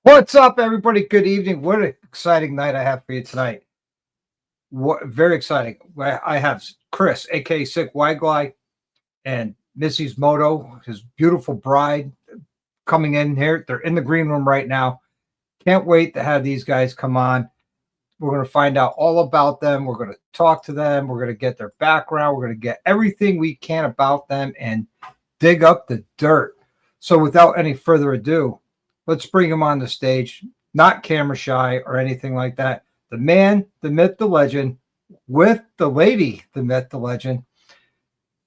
What's up, everybody? Good evening. What an exciting night I have for you tonight. Very exciting. I have Chris, aka Sickwidwglide, and Missys.Moto, his beautiful bride, coming in here. They're in the green room right now. Can't wait to have these guys come on. We're going to find out all about them. We're going to talk to them. We're going to get their background. We're going to get everything we can about them and dig up the dirt. So without any further ado, let's bring him on the stage. Not camera shy or anything like that. The man, the myth, the legend, with the lady, the myth, the legend,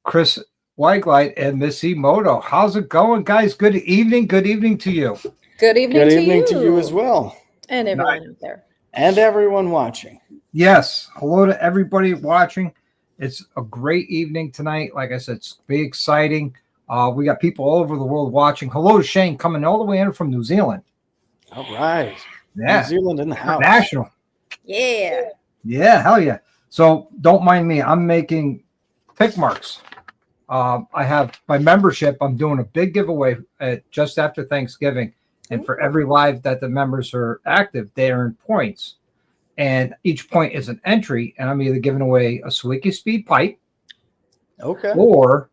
Chris Wideglide and Missys.Moto. How's it going, guys? Good evening. Good evening to you. Good evening, to you as well. And everyone out there. And everyone watching. Yes. Hello to everybody watching. It's a great evening tonight. Like I said, it's be exciting. We got people all over the world watching. Hello to Shane coming all the way in from New Zealand. All right. Yeah. New Zealand in the house. National. Yeah. Yeah, hell yeah. So don't mind me. I'm making tick marks. I have my membership. I'm doing a big giveaway just after Thanksgiving. And for every live that the members are active, they earn points. And each point is an entry. And I'm either giving away a Sawicki Speed pipe. Okay. Or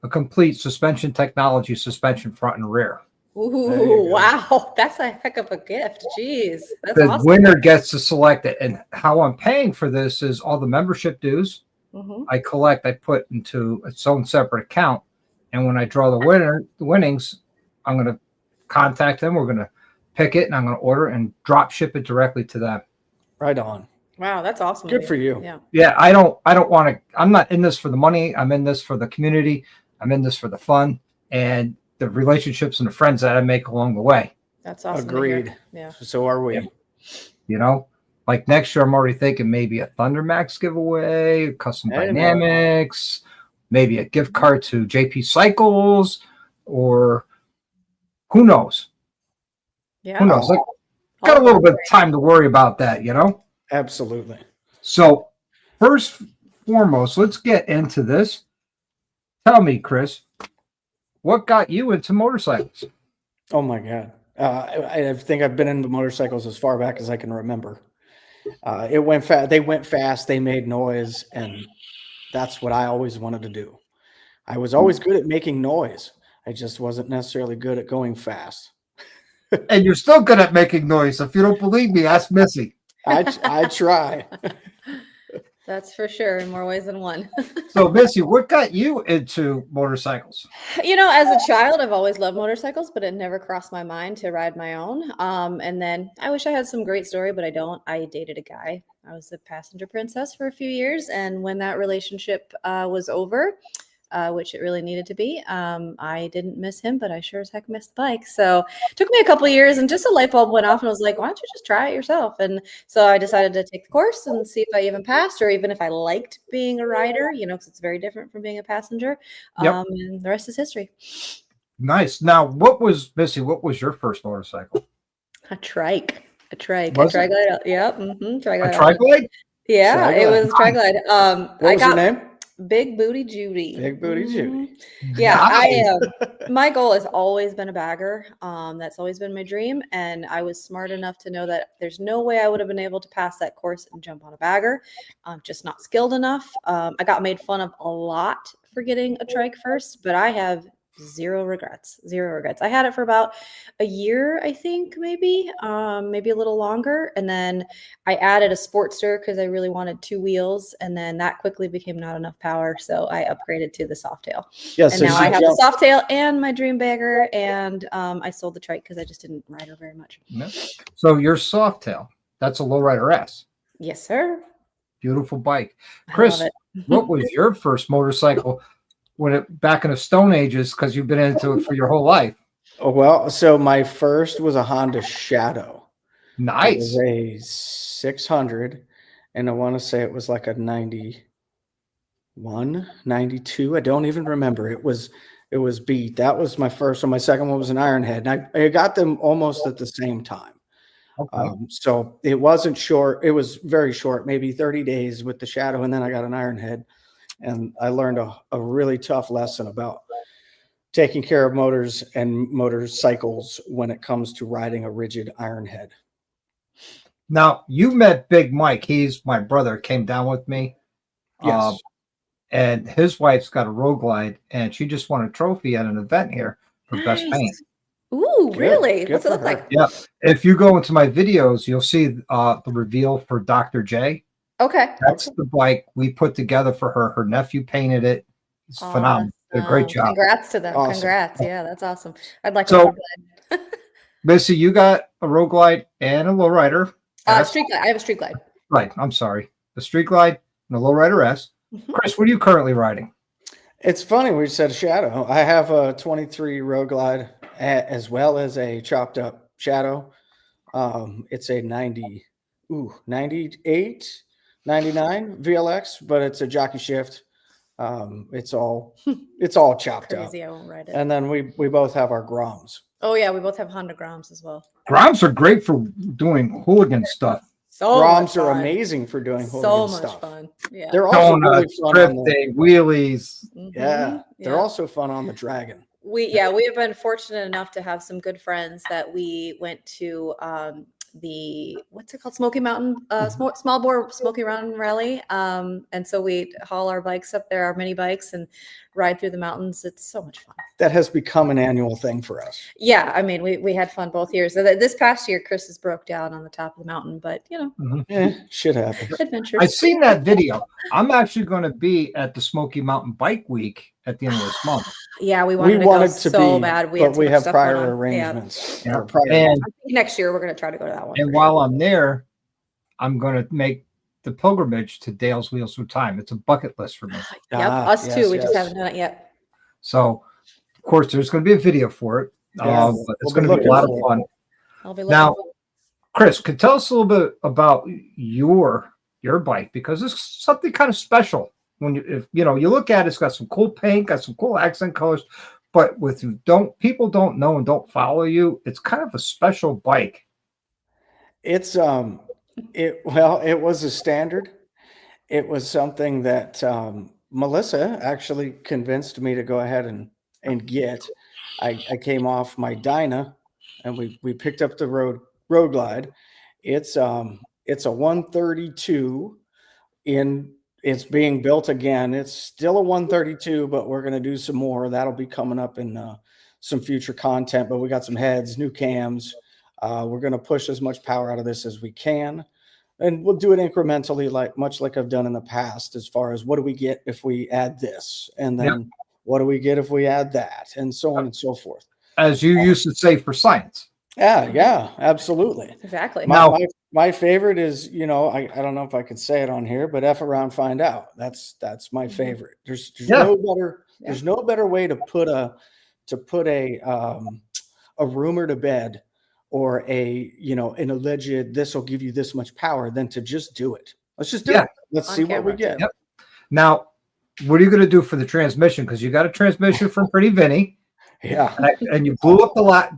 a complete suspension technology, suspension front and rear. Ooh, wow. That's a heck of a gift. Jeez. That's the awesome. winner gets to select it. And how I'm paying for this is all the membership dues I collect, I put into its own separate account. And when I draw the winnings, I'm going to contact them. We're going to pick it and I'm going to order and drop ship it directly to them. Right on. Wow, that's awesome. Good for you. Yeah. Yeah, I don't want to, I'm not in this for the money. I'm in this for the community. I'm in this for the fun and the relationships and the friends that I make along the way. That's awesome. Agreed. Yeah. So are we. You know, like next year, I'm already thinking maybe a Thunder Max giveaway, custom dynamics, maybe a gift card to JP Cycles, or who knows? Yeah. Who knows? Like, got a little bit of time to worry about that, you know? Absolutely. So, first foremost, let's get into this. Tell me, Chris, what got you into motorcycles? Oh, my God. I think I've been into motorcycles as far back as I can remember. It went fast. They went fast. They made noise. And that's what I always wanted to do. I was always good at making noise. I just wasn't necessarily good at going fast. And you're still good at making noise. If you don't believe me, ask Missy. I try. That's for sure in more ways than one. So, Missy, what got you into motorcycles? You know, as a child, I've always loved motorcycles, but it never crossed my mind to ride my own. And then I wish I had some great story, but I don't. I dated a guy. I was a passenger princess for a few years. And when that relationship was over, which it really needed to be, I didn't miss him, but I sure as heck missed the bike. So it took me a couple of years and just a light bulb went off and I was like, why don't you just try it yourself? And so I decided to take the course and see if I even passed or even if I liked being a rider, you know, because it's very different from being a passenger. And the rest is history. Nice. Now, Missy, what was your first motorcycle? A trike. A Was it? Triglide. Yep. Triglide. A Triglide? Yeah, Triglide. It was Triglide. What was your name? Big Booty Judy. Big Booty Judy. Yeah, Nice. my goal has always been a bagger. That's always been my dream. And I was smart enough to know that there's no way I would have been able to pass that course and jump on a bagger. I'm just not skilled enough. I got made fun of a lot for getting a trike first, but I have zero regrets. I had it for about a year, I think, maybe a little longer. And then I added a Sportster because I really wanted two wheels. And then that quickly became not enough power. So I upgraded to the Softail. Yes. And now I have the Softail and my dream bagger. And I sold the trike because I just didn't ride her very much. No. So your Softail, that's a lowrider S. Yes, sir. Beautiful bike. Chris, what was your first motorcycle back in the Stone Ages, because you've been into it for your whole life? Oh, well, so my first was a Honda Shadow. Nice. It was a 600, and I want to say it was like a 91, 92. I don't even remember. It was beat. That was my first one. My second one was an Ironhead, and I got them almost at the same time. Okay. So it wasn't short. It was very short, maybe 30 days with the Shadow, and then I got an Ironhead. And I learned a really tough lesson about taking care of motors and motorcycles when it comes to riding a rigid iron head. Now, you met Big Mike. He's my brother, came down with me. Yes. And his wife's got a Glide, and she just won a trophy at an event here for best paint. Ooh, Good, really? good What's it for look her. like? Yeah. If you go into my videos, you'll see the reveal for Dr. J. Okay. That's the bike we put together for her. Her nephew painted it. It's phenomenal. Did a great job. Congrats to them. Awesome. Congrats. Yeah, that's awesome. I'd like So- a Roguelide. Missy, you got a Glide and a lowrider. Street Glide. I have a Street Glide. Right. I'm sorry. The Street Glide and a lowrider S. Mhm. Chris, what are you currently riding? It's funny we said Shadow. I have a 23 Glide as well as a chopped up Shadow. It's a 98, 99 VLX, but it's a jockey shift. It's all chopped up. Crazy. I won't ride it. And then we both have our Groms. Oh yeah, we both have Honda Groms as well. Groms are great for doing hooligan stuff. So much Groms are fun. amazing for doing So hooligan much stuff. fun. Yeah. They're also really Donuts, fun on the, drifting, wheelies. Mhm. yeah, they're Yeah. also fun on the Dragon. We have been fortunate enough to have some good friends that we went to the what's it called, Smoky Mountain small bore Smoky Mountain Rally, and so we haul our bikes up there, our mini bikes, and ride through the mountains. It's so much fun. That has become an annual thing for us. Yeah, I mean we had fun both years. So this past year Chris has broke down on the top of the mountain, but Shit happens. adventures. I've seen that video. I'm actually going to be at the Smoky Mountain Bike Week at the end of this month. Yeah, we We wanted wanted to to go so be, bad. but had so we much have stuff going prior on. Yeah. arrangements. Yeah. Or prior- And I think next year we're going to try to go to that one. and for while sure. I'm there, I'm going to make the pilgrimage to Dale's Wheels Through Time. It's a bucket list for me. Yep, Ah, us too. yes, We just yes. haven't done it yet. So, of course, there's going to be a video for it. Yeah, But it's we'll be going to be a lot of looking for fun. I'll be Now, looking. Chris, could tell us a little bit about your bike, because it's something kind of special. When you look at it, it's got some cool paint, got some cool accent colors, but people don't know and don't follow you, it's kind of a special bike. It's it was a standard. It was something that Melissa actually convinced me to go ahead and get. I came off my Dyna and we picked up the Road Glide. It's a 132 it's being built again. It's still a 132, but we're going to do some more. That'll be coming up in some future content, but we got some heads, new cams. We're going to push as much power out of this as we can, and we'll do it incrementally, much like I've done in the past, as far as what do we get if we add this, and then what do we get if we add that, and so on and so forth. As you used to say, for science. Yeah, absolutely. Exactly. My favorite is, I don't know if I could say it on here, but F around, find out. That's my favorite. There's no better way to put a rumor to bed, or an alleged this will give you this much power, than to just do it. Let's just do it. Let's On see what we camera. get. Yep. Now, what are you going to do for the transmission? Because you got a transmission from Pretty Vinny. Yeah. And you blew up the one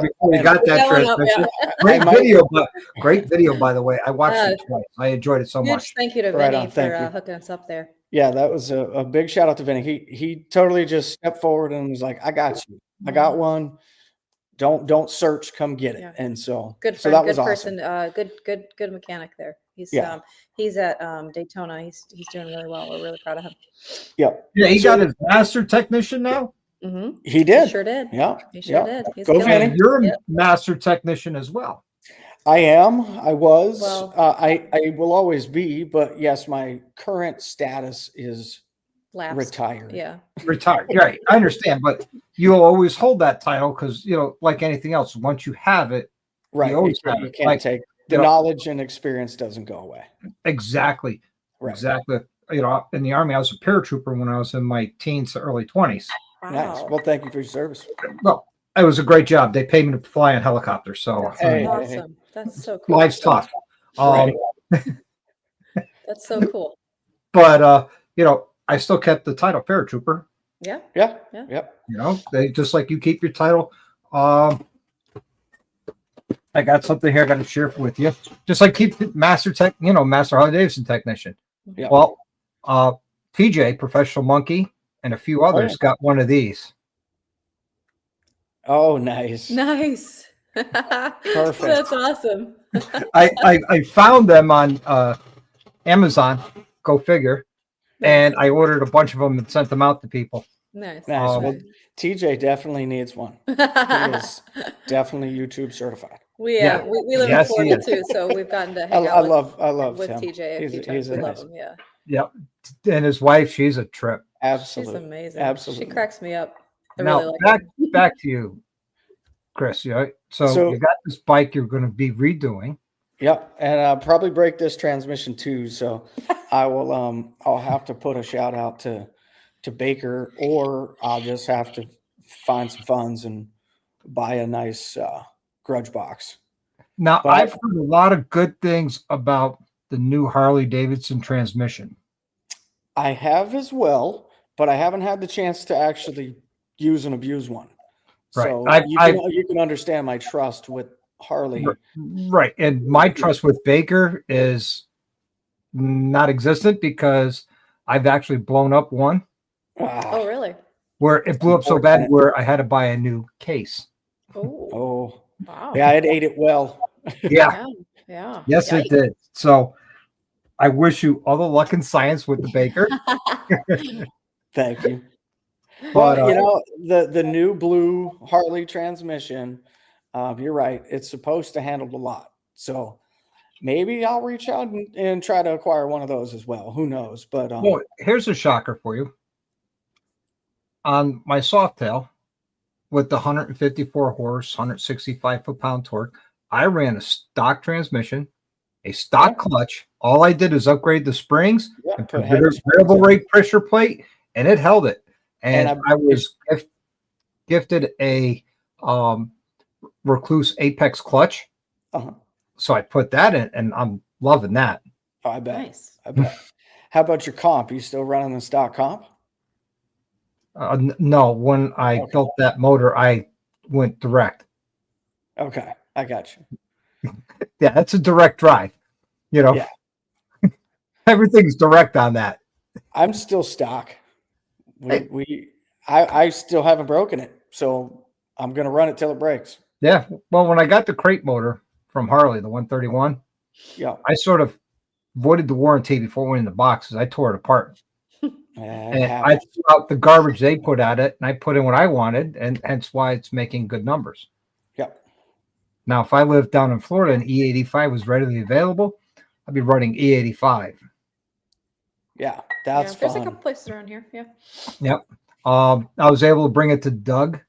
before you got that Blowing up, transmission. yeah. Great video, by the way. I watched it twice. I enjoyed it so Huge much. thank you to Right Vinny on, thank for you. hooking us up there. Yeah, that was a big shout out to Vinny. He totally just stepped forward and was like, I got you. I got one. Don't search, come get it. Yeah. And so Good so friend, that good was awesome. person, good mechanic there. He's Yeah. He's at Daytona. He's doing really well. We're really proud of him. Yep. Yeah, he got his master technician now. Mm-hmm. He did. He sure did. Yeah. He sure did. He's Go killing Vinny. it. And you're a Yep. master technician as well. I am. I was. Well- I will always be. But yes, my current status is Lapsed. retired. Yeah. Retired. Right. I understand, but you'll always hold that title because, like anything else, once you have it, Right. You always You have it. can't Like, take the knowledge and experience doesn't go away. exactly. Right. Exactly. In the Army, I was a paratrooper when I was in my teens to early 20s. Wow. Nice. Well, thank you for your service. Well, it was a great job. They paid me to fly in helicopters. So Hey. Awesome. That's so cool. life's tough. Right. That's so cool. But, I still kept the title paratrooper. Yeah. Yeah. Yeah. Yep. They just like you keep your title. I got something here I got to share with you. Just like keep the Master Harley Davidson technician. Yeah. Well, PJ, Professional Monkey, and a few others got one of these. Oh, nice. Nice. Perfect. That's awesome. I found them on Amazon. Go figure. And I ordered a bunch of them and sent them out to people. Nice. Nice. Um, Well, TJ definitely needs one. He is definitely YouTube certified. we Yeah. we live Yes, in he Florida is. too, so we've gotten to I hang out love with Tim. TJ a few times. He's a We love nice. him. Yeah, Yep. And his wife, she's a trip. Absolutely. she's amazing. Absolutely. She cracks me up. I Now really like her. back to you, Chris. Yeah. So you got this bike you're going to be redoing. Yep, and I'll probably break this transmission too. So I will. I'll have to put a shout out to Baker, or I'll just have to find some funds and buy a nice grudge box. Now But I've heard a lot of good things about the new Harley Davidson transmission. I have as well, but I haven't had the chance to actually use and abuse one. Right. So you can understand my trust with Harley. Right. And my trust with Baker is not existent because I've actually blown up one Oh, really? where it blew up so bad where I had to buy a new case. Oh, wow. Yeah, it ate it well. Yeah. Yeah. Yes, Yikes. it did. So I wish you all the luck and science with the Baker. Thank you. But, Well, you know, the new blue Harley transmission, you're right. It's supposed to handle a lot. So maybe I'll reach out and try to acquire one of those as well. Who knows? But well, here's a shocker for you. On my Softail with the 154 horse, 165 foot-pound torque, I ran a stock transmission, a stock clutch. All I did is upgrade the springs and put a variable rate pressure plate, and it held it. And I was gifted a Recluse Apex clutch. So I put that in, and I'm loving that. Oh, I bet. Nice. I bet. How about your comp? You still running the stock comp? No, when I built that motor, I went direct. Okay, I got you. Yeah, that's a direct drive. You know, everything's direct on that. I'm still stock. I still haven't broken it, so I'm gonna run it till it breaks. Yeah. Well, when I got the crate motor from Harley, the 131, I sort of voided the warranty before it went in the boxes. I tore it apart. And I threw out the garbage they put at it, and I put in what I wanted, and hence why it's making good numbers. Yep. Now, if I lived down in Florida and E85 was readily available, I'd be running E85. Yeah, that's There's fun. a couple places around here. Yeah. Yep. I was able to bring it to Doug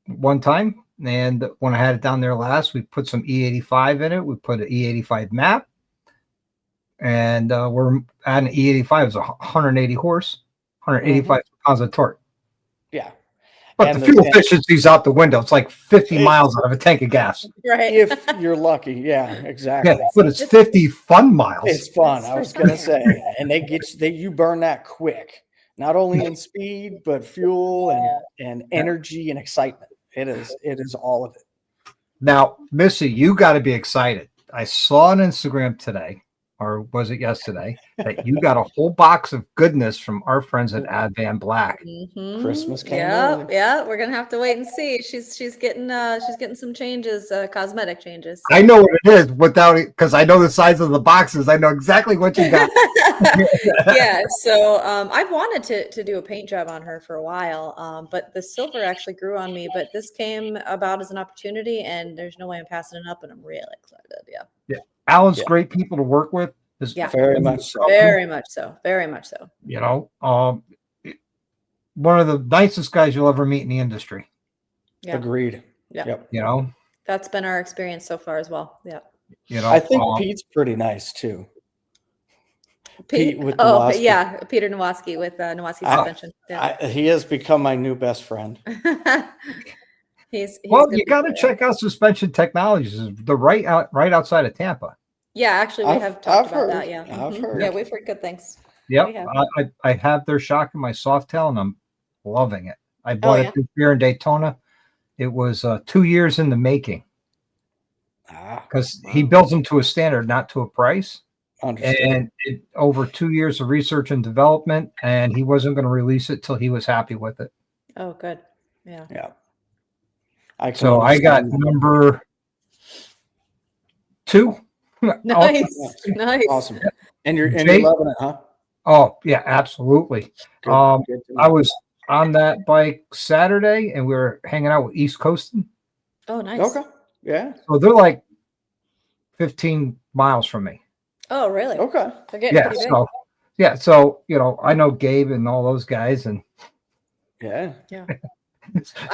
one time, and when I had it down there last, we put some E85 in it. We put an E85 map, and we're adding E85 is 180 horse, 185 pounds of torque. Yeah. But And the fuel efficiency's out the window. It's like 50 miles out of a tank of gas. Right. If you're lucky. Yeah, exactly. Yeah, but it's 50 fun miles. It's fun. I was gonna say, and you burn that quick. Not only in speed, but fuel and energy and excitement. It is all of it. Now, Missy, you got to be excited. I saw on Instagram today, or was it yesterday, that you got a whole box of goodness from our friends at Advan Black. Christmas came early. Yeah. We're gonna have to wait and see. She's getting some changes, cosmetic changes. I know what it is without it because I know the size of the boxes. I know exactly what you got. Yeah. So I've wanted to do a paint job on her for a while, but the silver actually grew on me. But this came about as an opportunity, and there's no way I'm passing it up, and I'm really excited. Yeah. Alan's great people to work with. Very much so. Very much so. Very much so. You know, one of the nicest guys you'll ever meet in the industry. Yeah. Agreed. Yeah. Yep. You know, That's been our experience so far as well. Yeah. You know, I think Pete's pretty nice too. Pete with Nowatzki. Nowatzki. Yeah, Peter Nowatzki with Nowatzki suspension. Yeah. He has become my new best friend. he's well, good you got to check out Suspension Technologies. The right outside of Tampa. Yeah, actually, we have talked about heard. that. Yeah, I've heard. Yeah, we've heard good things. Yep, I have their shock in my Softail, and I'm loving it. I bought it here in Daytona. It was 2 years in the making because he builds them to a standard, not to a price. And over 2 years of research and development, and he wasn't going to release it till he was happy with it. Oh, good. Yeah. Yeah. So I got number 2. Nice, nice. Awesome. And you're Jake? loving it, huh? Oh yeah, absolutely. Good, good to know. I was on that bike Saturday, and we were hanging out with East Coastin'. Oh, nice. Okay. Yeah. So they're like 15 miles from me. Oh, really? Okay. They're getting Yeah. pretty big. So yeah. So I know Gabe and all those guys, and Yeah. Yeah.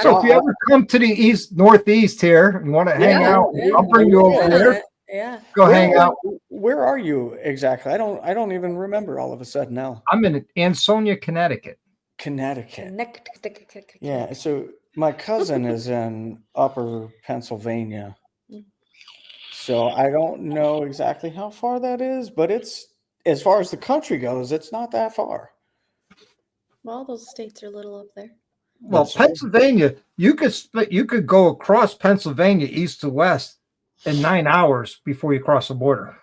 so if you ever come to the northeast here and want to hang out, I'll bring you over there. Yeah. Go hang out. Where are you exactly? I don't even remember all of a sudden now. I'm in Ansonia, Connecticut. Connecticut. Yeah. So my cousin is in Upper Pennsylvania. So I don't know exactly how far that is, but it's, as far as the country goes, it's not that far. Well, those states are a little up there. Well, Pennsylvania, you could go across Pennsylvania east to west in 9 hours before you cross the border.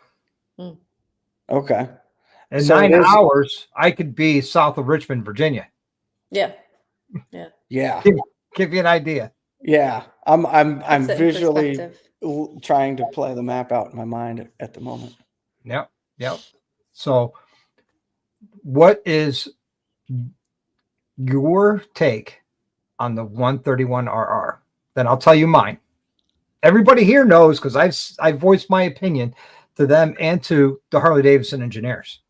Okay. In 9 hours, I could be south of Richmond, Virginia. Yeah. Yeah. Give you an idea. Yeah. I'm Puts it in visually perspective. trying to play the map out in my mind at the moment. Yep. So what is your take on the 131RR? Then I'll tell you mine. Everybody here knows, because I've voiced my opinion to them and to the Harley Davidson engineers.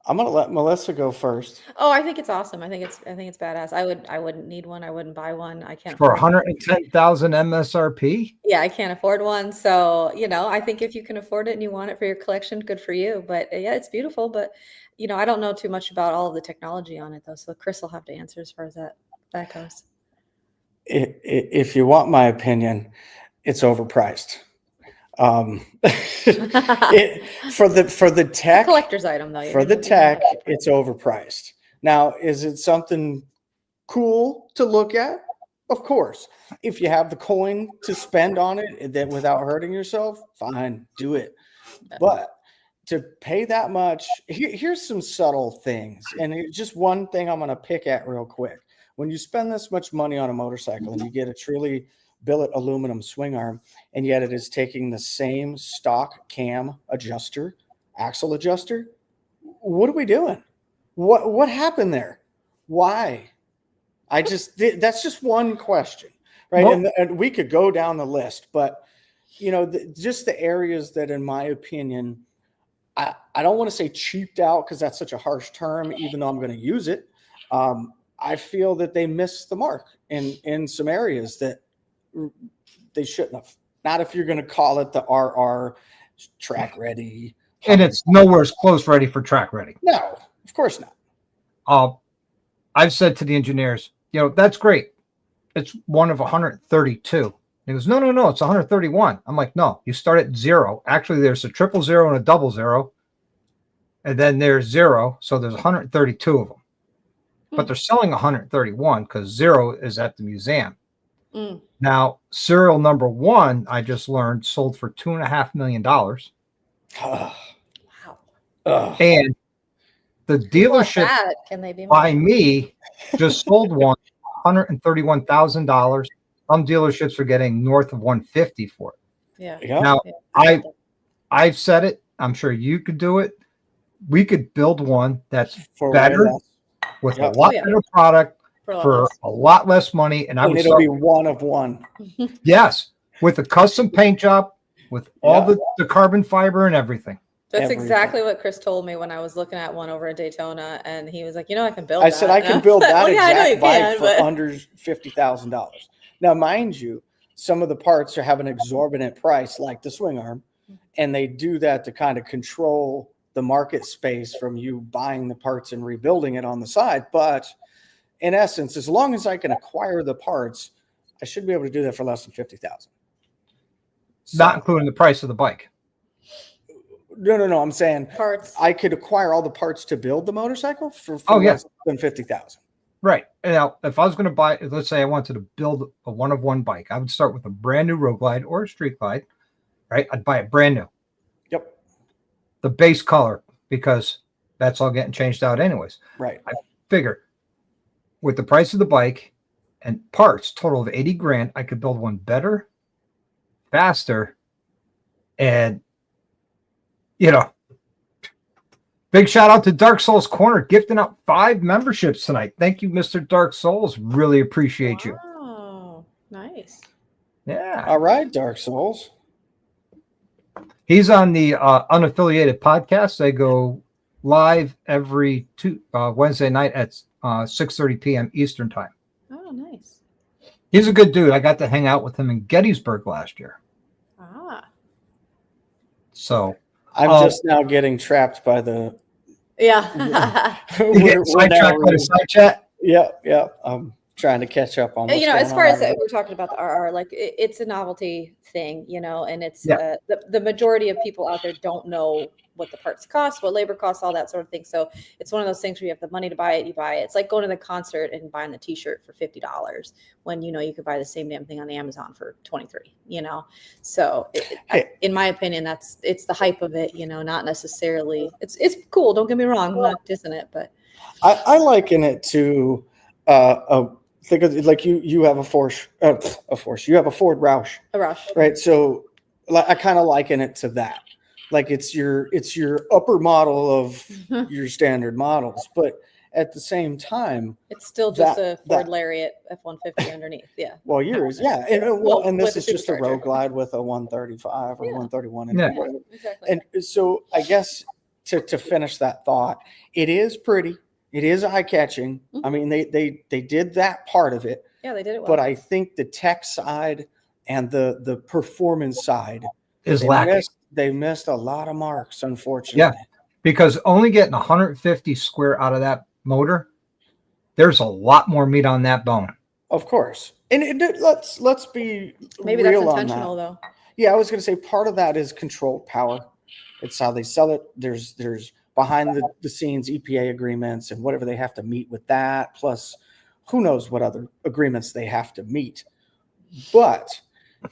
I'm gonna let Melissa go first. Oh, I think it's awesome. I think it's badass. I wouldn't need one. I wouldn't buy one. I can't For afford one. 110,000 MSRP. Yeah, I can't afford one. So, I think if you can afford it and you want it for your collection, good for you. But yeah, it's beautiful. But, I don't know too much about all of the technology on it, though. So Chris will have to answer as far as that goes. If you want my opinion, it's overpriced. For the tech, Collector's item, though. for the tech, it's overpriced. Now, is it something cool to look at? Of course. If you have the coin to spend on it that without hurting yourself, fine, do it. But to pay that much, here's some subtle things. And just one thing I'm going to pick at real quick. When you spend this much money on a motorcycle and you get a truly billet aluminum swing arm, and yet it is taking the same stock cam adjuster, axle adjuster, what are we doing? What happened there? Why? That's just one question, right? Well, and we could go down the list, but just the areas that, in my opinion, I don't want to say cheaped out, because that's such a harsh term, even though I'm going to use it. I feel that they missed the mark in some areas that they shouldn't have. Not if you're going to call it the RR track ready. And it's nowhere close ready for track ready. No, of course not. I've said to the engineers, that's great. It's one of 132. He goes, no, it's 131. I'm like, no, you start at 0. Actually, there's a 000 and a 00, and then there's 0. So there's 132 of them. But they're selling 131 because 0 is at the museum. Now, serial number 1, I just learned, sold for $2.5 million. Wow. And the dealership can they be by me just sold one $131,000. Some dealerships are getting north of 150 for it. Yeah. Now, I've said it. I'm sure you could do it. We could build one that's better, with a lot better product for a lot less money, and it'll be one of one. Yes, with a custom paint job, with all the carbon fiber and everything. That's exactly what Chris told me when I was looking at one over at Daytona, and he was like, I can build I said I can build that exact bike for but under $50,000. Now, mind you, some of the parts have an exorbitant price, like the swing arm, and they do that to kind of control the market space from you buying the parts and rebuilding it on the side. But in essence, as long as I can acquire the parts, I should be able to do that for less than $50,000. Not including the price of the bike. No. I'm saying parts. I could acquire all the parts to build the motorcycle for less than $50,000. Right. Now, if I was going to buy, let's say I wanted to build a one-of-one bike, I would start with a brand new Road Glide or a Street Glide, right? I'd buy it brand new. Yep. The base color, because that's all getting changed out anyways. Right. I figure with the price of the bike and parts, total of 80 grand. I could build one better, faster, and, you know, big shout out to Dark Souls Corner, gifting out 5 memberships tonight. Thank you, Mr. Dark Souls. Really appreciate you. Oh, nice. Yeah. All right, Dark Souls. He's on the unaffiliated podcast. They go live every Wednesday night at 6:30 p.m. Eastern time. Oh, nice. He's a good dude. I got to hang out with him in Gettysburg last year. Ah. So I'm just now getting trapped by the. Yeah. you get sidetracked by the side chat. Yeah. I'm trying to catch up on. You know, as far as we're talking about the RR, like it's a novelty thing, you know, and it's the majority of people out there don't know what the parts cost, what labor costs, all that sort of thing. So it's one of those things where you have the money to buy it, you buy it. It's like going to the concert and buying the t-shirt for $50 when, you know, you could buy the same damn thing on the Amazon for $23, you know? So in my opinion, it's the hype of it, you know, not necessarily, it's cool. Don't get me wrong. I'm not dissing it, but I liken it to, think of it like you have a Ford Roush. a Roush. Right. So I kind of liken it to that. Like it's your upper model of your standard models, but at the same time, it's still just a Ford Lariat F-150 underneath. Yeah. Well, yours, yeah. And this is just a Roguelide with a 135 or 131. Yeah, exactly. And so I guess to finish that thought, it is pretty. It is eye-catching. I mean, they did that part of it. Yeah, they did it well. But I think the tech side and the performance side is lacking. They missed a lot of marks, unfortunately. Yeah, because only getting 150 square out of that motor, there's a lot more meat on that bone. Of course. And let's be maybe real that's intentional on that. though. Yeah, I was going to say part of that is controlled power. It's how they sell it. There's behind the scenes EPA agreements and whatever they have to meet with that, plus who knows what other agreements they have to meet. But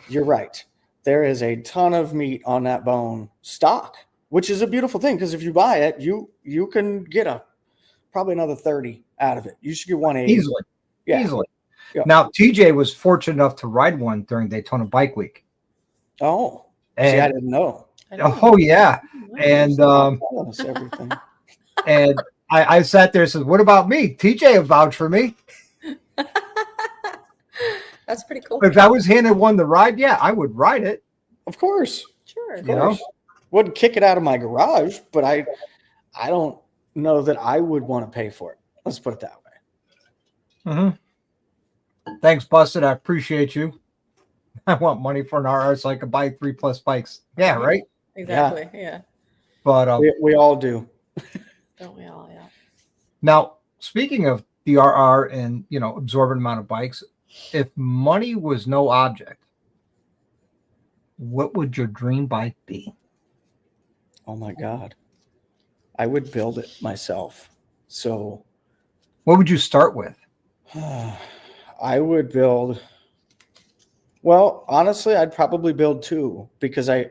you're right. There is a ton of meat on that bone stock, which is a beautiful thing because if you buy it, you can get probably another 30 out of it. You should get 180. Easily. Yeah. Easily. Yeah. Now, TJ was fortunate enough to ride one during Daytona Bike Week. Oh, and, see, I didn't know. Oh, yeah. And everything. And I sat there and said, what about me? TJ vouched for me. That's pretty cool. If I was handed one to ride, yeah, I would ride it. Of course. Sure. You know? Wouldn't kick it out of my garage, but I don't know that I would want to pay for it. Let's put it that way. Mm-hmm. Thanks, Busted. I appreciate you. I want money for an RR so I could buy 3+ bikes. Yeah, right? Exactly. Yeah. But we all do. Don't we all? Yeah. Now, speaking of the RR and, you know, absorbent amount of bikes, if money was no object, what would your dream bike be? Oh my God. I would build it myself. So what would you start with? I would build, well, honestly, I'd probably build 2 because I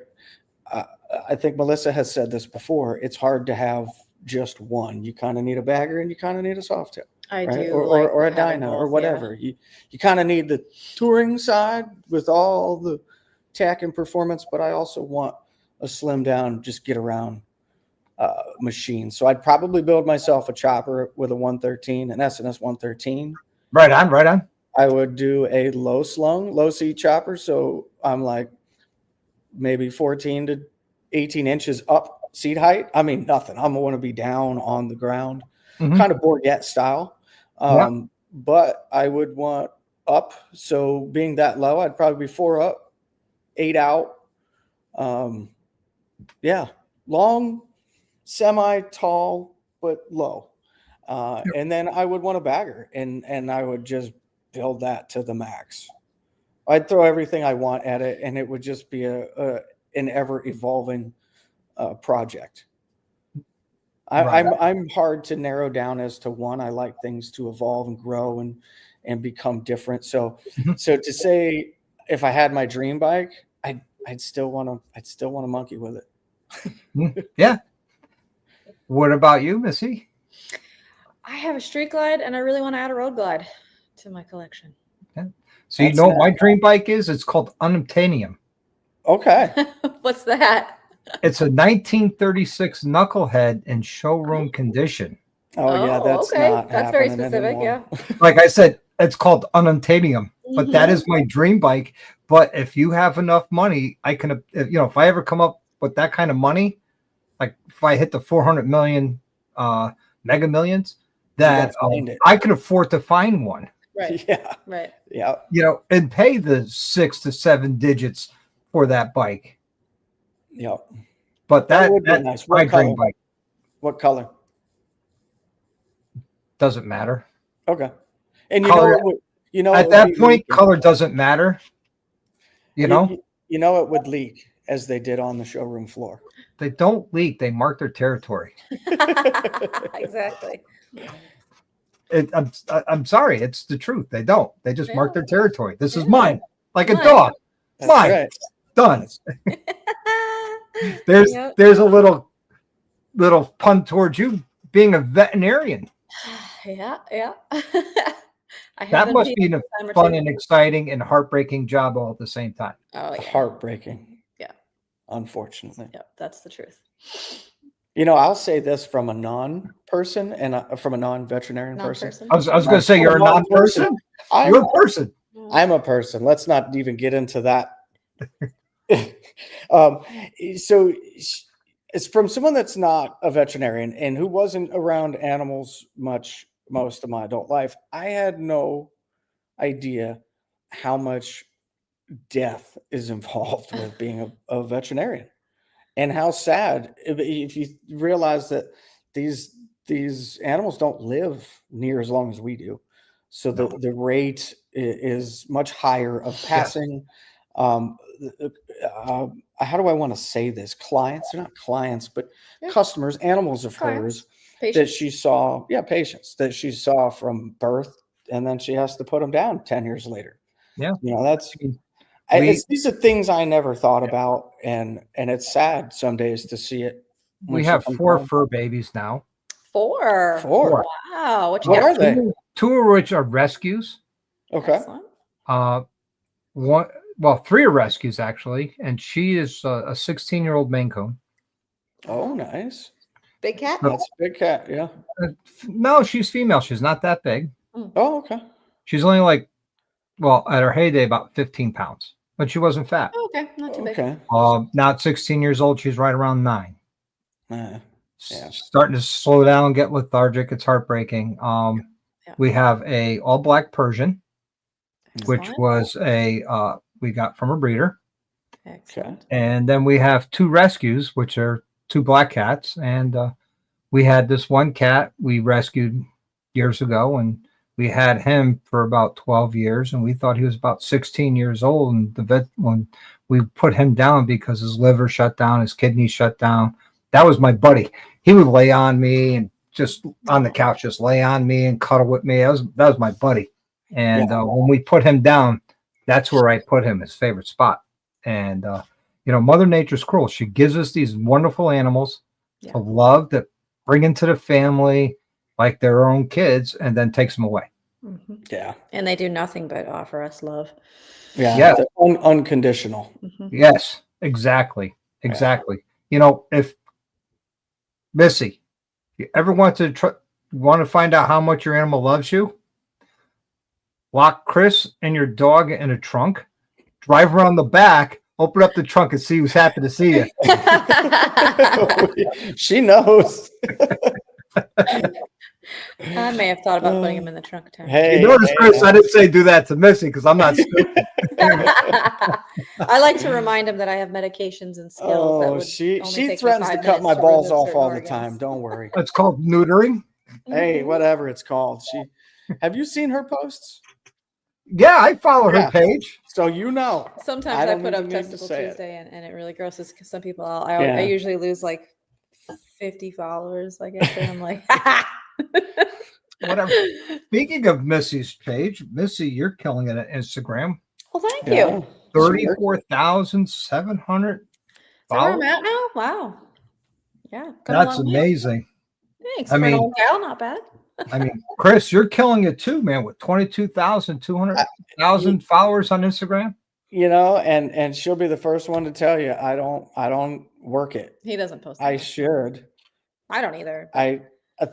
think Melissa has said this before. It's hard to have just one. You kind of need a bagger and you kind of need a soft tail. I right? do. Or a dyno or whatever. Yeah. You kind of need the touring side with all the tech and performance, but I also want a slim down, just get around machine. So I'd probably build myself a chopper with a 113, an SNS 113. Right on. I would do a low seat chopper. So I'm like maybe 14 to 18 inches up seat height. I mean, nothing. I'm going to be down on the ground, kind of Bourget style. But I would want up. So being that low, I'd probably be 4 up, 8 out. Long, semi-tall, but low. And then I would want a bagger, and I would just build that to the max. I'd throw everything I want at it, and it would just be an ever-evolving project. I'm hard to narrow down as to one. I like things to evolve and grow and become different. So to say if I had my dream bike, I'd still want to monkey with it. Yeah. What about you, Missy? I have a street glide and I really want to add a road glide to my collection. So you know what my dream bike is? It's called Unobtainium. Okay. What's that? It's a 1936 knucklehead in showroom condition. Oh, yeah, that's okay. not That's very happening specific. anymore. Yeah. Like I said, it's called Unobtainium, but that is my dream bike. But if you have enough money, I can, if I ever come up with that kind of money, like if I hit the 400 million mega millions, that I can afford to find one. Right. Yeah. Right. Yeah. And pay the 6 to 7 digits for that bike. Yeah. But that would be nice. My dream bike. What color? Doesn't matter. Okay. And color, at that point, color doesn't matter. You know it would leak, as they did on the showroom floor. They don't leak. They mark their territory. Exactly. I'm sorry. It's the truth. They don't. They just mark their territory. This is mine. Like a dog. That's mine. Right. Done. There's a little pun towards you being a veterinarian. Yeah. That must be a fun and exciting and heartbreaking job all at the same time. Oh, yeah. Heartbreaking. Yeah. Unfortunately. Yeah, that's the truth. I'll say this from a non-person and from a non-veterinarian person. I was going to say you're a non-person. You're a person. I'm a person. Let's not even get into that. So it's from someone that's not a veterinarian and who wasn't around animals much most of my adult life. I had no idea how much death is involved with being a veterinarian, and how sad if you realize that these animals don't live near as long as we do. So the rate is much higher of passing. How do I want to say this? Clients, they're not clients, but customers, animals of hers that she saw, patients that she saw from birth, and then she has to put them down 10 years later. Yeah. These are things I never thought about, and it's sad some days to see it. We have 4 fur babies now. 4. Wow. What are they? 2 of which are rescues. Okay. Excellent. 3 are rescues actually, and she is a 16-year-old Maine Coon. Oh, nice. Big cat? That's a big cat, yeah. No, she's female. She's not that big. Oh, okay. She's only at her heyday, about 15 pounds, but she wasn't fat. Oh, okay, not too big. Okay. Now at 16 years old, she's right around 9. Yeah. Starting to slow down, get lethargic. It's heartbreaking. We have a all black Persian, which was we got from a breeder. Excellent. And then we have 2 rescues, which are 2 black cats. And we had this one cat we rescued years ago, and we had him for about 12 years, and we thought he was about 16 years old. And the vet, when we put him down because his liver shut down, his kidneys shut down, that was my buddy. He would lay on me and just on the couch, just lay on me and cuddle with me. That was my buddy. And when we put him down, that's where I put him, his favorite spot. And, Mother Nature's cruel. She gives us these wonderful animals of love that bring into the family like their own kids, and then takes them away. Mm-hmm. Yeah. And they do nothing but offer us love. Yeah. Unconditional. Mm-hmm. Yes, exactly. If Missy, if you ever want to find out how much your animal loves you, lock Chris and your dog in a trunk, drive around the back, open up the trunk, and see who's happy to see you. She knows. I may have thought about putting him in the trunk too. Hey, you notice, Chris, I didn't say do that to Missy because I'm not stupid. I like to remind him that I have medications and skills. Oh, she threatens to cut my balls off all the time. Don't worry. It's called neutering. Hey, whatever it's called. Have you seen her posts? Yeah, I follow her page. So sometimes I put up Testicle Tuesday and it really grosses some people out. I usually lose like 50 followers, I guess, and I'm like, whatever. Speaking of Missy's page, Missy, you're killing it at Instagram. Well, thank you. 34,700 Is that where I'm at now? Wow. Yeah. That's amazing. Thanks. For an old gal, not bad. I mean, Chris, you're killing it too, man, with 22,000, 200,000 followers on Instagram. You know, and she'll be the first one to tell you, I don't work it. He doesn't post. I much. should. I don't either. I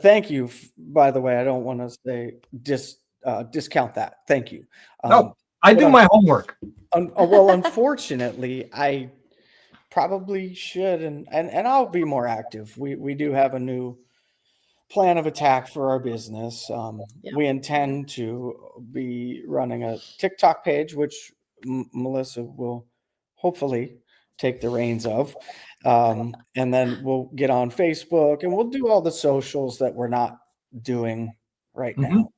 thank you. By the way, I don't want to say discount that. Thank you. No, I do my homework. Well, unfortunately, I probably should, and I'll be more active. We do have a new plan of attack for our business. We intend to be running a TikTok page, which Melissa will hopefully take the reins of. And then we'll get on Facebook and we'll do all the socials that we're not doing right now.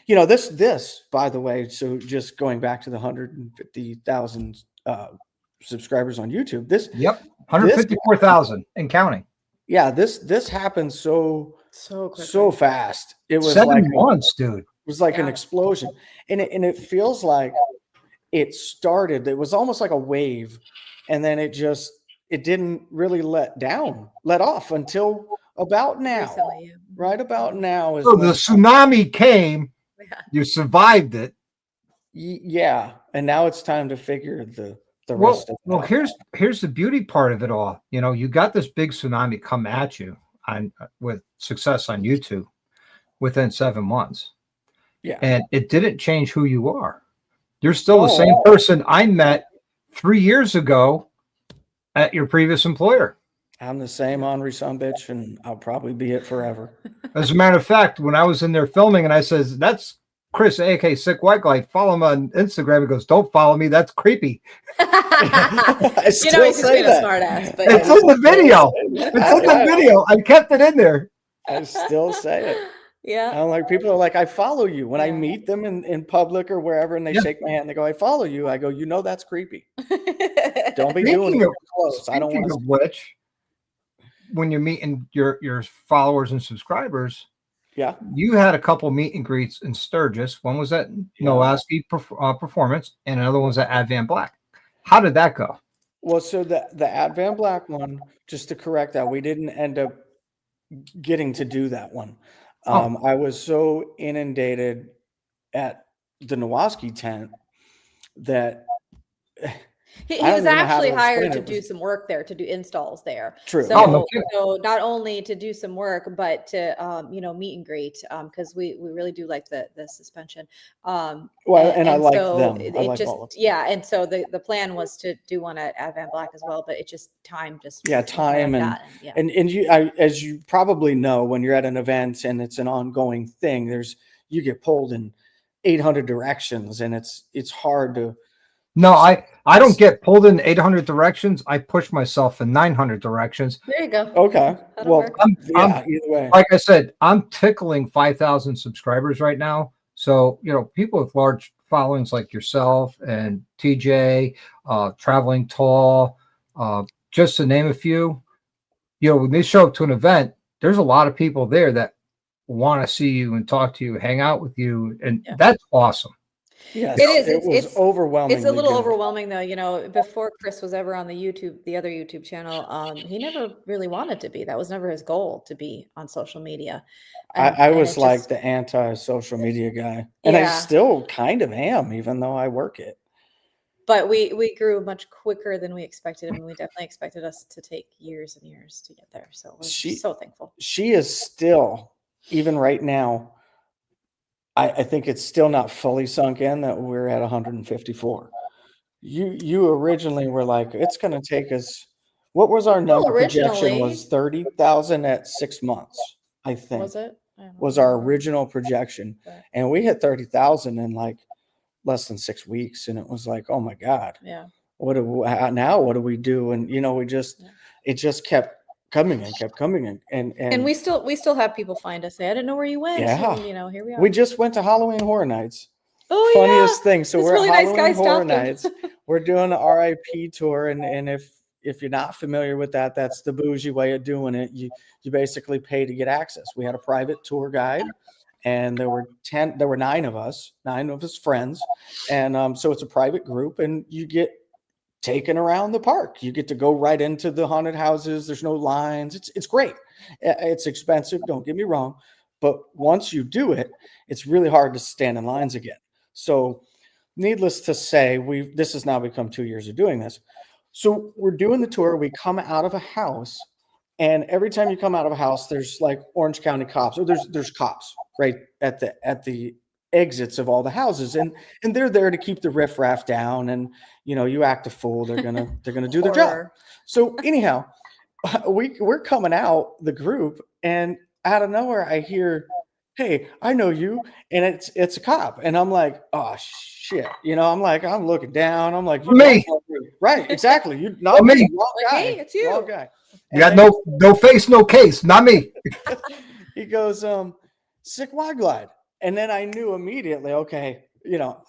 You know, this, by the way, so just going back to the 150,000 subscribers on YouTube, Yep, 154,000 and counting. Yeah, this happened so fast. It was 7 months, dude. It was like an explosion, and it feels like it started. It was almost like a wave, and then it didn't really let off until about now. Recently, Right about now is so the tsunami came. You survived it. Yeah, and now it's time to figure the rest of it. Well, here's the beauty part of it all. You know, you got this big tsunami come at you with success on YouTube within 7 months. Yeah, and it didn't change who you are. You're still the same person I met 3 years ago at your previous employer. I'm the same Henri Sumbitch, and I'll probably be it forever. As a matter of fact, when I was in there filming and I says, that's Chris, aka Sickwidwglide, follow him on Instagram. He goes, don't follow me. That's creepy. You know, he's just being a smart ass. But it's in the video. It's in the video. I kept it in there. I still say it. Yeah. I'm like, people are like, I follow you. When I meet them in public or wherever and they shake my hand, they go, I follow you. I go, you know, that's creepy. Don't be doing it close. I don't want to. Which, when you're meeting your followers and subscribers, you had a couple meet and greets in Sturgis. One was at Nowaski Performance, and another one was at Advan Black. How did that go? Well, so the Advan Black one, just to correct that, we didn't end up getting to do that one. I was so inundated at the Nowaski tent that he was actually hired to do some work there, to do installs there. True. So, so not only to do some work, but to meet and greet, because we really do like the suspension. And I like them. I like all of them. Yeah, and so the plan was to do one at Advan Black as well, but it just time and you, as you probably know, when you're at an event and it's an ongoing thing, you get pulled in 800 directions, and it's hard to. No, I don't get pulled in 800 directions. I push myself in 900 directions. There you go. Okay. Well, either way. Like I said, I'm tickling 5,000 subscribers right now. So, you know, people with large followings like yourself and TJ, Traveling Tall, just to name a few, you know, when they show up to an event, there's a lot of people there that want to see you and talk to you, hang out with you. And that's awesome. Yes, it is. It's overwhelming. It's a little overwhelming, though. You know, before Chris was ever on the other YouTube channel, he never really wanted to be. That was never his goal, to be on social media. I was like the anti-social media guy, and I still kind of am, even though I work it. But we grew much quicker than we expected, and we definitely expected us to take years and years to get there. So we're so thankful. She is still, even right now, I think it's still not fully sunk in that we're at 154. You originally were like, it's going to take us. What was our number? Projection was 30,000 at 6 months. I think was it? Was our original projection, and we hit 30,000 in like less than 6 weeks, and it was like, oh my god, what do we do? And you know, it just kept coming and we still have people find us. I didn't know where you went. Yeah. So, you know, here we are. We just went to Halloween Horror Nights. Oh, funniest thing. So we're really at Halloween nice Horror Nights. We're doing an RIP tour, and if you're not familiar with that, that's the bougie way of doing it. You basically pay to get access. We had a private tour guide, and there were 9 of us friends, and so it's a private group, and you get taken around the park. You get to go right into the haunted houses. There's no lines. It's great. It's expensive, don't get me wrong, But once you do it, it's really hard to stand in lines again. So needless to say, this has now become 2 years of doing this. So we're doing the tour. We come out of a house, and every time you come out of a house, there's like Orange County cops, or there's cops right at the exits of all the houses, and they're there to keep the riffraff down. And you act a fool, they're gonna do their job. So anyhow, we're coming out the group, and out of nowhere I hear, "Hey, I know you," and it's a cop, and I'm like, "Oh shit!" I'm like, I'm looking down, I'm like, Me, right? Exactly, you not me. wrong guy, Hey, it's you. wrong guy. You got no face, no case, not me. He goes, Sickwidwglide. And then I knew immediately, okay,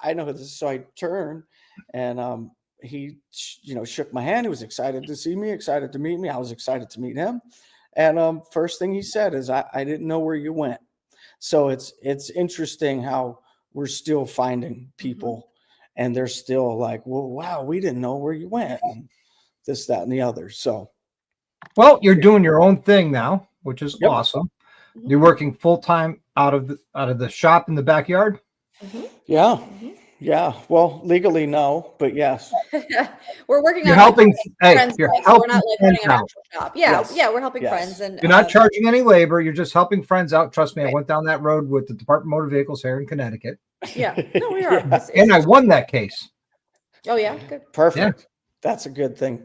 I know who this is. So I turned, and he, shook my hand. He was excited to see me, excited to meet me. I was excited to meet him. And first thing he said is, I didn't know where you went. So it's interesting how we're still finding people, and they're still like, well, wow, we didn't know where you went, and this, that, and the other. So, well, you're doing your own thing now, which is Yep. awesome. You're working full time out of the shop in the backyard. yeah. Yeah. Well, legally, no, but yes. We're working You're on helping. Hey, friends. you're So we're helping not like friends running an out. actual shop. Yeah, Yes. yeah, we're helping Yes. friends, and You're not charging any labor. You're just helping friends out. Trust me, I Right. went down that road with the Department of Motor Vehicles here in Connecticut, Yeah, no, we are. Yeah. and I won that case. Oh yeah, good. Perfect. That's a good thing.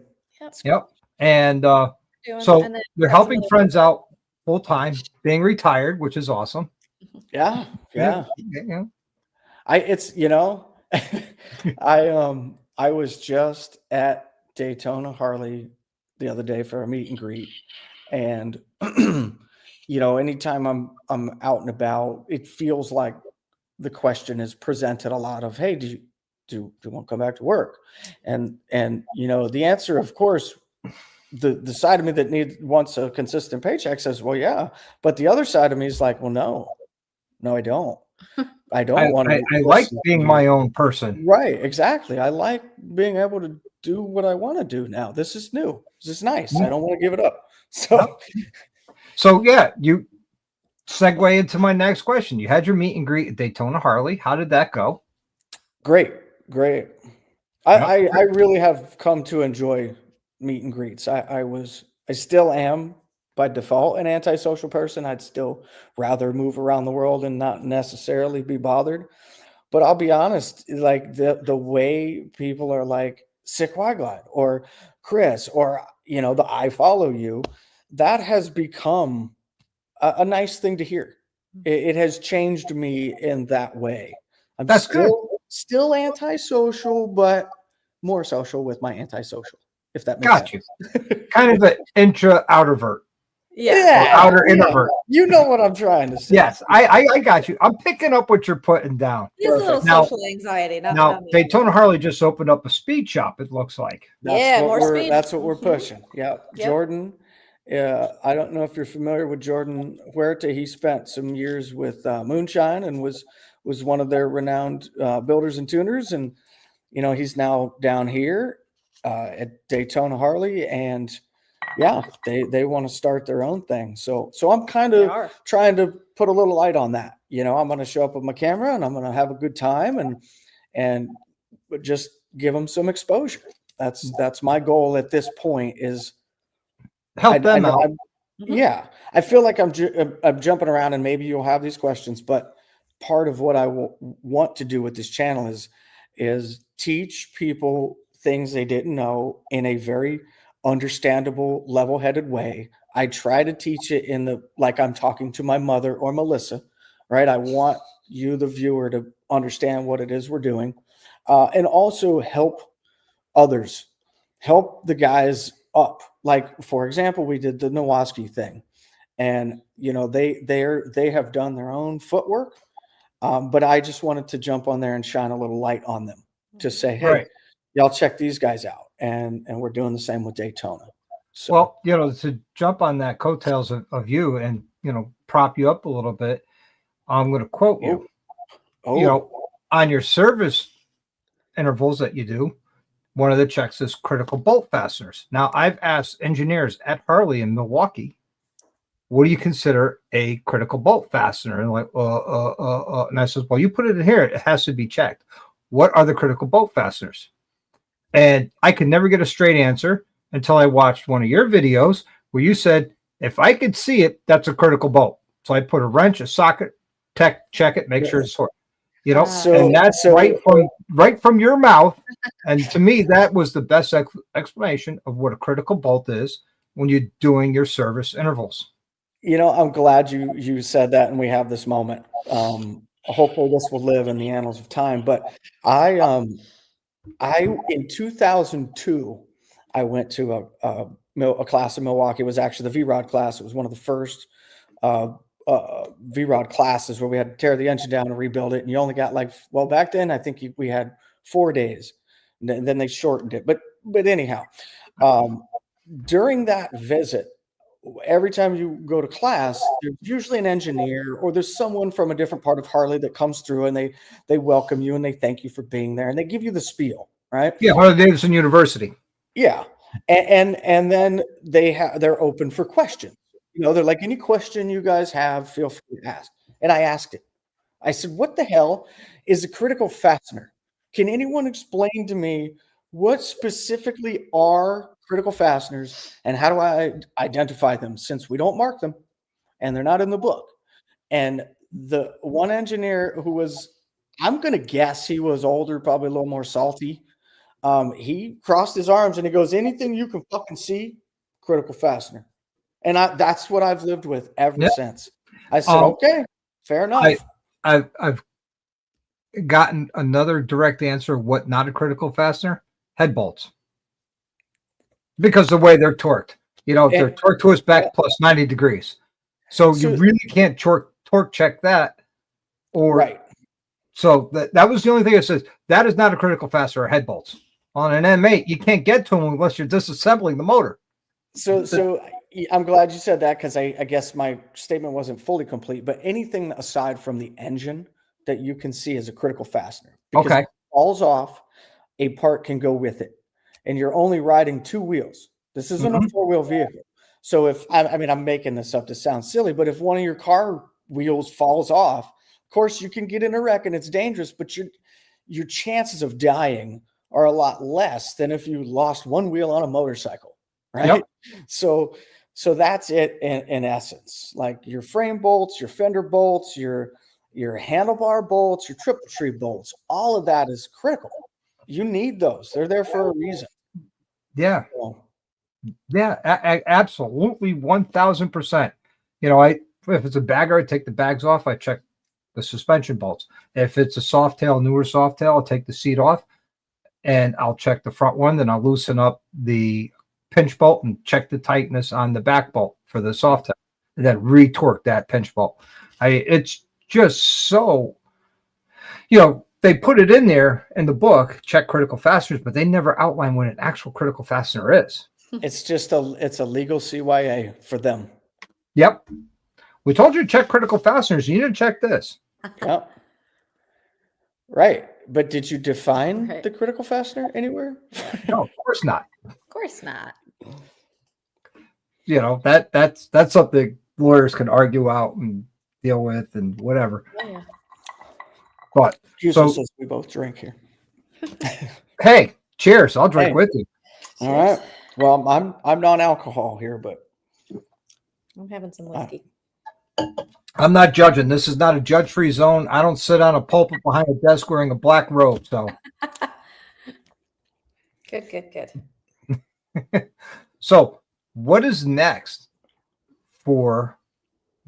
Yep. And Doing- so and then you're got some helping little- friends out full time, being retired, which is awesome. Yeah. Yeah. Yeah. I was just at Daytona Harley the other day for a meet and greet, and anytime I'm out and about, it feels like the question is presented a lot of, hey, do you want to come back to work? And the answer, of course, the side of me that wants a consistent paycheck says, well, yeah, but the other side of me is like, well, no, I don't. I don't want to. I like being my own person. Right, exactly. I like being able to do what I want to do now. This is new. This is nice. I don't want to give it up. So yeah, you segue into my next question. You had your meet and greet at Daytona Harley. How did that go? Great. I really have come to enjoy meet and greets. I still am by default an antisocial person. I'd still rather move around the world and not necessarily be bothered. But I'll be honest, like the way people are like Sickwidwglide or Chris or the I follow you, that has become a nice thing to hear. It has changed me in that way. I'm That's good. Still antisocial, but more social with my antisocial, if that makes Got sense. you. Kind of an introvert. Yeah. Or outer introvert. You know what I'm trying to say. Yes, I got you. I'm picking up what you're putting down. He has a little Now- social anxiety. Now, me. Daytona Harley just opened up a speed shop, it looks like. More speed. That's what we're Mhm. pushing. Yeah. Yep. Jordan. I don't know if you're familiar with Jordan Huerta. He spent some years with Moonshine and was one of their renowned builders and tuners. And, he's now down here at Daytona Harley. And yeah, they want to start their own thing. So I'm kind They of are. trying to put a little light on that. I'm going to show up with my camera and I'm going to have a good time and just give them some exposure. That's my goal at this point is Help them out. Yeah, I feel like I'm jumping around, and maybe you'll have these questions, but part of what I want to do with this channel is teach people things they didn't know in a very understandable, level-headed way. I try to teach it like I'm talking to my mother or Melissa, right? I want you, the viewer, to understand what it is we're doing, and also help others, help the guys up. Like, for example, we did the Nowoski thing, and they have done their own footwork, but I just wanted to jump on there and shine a little light on them to say, hey, Right. y'all check these guys out, and we're doing the same with Daytona. So, Well, to jump on that coattails of you and prop you up a little bit, I'm going to quote you. On your service intervals that you do, one of the checks is critical bolt fasteners. Now, I've asked engineers at Harley in Milwaukee, what do you consider a critical bolt fastener? And like, and I says, well, you put it in here. It has to be checked. What are the critical bolt fasteners? And I could never get a straight answer until I watched one of your videos where you said, if I could see it, that's a critical bolt. So I put a wrench, a socket, check it, make sure it's sort. You know, and that's right from your mouth. And to me, that was the best explanation of what a critical bolt is when you're doing your service intervals. You know, I'm glad you said that, and we have this moment. Hopefully, this will live in the annals of time. But I in 2002, I went to a class in Milwaukee. It was actually the V-Rod class. It was one of the first V-Rod classes where we had to tear the engine down and rebuild it. And you only got back then, I think we had 4 days. And then they shortened it. But anyhow, during that visit, every time you go to class, there's usually an engineer or there's someone from a different part of Harley that comes through, and they welcome you and they thank you for being there and they give you the spiel, right? Yeah, Harley-Davidson University. Yeah, and then they're open for questions. You know, they're like, any question you guys have, feel free to ask. And I asked it. I said, what the hell is a critical fastener? Can anyone explain to me what specifically are critical fasteners and how do I identify them, since we don't mark them and they're not in the book? And the one engineer who was, I'm going to guess he was older, probably a little more salty. He crossed his arms and he goes, anything you can fucking see, critical fastener. And that's what I've lived with ever since. I said, okay, fair enough. I've gotten another direct answer. What not a critical fastener? Head bolts. Because the way they're torqued, they're torque twist back plus 90 degrees. So you really can't torque check that. Right. So that was the only thing that says that is not a critical fastener, head bolts. On an M8, you can't get to them unless you're disassembling the motor. So I'm glad you said that, because I guess my statement wasn't fully complete, but anything aside from the engine that you can see is a critical fastener. Because if it falls off, a part can go with it. And you're only riding 2 wheels. This isn't a 4-wheel vehicle. So if, I'm making this up to sound silly, but if one of your car wheels falls off, of course you can get in a wreck and it's dangerous, but your chances of dying are a lot less than if you lost 1 wheel on a motorcycle, right? Yep. So that's it in essence. Like your frame bolts, your fender bolts, your handlebar bolts, your triple tree bolts, all of that is critical. You need those. They're there for a reason. Yeah. Yeah, absolutely. 1000%. If it's a bagger, I take the bags off. I check the suspension bolts. If it's a soft tail, newer soft tail, I'll take the seat off and I'll check the front one. Then I'll loosen up the pinch bolt and check the tightness on the back bolt for the soft tail, and then retorque that pinch bolt. It's just so, they put it in there in the book, check critical fasteners, but they never outline what an actual critical fastener is. It's a legal CYA for them. Yep. We told you to check critical fasteners. You need to check this. Yep. Right. But did you define the critical fastener anywhere? No, of course not. Of course not. That's something lawyers can argue out and deal with and whatever. Yeah. But says we both drink here. Hey, cheers! I'll drink with you. All right. Well, I'm non-alcohol here, but I'm having some whiskey. I'm not judging. This is not a judge-free zone. I don't sit on a pulpit behind a desk wearing a black robe. So Good. So, what is next for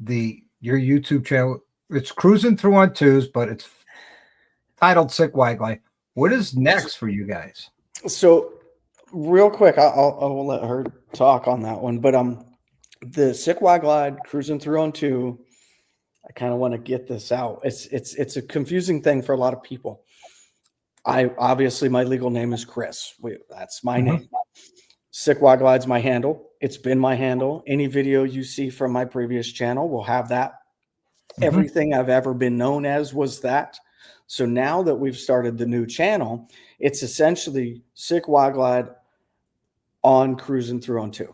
your YouTube channel? It's cruising through on twos, but it's titled Sickwidwglide. What is next for you guys? So, real quick, I'll let her talk on that one. But the Sickwidwglide cruising through on 2. I kind of want to get this out. It's a confusing thing for a lot of people. Obviously my legal name is Chris. That's my name. Sickwidwglide's my handle. It's been my handle. Any video you see from my previous channel will have that. Everything I've ever been known as was that. So now that we've started the new channel, it's essentially Sickwidwglide on cruising through on 2.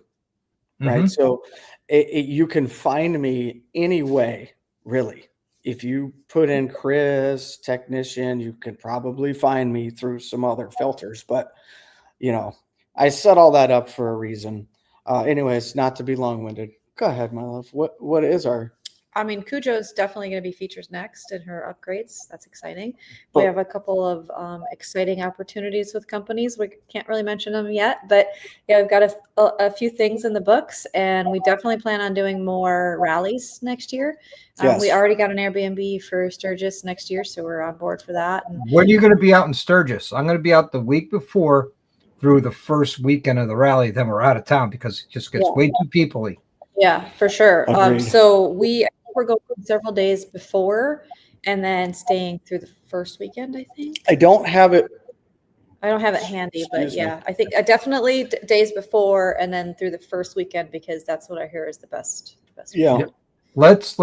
right? So you can find me anyway, really. If you put in Chris, technician, you can probably find me through some other filters. But, you know, I set all that up for a reason. Anyways, not to be long-winded. Go ahead, my love. What is our... I mean, Cujo's definitely going to be featured next in her upgrades. That's exciting. We have a couple of exciting opportunities with companies. We can't really mention them yet, but yeah, we've got a few things in the books, and we definitely plan on doing more rallies next year. Yes. We already got an Airbnb for Sturgis next year, so we're on board for that. And when are you going to be out in Sturgis? I'm going to be out the week before through the first weekend of the rally. Then we're out of town because it just gets way too people-y. Yeah, for sure. Agreed. So we're going several days before and then staying through the first weekend, I think. I don't have it handy, but yeah, I think definitely days before and then through the first weekend, because that's what I hear is the best. Yeah. weekend. Let's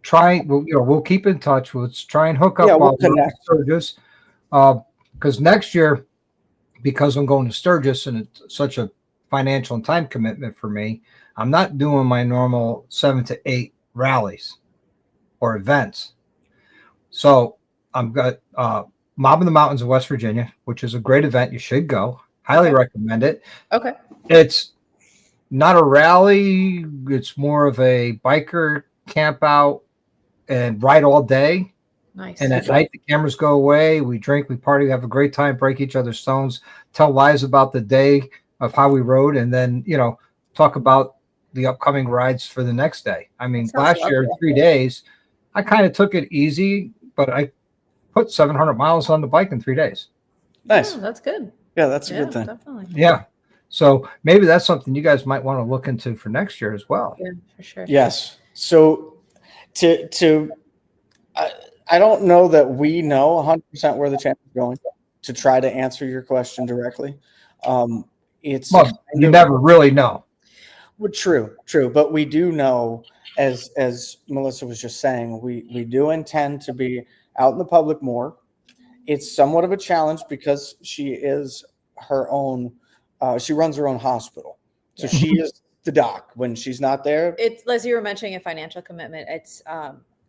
try. We'll keep in touch. Let's try and hook up we'll connect. Sturgis, because next year, because I'm going to Sturgis and it's such a financial and time commitment for me, I'm not doing my normal 7 to 8 rallies or events. So I've got Mob in the Mountains of West Virginia, which is a great event. You should go. Highly recommend it. Okay. It's not a rally. It's more of a biker camp out and ride all day. Nice. And at night, the cameras go away. We drink, we party, we have a great time, break each other's stones, tell lies about the day of how we rode, and then, talk about the upcoming rides for the next day. I mean, last year, 3 days, I kind of took it easy, but I put 700 miles on the bike in 3 days. Nice. Yeah, that's good. Yeah, that's a good thing. Definitely. Yeah. So maybe that's something you guys might want to look into for next year as well. Yeah, for sure. Yes. So I don't know that we know 100% where the channel is going to try to answer your question directly. You never really know. Well, true. But we do know, as Melissa was just saying, we do intend to be out in the public more. It's somewhat of a challenge because she is her own, she runs her own hospital. So she is the doc when she's not there. It's, as you were mentioning, a financial commitment.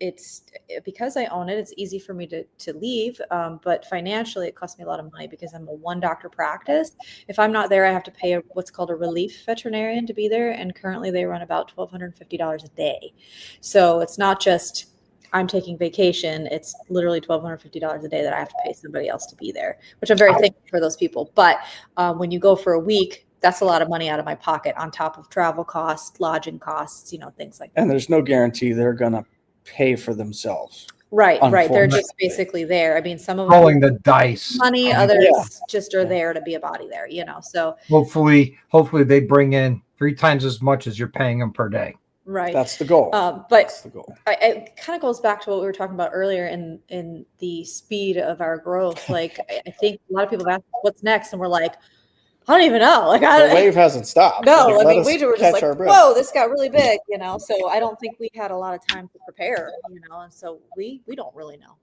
It's because I own it, it's easy for me to leave. But financially, it costs me a lot of money because I'm a one doctor practice. If I'm not there, I have to pay what's called a relief veterinarian to be there. And currently they run about $1,250 a day. So it's not just I'm taking vacation. It's literally $1,250 a day that I have to pay somebody else to be there, which I'm very thankful for those people. But when you go for a week, that's a lot of money out of my pocket on top of travel costs, lodging costs, things like that. And there's no guarantee they're going to pay for themselves. Right. They're just basically there. I mean, some of them rolling the dice money, others just are there to be a body there, so hopefully they bring in 3 times as much as you're paying them per day. Right. That's the goal. But that's the goal. It kind of goes back to what we were talking about earlier in the speed of our growth. Like, I think a lot of people have asked what's next, and we're like, I don't even know. Like, the wave hasn't stopped. No, I mean, we were just like, whoa, this got really big, So I don't think we had a lot of time to prepare, and so we don't really know.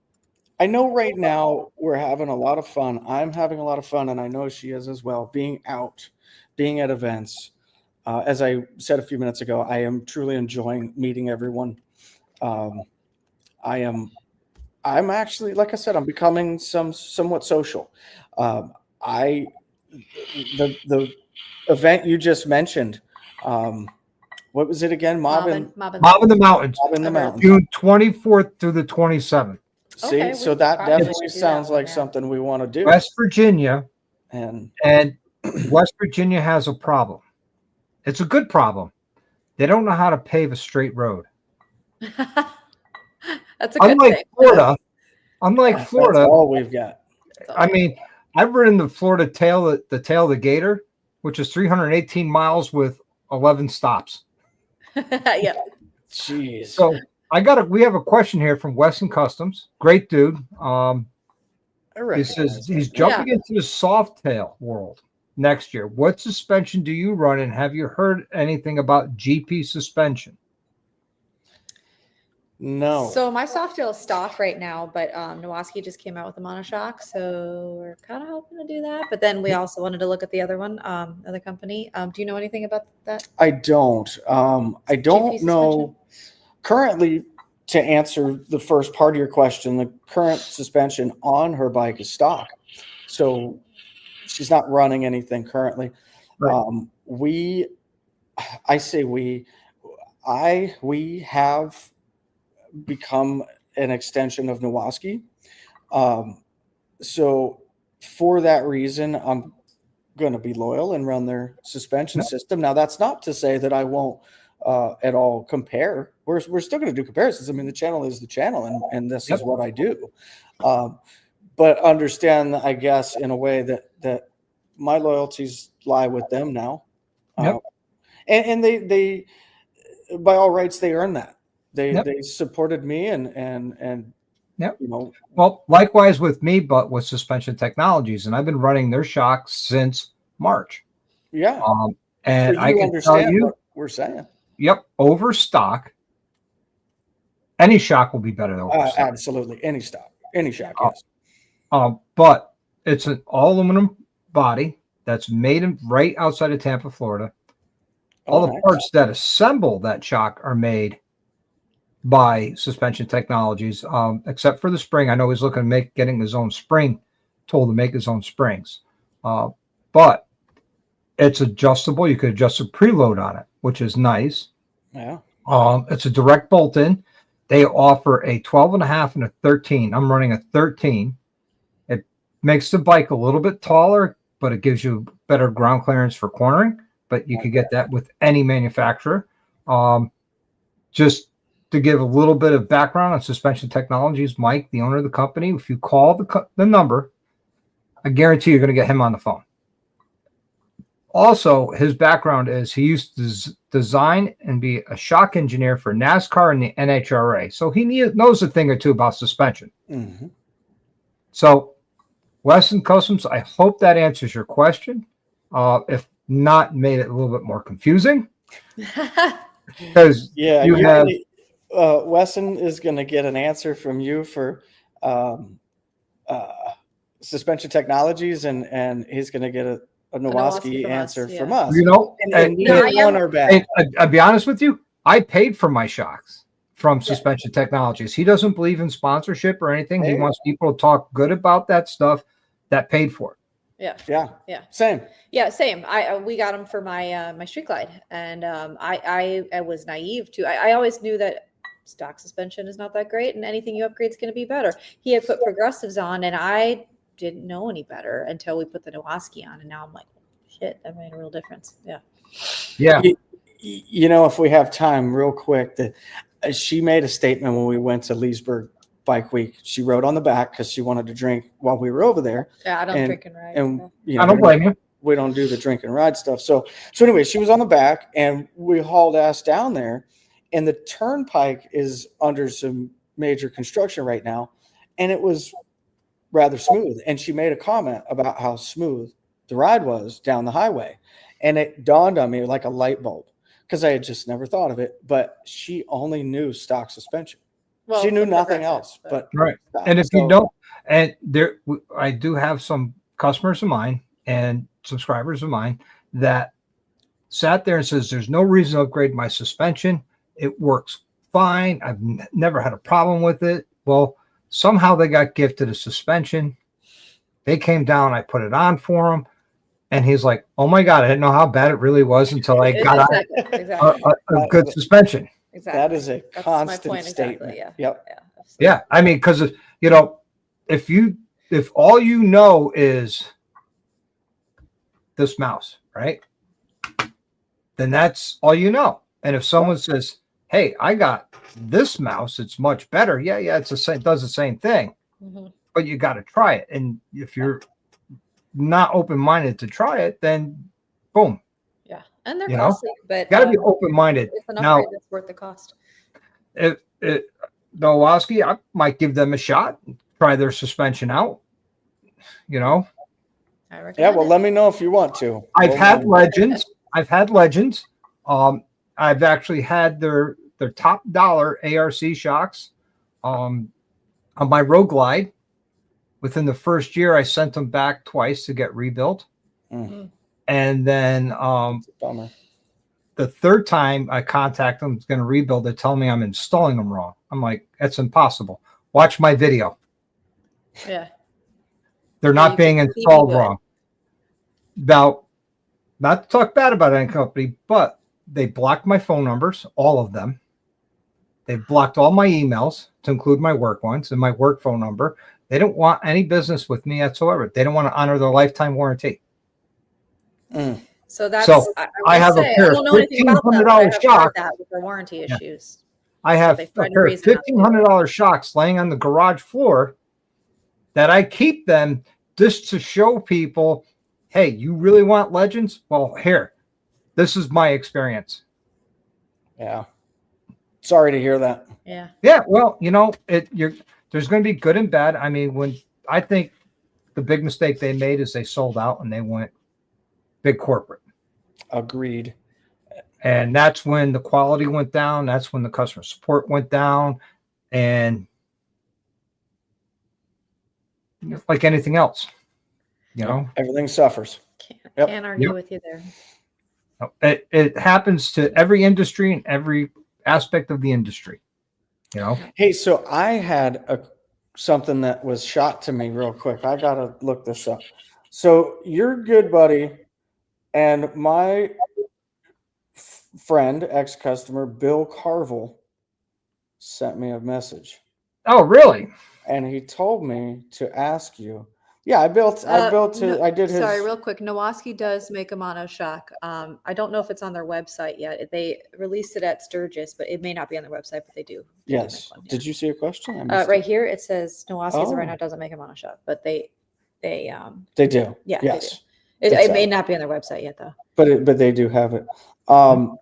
I know right now we're having a lot of fun. I'm having a lot of fun, and I know she is as well. Being out, being at events. As I said a few minutes ago, I am truly enjoying meeting everyone. I'm actually, like I said, I'm becoming somewhat social. The event you just mentioned, what was it again? Mob in the Mountains. Mob in the Mountains. June 24th through the 27th. See, okay, so that definitely sounds like something we want to do. West Virginia, and West Virginia has a problem. It's a good problem. They don't know how to pave a straight road. That's a good thing. Florida, that's all we've got. I mean, I've ridden the Florida the tail of the Gator, which is 318 miles with 11 stops. Yeah. Jeez. So we have a question here from Weston Customs. Great dude. He says he's jumping into the Softail world next year. What suspension do you run, and have you heard anything about GP suspension? No. So my Softail is stock right now, but Nowaski just came out with a monoshock, so we're kind of hoping to do that. But then we also wanted to look at the other one, other company. Do you know anything about that? I don't. I don't GP know. Currently, to answer the first part of your question, the current suspension on her bike is stock. So she's not running anything currently. Right. We have become an extension of Nowaski. So for that reason, I'm going to be loyal and run their suspension system. Now, that's not to say that I won't at all compare. We're still going to do comparisons. I mean, the channel is the channel, and this is what I do. But understand, I guess, in a way that my loyalties lie with them now. And they by all rights, they earned that. They supported me and Well, likewise with me, but with Suspension Technologies, and I've been running their shocks since March. Yeah. And so I can tell you what we're saying. Yep, over stock. Any shock will be better than over stock. Absolutely, any shock, yes. But it's an all aluminum body that's made right outside of Tampa, Florida. All the parts that assemble that shock are made by Suspension Technologies, except for the spring. I know he's looking at getting his own spring tool to make his own springs. But it's adjustable. You could adjust a preload on it, which is nice. Yeah. It's a direct bolt-in. They offer a 12.5 and a 13. I'm running a 13. It makes the bike a little bit taller, but it gives you better ground clearance for cornering. But you could get that with any manufacturer. Just to give a little bit of background on Suspension Technologies, Mike, the owner of the company, if you call the number, I guarantee you're going to get him on the phone. Also, his background is he used to design and be a shock engineer for NASCAR and the NHRA. So he knows a thing or two about suspension. Mm-hmm. So, Weston Customs, I hope that answers your question. If not, made it a little bit more confusing. Because Weston is going to get an answer from you for Suspension Technologies, and he's going to get a Nowaski answer from us. You know, I'll be honest with you. I paid for my shocks from Suspension Technologies. He doesn't believe in sponsorship or anything. He wants people to talk good about that stuff that paid for it. Yeah. Same. Yeah, same. We got them for my my Street Glide, and I was naive too. I always knew that stock suspension is not that great, and anything you upgrade is going to be better. He had put progressives on, and I didn't know any better until we put the Nowaski on, and now I'm like, shit, that made a real difference. Yeah. You know, if we have time, real quick, that she made a statement when we went to Leesburg Bike Week. She wrote on the back because she wanted to drink while we were over there. Yeah, I don't drink and ride. And I don't blame you. We don't do the drink and ride stuff. So anyway, she was on the back, and we hauled ass down there, and the turnpike is under some major construction right now, and it was rather smooth. And she made a comment about how smooth the ride was down the highway, and it dawned on me like a light bulb, because I had just never thought of it. But she only knew stock suspension. Well, she knew nothing else. But right. And if you don't, and there, I do have some customers of mine and subscribers of mine that sat there and says, "There's no reason to upgrade my suspension. It works fine. I've never had a problem with it." Well, somehow they got gifted a suspension. They came down. I put it on for him. And he's like, "Oh my God, I didn't know how bad it really was until I got a good suspension." Exactly. That is a constant statement. Exactly. Yeah. I mean, because if all you know is this mouse, right? Then that's all you know. And if someone says, "Hey, I got this mouse, it's much better." Yeah, it's the same, does the same thing. Mm-hmm. But you got to try it. And if you're not open-minded to try it, then boom. Yeah, and they're costly, but got to be open-minded. It's an upgrade that's worth the cost. Nowaski, I might give them a shot, try their suspension out. I well, let me know if you want to. I've had legends. I've actually had their they're top dollar ARC shocks. On my Rogueglide, within the first year, I sent them back twice to get rebuilt. And then Bummer. the third time I contact them, going to rebuild, they tell me I'm installing them wrong. I'm like, that's impossible. Watch my video. Yeah. They're not being installed wrong. Now, not to talk bad about any company, but they blocked my phone numbers, all of them. They blocked all my emails to include my work ones and my work phone number. They don't want any business with me whatsoever. They don't want to honor their lifetime warranty. So that's So I have a pair of $1,500 shocks. That with their warranty issues. I have a pair of $1,500 shocks laying on the garage floor that I keep them just to show people, hey, you really want legends? Well, here, this is my experience. Yeah. Sorry to hear that. Yeah. Yeah. Well, you know, there's going to be good and bad. I mean, I think the big mistake they made is they sold out and they went big corporate. Agreed. And that's when the quality went down. That's when the customer support went down. And like anything else, you know, everything suffers. Can't argue with you there. It happens to every industry and every aspect of the industry, you know. Hey, so I had something that was shot to me real quick. I gotta look this up. So your good buddy and my friend, ex-customer Bill Carville, sent me a message. Oh, really? And he told me to ask you. Yeah, I did his. Sorry, real quick. Nowoski does make a mono shock. I don't know if it's on their website yet. They released it at Sturgis, but it may not be on their website, but they do. Yes. Did you see a question? Right here, it says Nowoski's right now doesn't make a mono shock, but they do. Yeah. Yes. They do. It may not be on their website yet, though. But they do have it.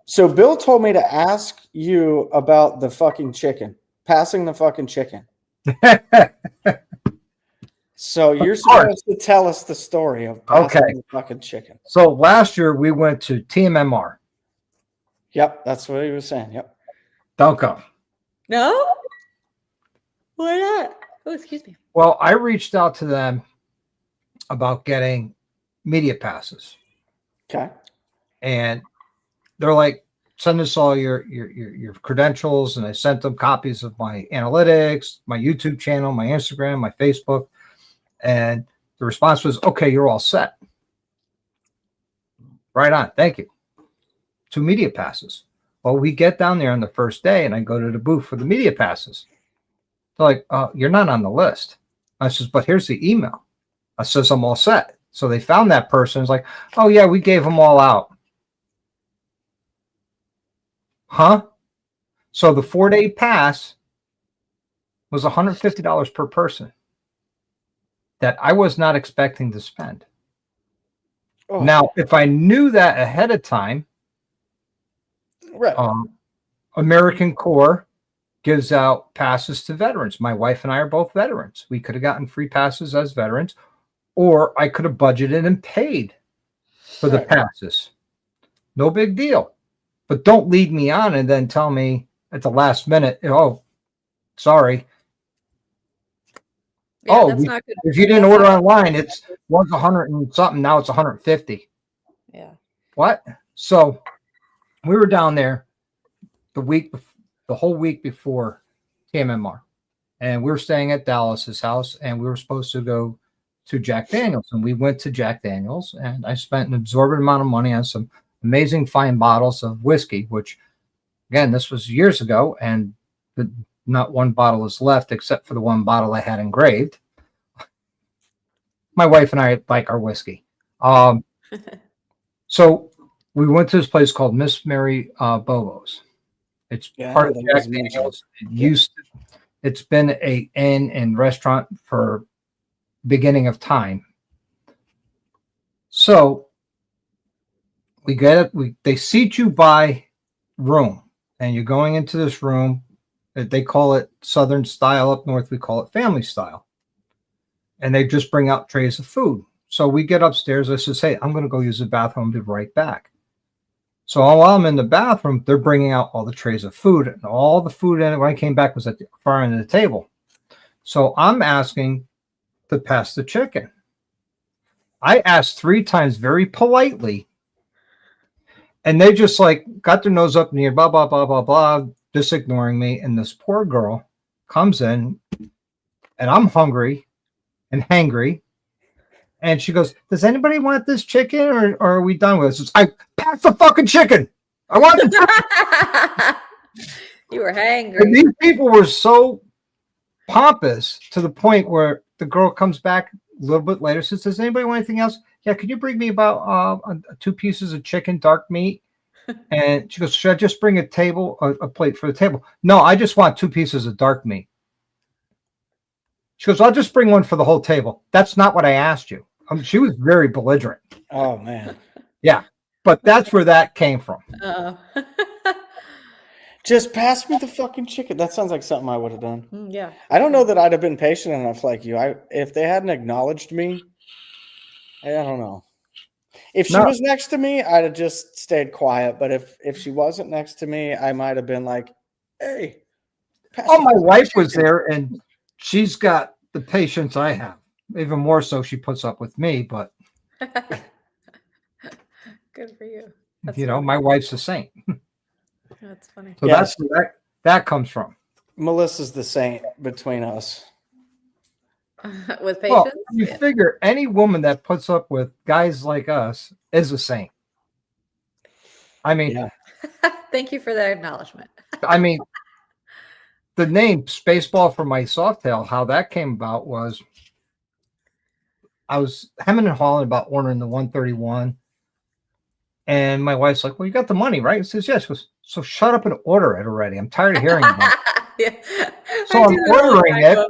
So Bill told me to ask you about the fucking chicken, passing the fucking chicken. So you're supposed to tell us the story of passing the fucking chicken. So last year we went to TMMR. Yep, that's what he was saying. Yep. Don't go. No? Why not? Oh, excuse me. Well, I reached out to them about getting media passes. Okay. And they're like, send us all your credentials. And I sent them copies of my analytics, my YouTube channel, my Instagram, my Facebook. And the response was, okay, you're all set. Right on. Thank you. 2 media passes. Well, we get down there on the first day and I go to the booth for the media passes. They're like, you're not on the list. I says, but here's the email. I says, I'm all set. So they found that person. It's like, oh yeah, we gave them all out. Huh? So the 4-day pass was $150 per person that I was not expecting to spend. Oh. Now, if I knew that ahead of time, right. American Corps gives out passes to veterans. My wife and I are both veterans. We could have gotten free passes as veterans, or I could have budgeted and paid for the passes. No big deal. But don't lead me on and then tell me at the last minute, oh, sorry. Yeah, that's not good. If you didn't order online, it was 100 and something. Now it's 150. Yeah. What? So we were down there the whole week before TMMR, and we were staying at Dallas's house, and we were supposed to go to Jack Daniels, and we went to Jack Daniels, and I spent an absorbent amount of money on some amazing fine bottles of whiskey, which, again, this was years ago, and not one bottle is left except for the one bottle I had engraved. My wife and I like our whiskey. So we went to this place called Miss Mary Bobo's. It's part of Jack Daniels. It's been an inn and restaurant for beginning of time. So we get it. They seat you by room, and you're going into this room. They call it Southern style. Up north, we call it family style. And they just bring out trays of food. So we get upstairs. I says, hey, I'm going to go use the bathroom. I'll be right back. So while I'm in the bathroom, they're bringing out all the trays of food, and all the food in it when I came back was at the far end of the table. So I'm asking to pass the chicken. I asked 3 times very politely, and they just like got their nose up in the air, blah, blah, blah, blah, blah, just ignoring me. And this poor girl comes in, and I'm hungry and hangry. And she goes, "Does anybody want this chicken, or are we done with this?" I pass the fucking chicken. I want the chicken. You were And hangry. these people were so pompous to the point where the girl comes back a little bit later, says, "Does anybody want anything else? Yeah, could you bring me about 2 pieces of chicken, dark meat?" And she goes, "Should I just bring a plate for the table?" "No, I just want 2 pieces of dark meat." She goes, "I'll just bring one for the whole table." "That's not what I asked you." She was very belligerent. Oh man. Yeah, but that's where that came from. Oh. Just pass me the fucking chicken. That sounds like something I would have done. Yeah. I don't know that I'd have been patient enough like you. If they hadn't acknowledged me, I don't know. If she No. was next to me, I'd have just stayed quiet. But if she wasn't next to me, I might have been like, "Hey, pass Oh, me my the wife was chicken." there, and she's got the patience I have. Even more so, she puts up with me. But Good for you. That's you know, funny. my wife's a saint. That's funny. So Yes. that's where that comes from. Melissa's the saint between us. With Well, patience. you Yeah. figure any woman that puts up with guys like us is a saint. I mean, Yeah. Thank you for that acknowledgement. I mean, the name Spaceball for my Softail, how that came about was I was hemming and hawing about ordering the 131. And my wife's like, "Well, you got the money, right?" I says, "Yes." She goes, "So shut up and order it already. I'm tired of hearing about it." Yeah. So I I'm do that all the ordering time, it, though.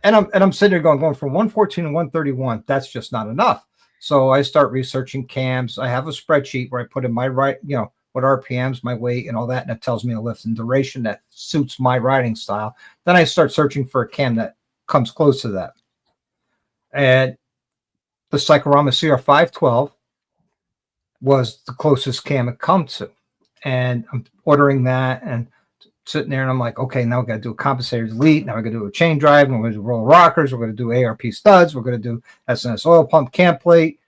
and I'm sitting there going from 114 to 131. That's just not enough. So I start researching cams. I have a spreadsheet where I put in my what RPMs, my weight, and all that, and it tells me a lift and duration that suits my riding style. Then I start searching for a cam that comes close to that. And the Cyclorama CR512 was the closest cam it comes to. And I'm ordering that and sitting there, and I'm like, okay, now we got to do a compensator delete. Now we're going to do a chain drive. And we're going to do roller rockers. We're going to do ARP studs. We're going to do SNS oil pump cam plate.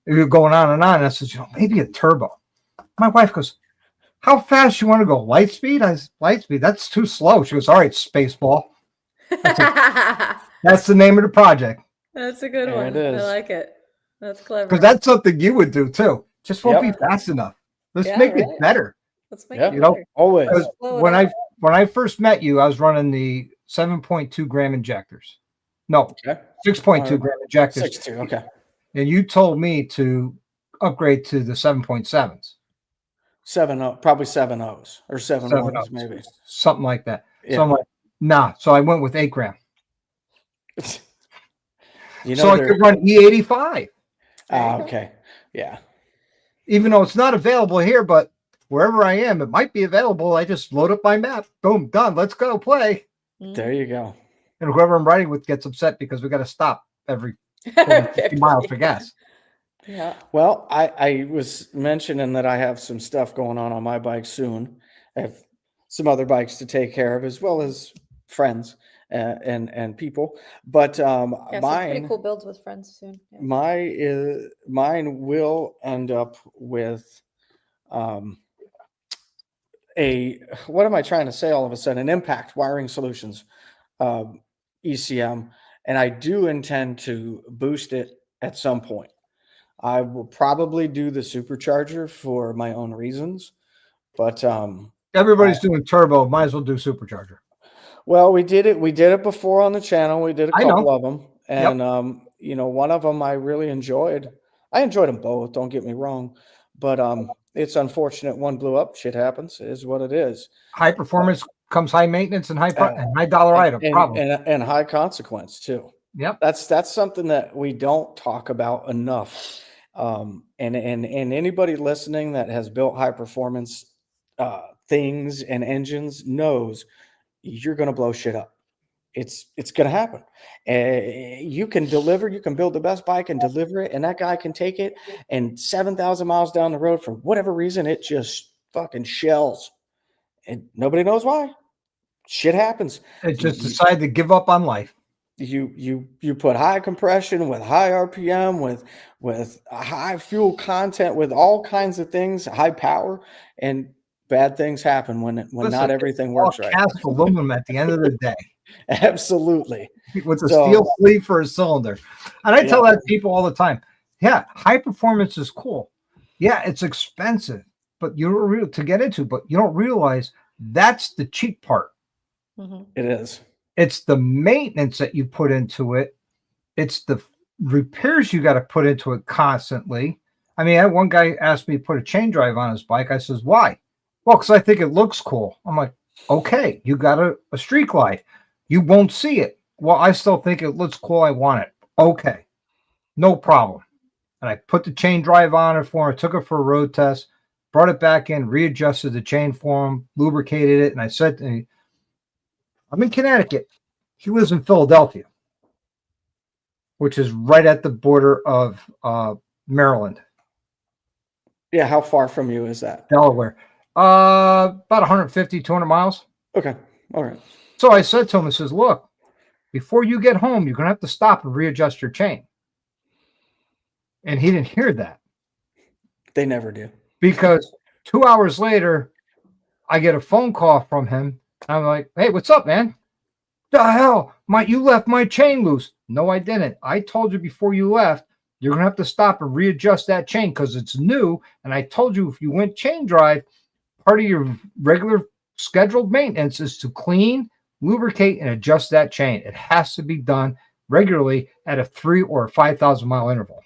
You're going on. And I said, maybe a turbo. My wife goes, "How fast you want to go? Light speed?" I said, "Light speed? That's too slow." She goes, "All right, Spaceball." That's the name of the project. That's a good There one. it is. I like it. That's clever. Because that's something you would do too. Just won't Yep. be fast enough. Let's Yeah, make it right. better. Let's make Yep. it You know, better. Always. Because Slow it when up. I first met you, I was running the 7.2 gram injectors. No, Okay. 6.2 gram injectors. 6.2. Okay. And you told me to upgrade to the 7.7s. 7.0, probably 7.0s or 7.1s, maybe. Something like that. Yeah. So I'm like, nah. So I went with 8 gram. You know, So I could run E85. okay. Yeah. Even though it's not available here, but wherever I am, it might be available. I just load up my map. Boom, done. Let's go play. There you go. And whoever I'm riding with gets upset because we got to stop every 50 miles for gas. Yeah. Well, I was mentioning that I have some stuff going on my bike soon. I have some other bikes to take care of, as well as friends and people. But Yeah, some pretty mine, cool builds with friends soon. Yeah. mine will end up with what am I trying to say all of a sudden? An Impact Wiring Solutions ECM, and I do intend to boost it at some point. I will probably do the supercharger for my own reasons, but Everybody's doing turbo. Might as well do supercharger. well, we did it before on the channel. We did a I know. couple of them, and you know, one of them I really enjoyed. I enjoyed them both. Don't get me wrong, but it's unfortunate one blew up. Shit happens. It is what it is. High performance comes high maintenance and high dollar item. Problem. And high consequence too. Yep. That's something that we don't talk about enough. And anybody listening that has built high performance things and engines knows you're going to blow shit up. it's going to happen. You can build the best bike and deliver it, and that guy can take it, and 7,000 miles down the road, for whatever reason, it just fucking shells, and nobody knows why. Shit happens. It just decided to give up on life. You put high compression with high RPM, with high fuel content, with all kinds of things, high power, and bad things happen when Listen, not everything works right. Cast aluminum at the end of the day. Absolutely. With a steel sleeve for a cylinder. And I tell that to people all the time. Yeah, high performance is cool. Yeah, it's expensive, but you don't to get into, but you don't realize that's the cheap part. It is. It's the maintenance that you put into it. It's the repairs you got to put into it constantly. I mean, I had one guy asked me to put a chain drive on his bike. I says, why? Well, because I think it looks cool. I'm like, okay, you got a street glide. You won't see it. Well, I still think it looks cool. I want it. Okay, no problem. And I put the chain drive on it for him. I took it for a road test, brought it back in, readjusted the chain for him, lubricated it. And I said to him, I'm in Connecticut. He lives in Philadelphia, which is right at the border of Maryland. Yeah, how far from you is that? Delaware. About 150, 200 miles. Okay, all right. So I said to him, I says, look, before you get home, you're going to have to stop and readjust your chain. And he didn't hear that. They never do. Because 2 hours later, I get a phone call from him. I'm like, hey, what's up, man? The hell? You left my chain loose. No, I didn't. I told you before you left, you're going to have to stop and readjust that chain because it's new. And I told you if you went chain drive, part of your regular scheduled maintenance is to clean, lubricate, and adjust that chain. It has to be done regularly at a 3,000 or 5,000 mile interval.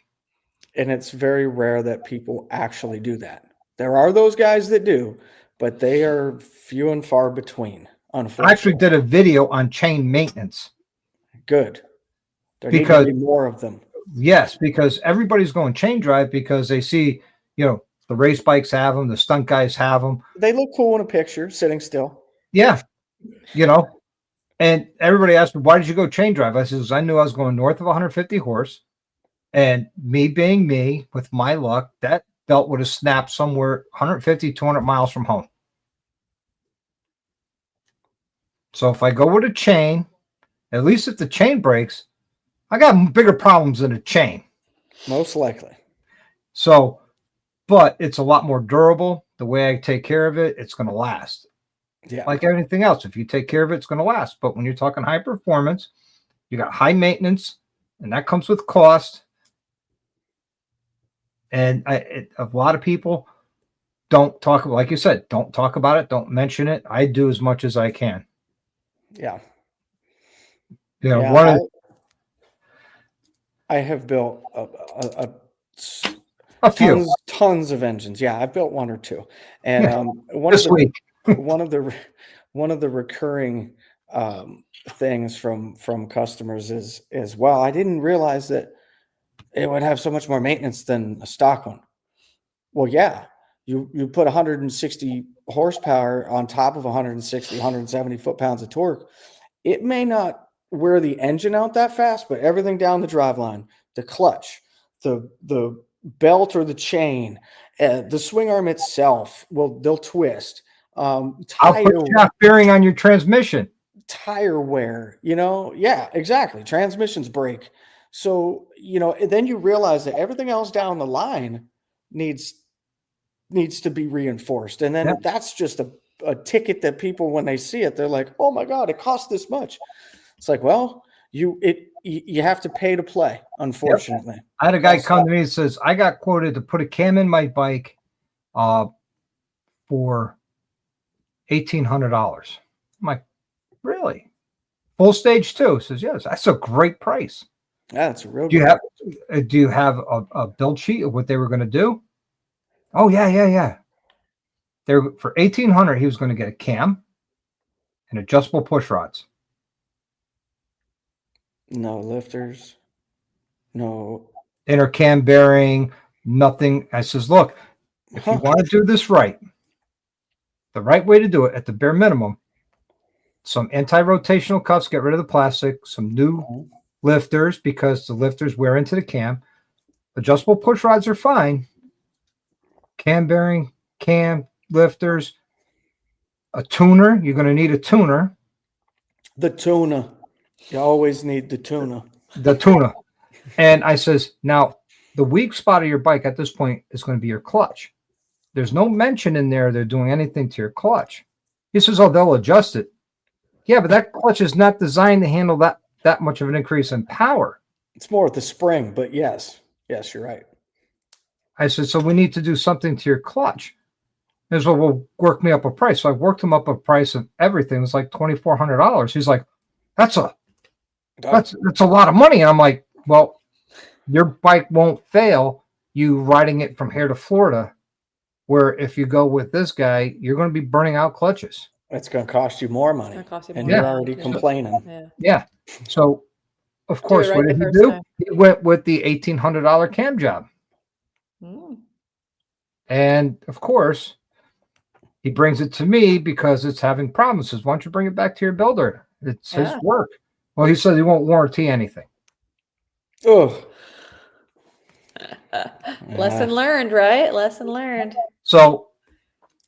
And it's very rare that people actually do that. There are those guys that do, but they are few and far between, unfortunately. I actually did a video on chain maintenance. Good. There need to be more of them. Yes, because everybody's going chain drive because they see, the race bikes have them, the stunt guys have them. They look cool in a picture, sitting still. Yeah, and everybody asked me, why did you go chain drive? I says, I knew I was going north of 150 horse, and me being me, with my luck, that belt would have snapped somewhere 150, 200 miles from home. So if I go with a chain, at least if the chain breaks, I got bigger problems than a chain. Most likely. So, but it's a lot more durable. The way I take care of it, it's going to last. Yeah. Like everything else, if you take care of it, it's going to last. But when you're talking high performance, you got high maintenance, and that comes with cost. And a lot of people don't talk about, like you said, don't talk about it, don't mention it. I do as much as I can. Yeah. Yeah, I have built a few tons of engines. Yeah, I've built one or two, and one of the recurring things from customers is well, I didn't realize that it would have so much more maintenance than a stock one. Well, yeah, you put 160 horsepower on top of 160, 170 foot-pounds of torque. It may not wear the engine out that fast, but everything down the driveline, the clutch, the belt or the chain, the swing arm itself, they'll twist. I'll put shaft bearing on your transmission. Tire wear, yeah, exactly. Transmissions break. So, then you realize that everything else down the line needs to be reinforced. And then that's just a ticket that people, when they see it, they're like, oh my God, it costs this much. It's like, well, you have to pay to play, unfortunately. Yep. I had a guy come to me and says, I got quoted to put a cam in my bike for $1,800. I'm like, really? Full stage too? He says, yes, that's a great price. Yeah, that's a real do you have a build sheet of what they were going to do? Oh, yeah. There for $1,800, he was going to get a cam and adjustable push rods. No lifters, no inner cam bearing, nothing. I says, look, if you want to do this right, the right way to do it at the bare minimum, some anti-rotational cuffs, get rid of the plastic, some new lifters because the lifters wear into the cam. Adjustable push rods are fine. Cam bearing, cam lifters, a tuner. You're going to need a tuner. The tuna. You always need the tuna. The tuna. And I says, now the weak spot of your bike at this point is going to be your clutch. There's no mention in there they're doing anything to your clutch. He says, oh, they'll adjust it. Yeah, but that clutch is not designed to handle that much of an increase in power. It's more with the spring, but yes, you're right. I said, so we need to do something to your clutch. He says, well, work me up a price. So I worked him up a price of everything. It was like $2,400. He's like, that's a lot of money. And I'm like, well, your bike won't fail you riding it from here to Florida, where if you go with this guy, you're going to be burning out clutches. It's going to cost you more money. And more. You're already complaining. Yeah. So, of course, what did he do? He went with the $1,800 cam job. And, of course, he brings it to me because it's having problems. He says, why don't you bring it back to your builder? It's his work. Well, he said he won't warranty anything. Oh. Lesson learned, right? Lesson learned. So,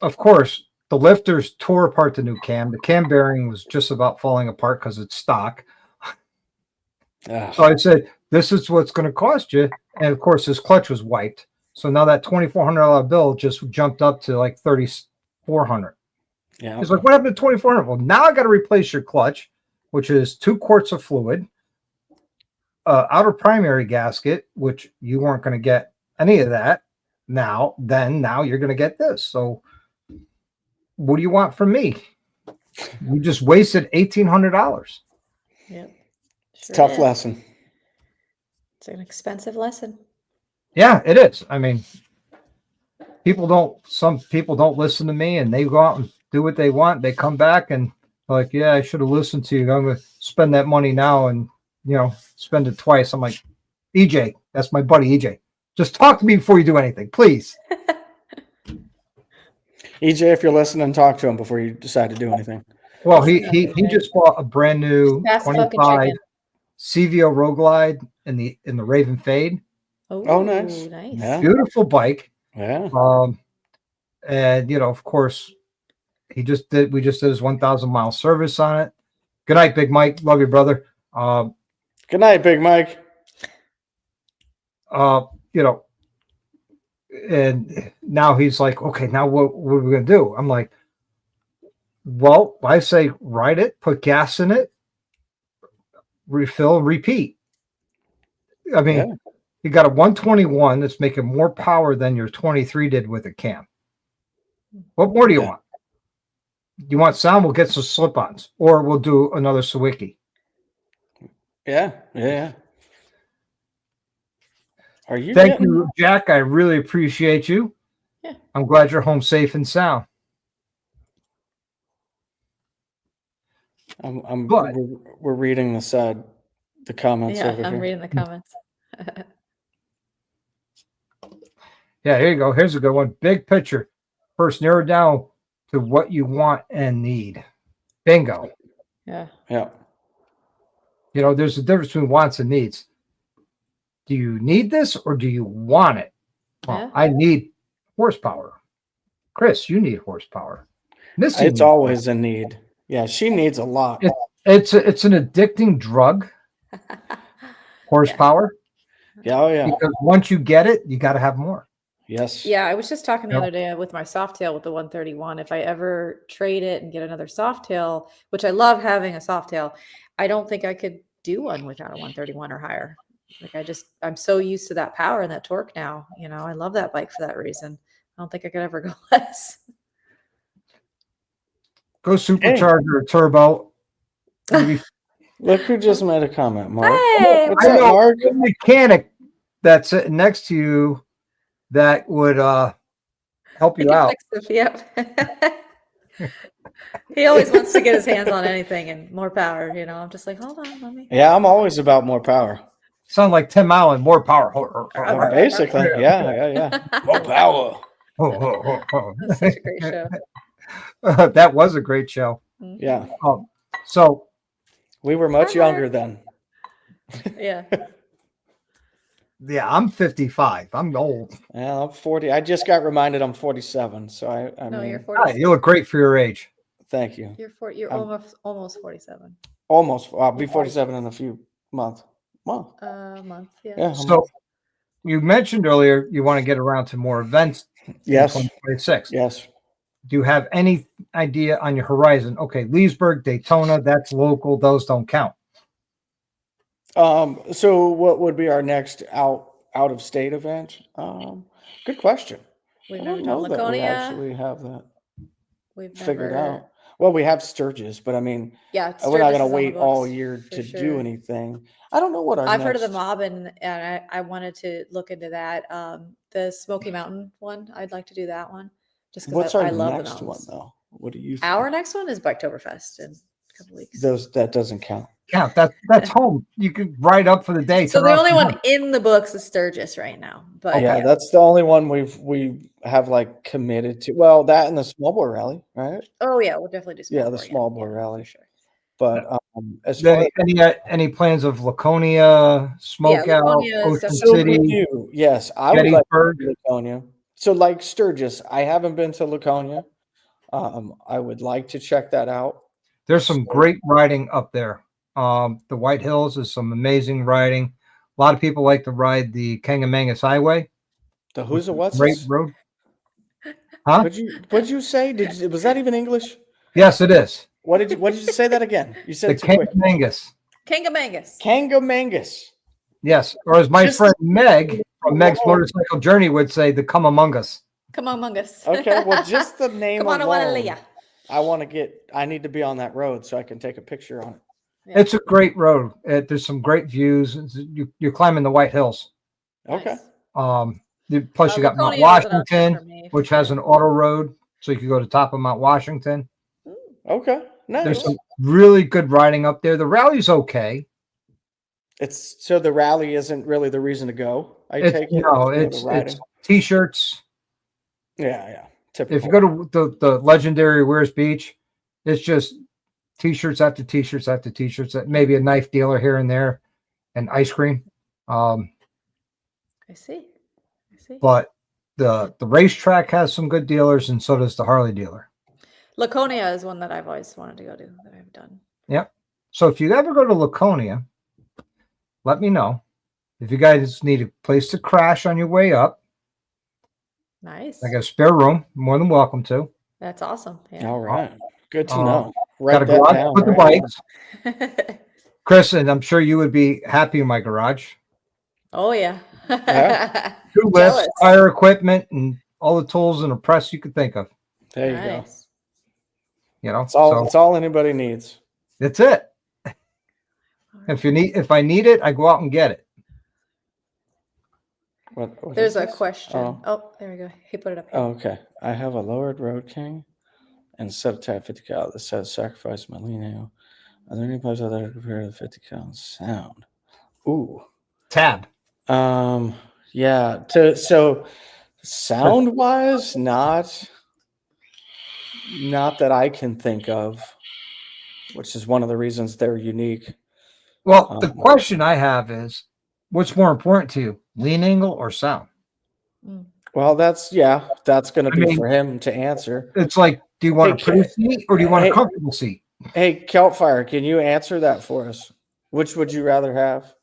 of course, the lifters tore apart the new cam. The cam bearing was just about falling apart because it's stock. So I said, this is what's going to cost you. And, of course, his clutch was wiped. So now that $2,400 bill just jumped up to like $3,400. Yeah. He's like, what happened to $2,400? Well, now I got to replace your clutch, which is 2 quarts of fluid, outer primary gasket, which you weren't going to get any of that. Now you're going to get this. So what do you want from me? You just wasted $1,800. Yep. It's a tough lesson. It's an expensive lesson. Yeah, it is. I mean, some people don't listen to me and they go out and do what they want. They come back and like, yeah, I should have listened to you. I'm going to spend that money now and, spend it twice. I'm like, EJ, that's my buddy, EJ. Just talk to me before you do anything, please. EJ, if you're listening, talk to him before you decide to do anything. Well, he just bought a brand new 25 Sickwidwglide in the Raven Fade. Oh, nice. Yeah. Beautiful bike. Yeah. And of course, we just did his 1,000-mile service on it. Good night, Big Mike. Love you, brother. Good night, Big Mike. And now he's like, okay, now what are we going to do? I'm like, well, I say ride it, put gas in it, refill, repeat. I mean, you got a 121 that's making more power than your 23 did with a cam. What more do you want? You want sound? We'll get some slip-ons, or we'll do another Sawicki. Yeah. Thank you, Jack. I really appreciate you. Yeah. I'm glad you're home safe and sound. We're reading the comments over here. I'm reading the comments. Yeah, here you go. Here's a good one. Big picture. First, narrow down to what you want and need. Bingo. Yeah. There's a difference between wants and needs. Do you need this or do you want it? Well, I need horsepower. Chris, you need horsepower. It's always a need. Yeah, she needs a lot. It's an addicting drug. Horsepower. Yeah. Because once you get it, you got to have more. Yes. Yeah, I was just talking the other day with my Softail with the 131. If I ever trade it and get another Softail, which I love having a Softail, I don't think I could do one without a 131 or higher. Like I'm so used to that power and that torque now. I love that bike for that reason. I don't think I could ever go less. Go supercharger or turbo. Look who just made a comment, Mark. Hey, what's up, Mark? A mechanic that's sitting next to you that would help you out. Yep. He always wants to get his hands on anything and more power. I'm just like, hold on, let me. Yeah, I'm always about more power. Sound like 10 Mile and more power. Basically, yeah. More power. That's such a great show. That was a great show. Yeah. So We were much younger then. Yeah. yeah, I'm 55. I'm old. Yeah, I'm 40. I just got reminded I'm 47. So I No, mean, you're Ah, 47. you look great for your age. thank you. You're I'm almost 47. almost. I'll be 47 in a few months. Month. Month. Yeah. Yeah. So you mentioned earlier you want to get around to more events in Yes. 2026. Yes. Do you have any idea on your horizon? Okay, Leesburg, Daytona, that's local. Those don't count. So what would be our next out of state event? Good question. We've I never don't done know that we Laconia. actually have that We've figured never. out. Well, we have Sturgis, but I mean, Yeah, we're not Sturgis going to is on the wait all books year for to sure. do anything. I don't know what our I've next. heard of the mob, and I wanted to look into that. The Smoky Mountain one, I'd like to do that one, just What's because our I love the next one mountains. though? What do you think? Our next one is Biketoberfest in a couple weeks. That doesn't count. Yeah, that's home. You could ride up for the day. So turn the around, only come one home. in the books is Sturgis right now. But Yeah, that's the only one we have like committed to. Well, that and the small boy rally, right? Oh yeah, we'll definitely do small Yeah, the boy again. small boy Yeah, rally. for sure. But as far as Any plans of Laconia, Smokeout, Laconia is Ocean definitely- so City, you, yes, I would like Gettysburg? to do Laconia. So like Sturgis, I haven't been to Laconia. I would like to check that out. There's some great riding up there. The White Hills is some amazing riding. A lot of people like to ride the Kangamangas Highway. The who's a what's Great it? road. Huh? What'd you say? Was that even English? Yes, it is. What did you say that again? You said The it too quick. Kangamangas. Kangamangas. Kangamangas. Yes, or as my Just- friend Meg from Meg's Whoa. Motorcycle Journey would say, the come among us. Come on, Mungus. Okay, well, just the name Come on, I want to alone. I need to be on that road so I can take a picture on it. Yeah. It's a great road. There's some great views. You're climbing the White Hills. Okay. Plus, you got Mount Laconia was an option Washington, for me, for which has sure. an auto road, so you can go to the top of Mount Washington. Okay. Nice. There's some really good riding up there. The rally's okay. It's so the rally isn't really the reason to go. I It's take it. no, the it's riding. t-shirts. Yeah. Typical. If you go to the legendary Weirs Beach, it's just t-shirts after t-shirts after t-shirts. Maybe a knife dealer here and there, and ice cream. I see. But the racetrack has some good dealers, and so does the Harley dealer. Laconia is one that I've always wanted to go to that I've done. Yep. So if you ever go to Laconia, let me know. If you guys need a place to crash on your way up, Nice. I got a spare room. More than welcome to. That's awesome. Yeah. All right. Good to Um, know. Got Write a that garage down. with the right? bikes. Chris, and I'm sure you would be happy in my garage. Oh yeah. Yeah. 2 lifts, Jealous. fire equipment, and all the tools and a press you could think of. There you go. Nice. You know, It's all. so It's all anybody needs. that's it. If I need it, I go out and get it. What There's is a this? question. Oh. Oh, there we go. He put it up here. Oh, okay. I have a lowered Road King and set of type 50 cal that says sacrifice my Lino. Are there any places out there to compare to the 50 cal sound? Ooh. Tab. Yeah. So sound wise, not that I can think of, which is one of the reasons they're unique. Well, the question I have is, what's more important to you, lean angle or sound? Well, that's going to be mean, for him to answer. It's like, do you want a pretty seat or do you want a Hey, comfortable seat? Hey, Keltfire, can you answer that for us? Which would you rather have?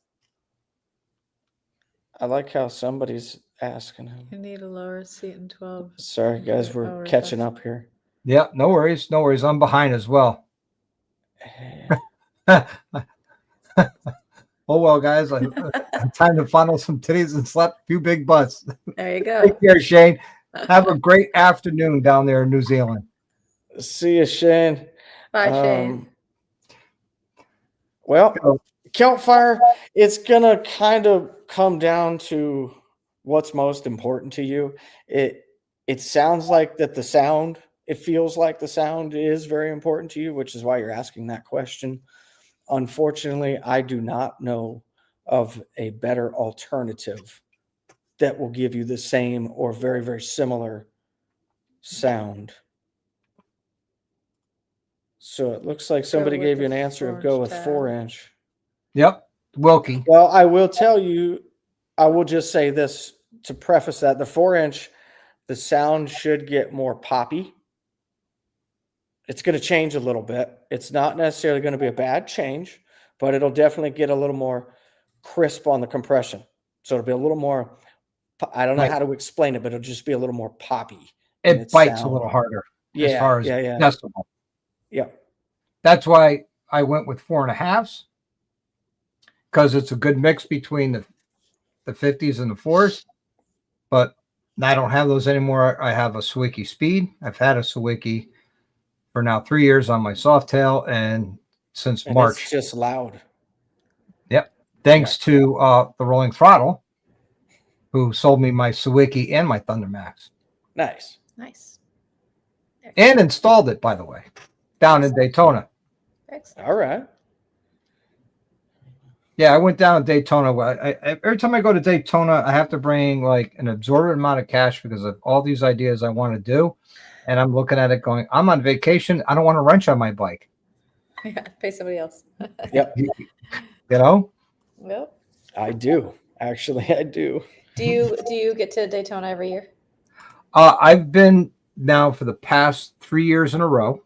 I like how somebody's asking him. You need a lower seat in 12. Sorry, guys, we're Oh, catching up here. Yeah, no worries. No worries. I'm behind as well. Oh, well, guys, time to funnel some titties and slap a few big butts. There you go. Take care, Shane. Have a great afternoon down there in New Zealand. See you, Shane. Bye, Shane. Well, Keltfire, it's going to kind of come down to what's most important to you. It sounds like that the sound, it feels like the sound is very important to you, which is why you're asking that question. Unfortunately, I do not know of a better alternative that will give you the same or very, very similar sound. So it looks like somebody with gave you the an answer of 4-inch go with tab. 4-inch. Yep. Wilkie. Well, I will tell you, I will just say this to preface that the 4-inch, the sound should get more poppy. It's going to change a little bit. It's not necessarily going to be a bad change, but it'll definitely get a little more crisp on the compression. So it'll be a little more, I don't know Right. how to explain it, but it'll just be a little more poppy. in It its bites a sound. little harder Yeah, as far as yeah. decibel. Yeah. That's why I went with 4.5s, because it's a good mix between the 50s and the 4s. But I don't have those anymore. I have a Sawicki Speed. I've had a Sawicki for now 3 years on my Softail, and since And March. it's just loud. Yep. Thanks to the Rolling Throttle, who sold me my Sawicki and my Thunder Max. Nice. Nice. And installed it, by the way, down in Daytona. Excellent. All right. Yeah, I went down to Daytona. Every time I go to Daytona, I have to bring like an absorbent amount of cash because of all these ideas I want to do. And I'm looking at it going, I'm on vacation. I don't want to wrench on my bike. Yeah, pay somebody else. Yep. You know? Yep. I do. Actually, I do. Do you get to Daytona every year? I've been now for the past 3 years in a row.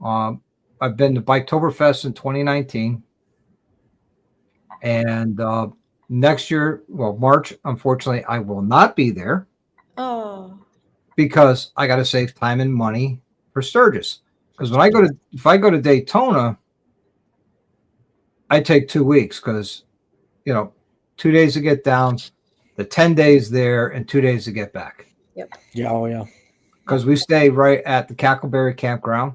I've been to Biketoberfest in 2019. And next year, well, March, unfortunately, I will not be there. Oh. Because I got to save time and money for Sturgis. Because if I go to Daytona, I take 2 weeks because, 2 days to get down, the 10 days there, and 2 days to get back. Yep. Yeah. Oh, yeah. Because we stay right at the Cackleberry campground,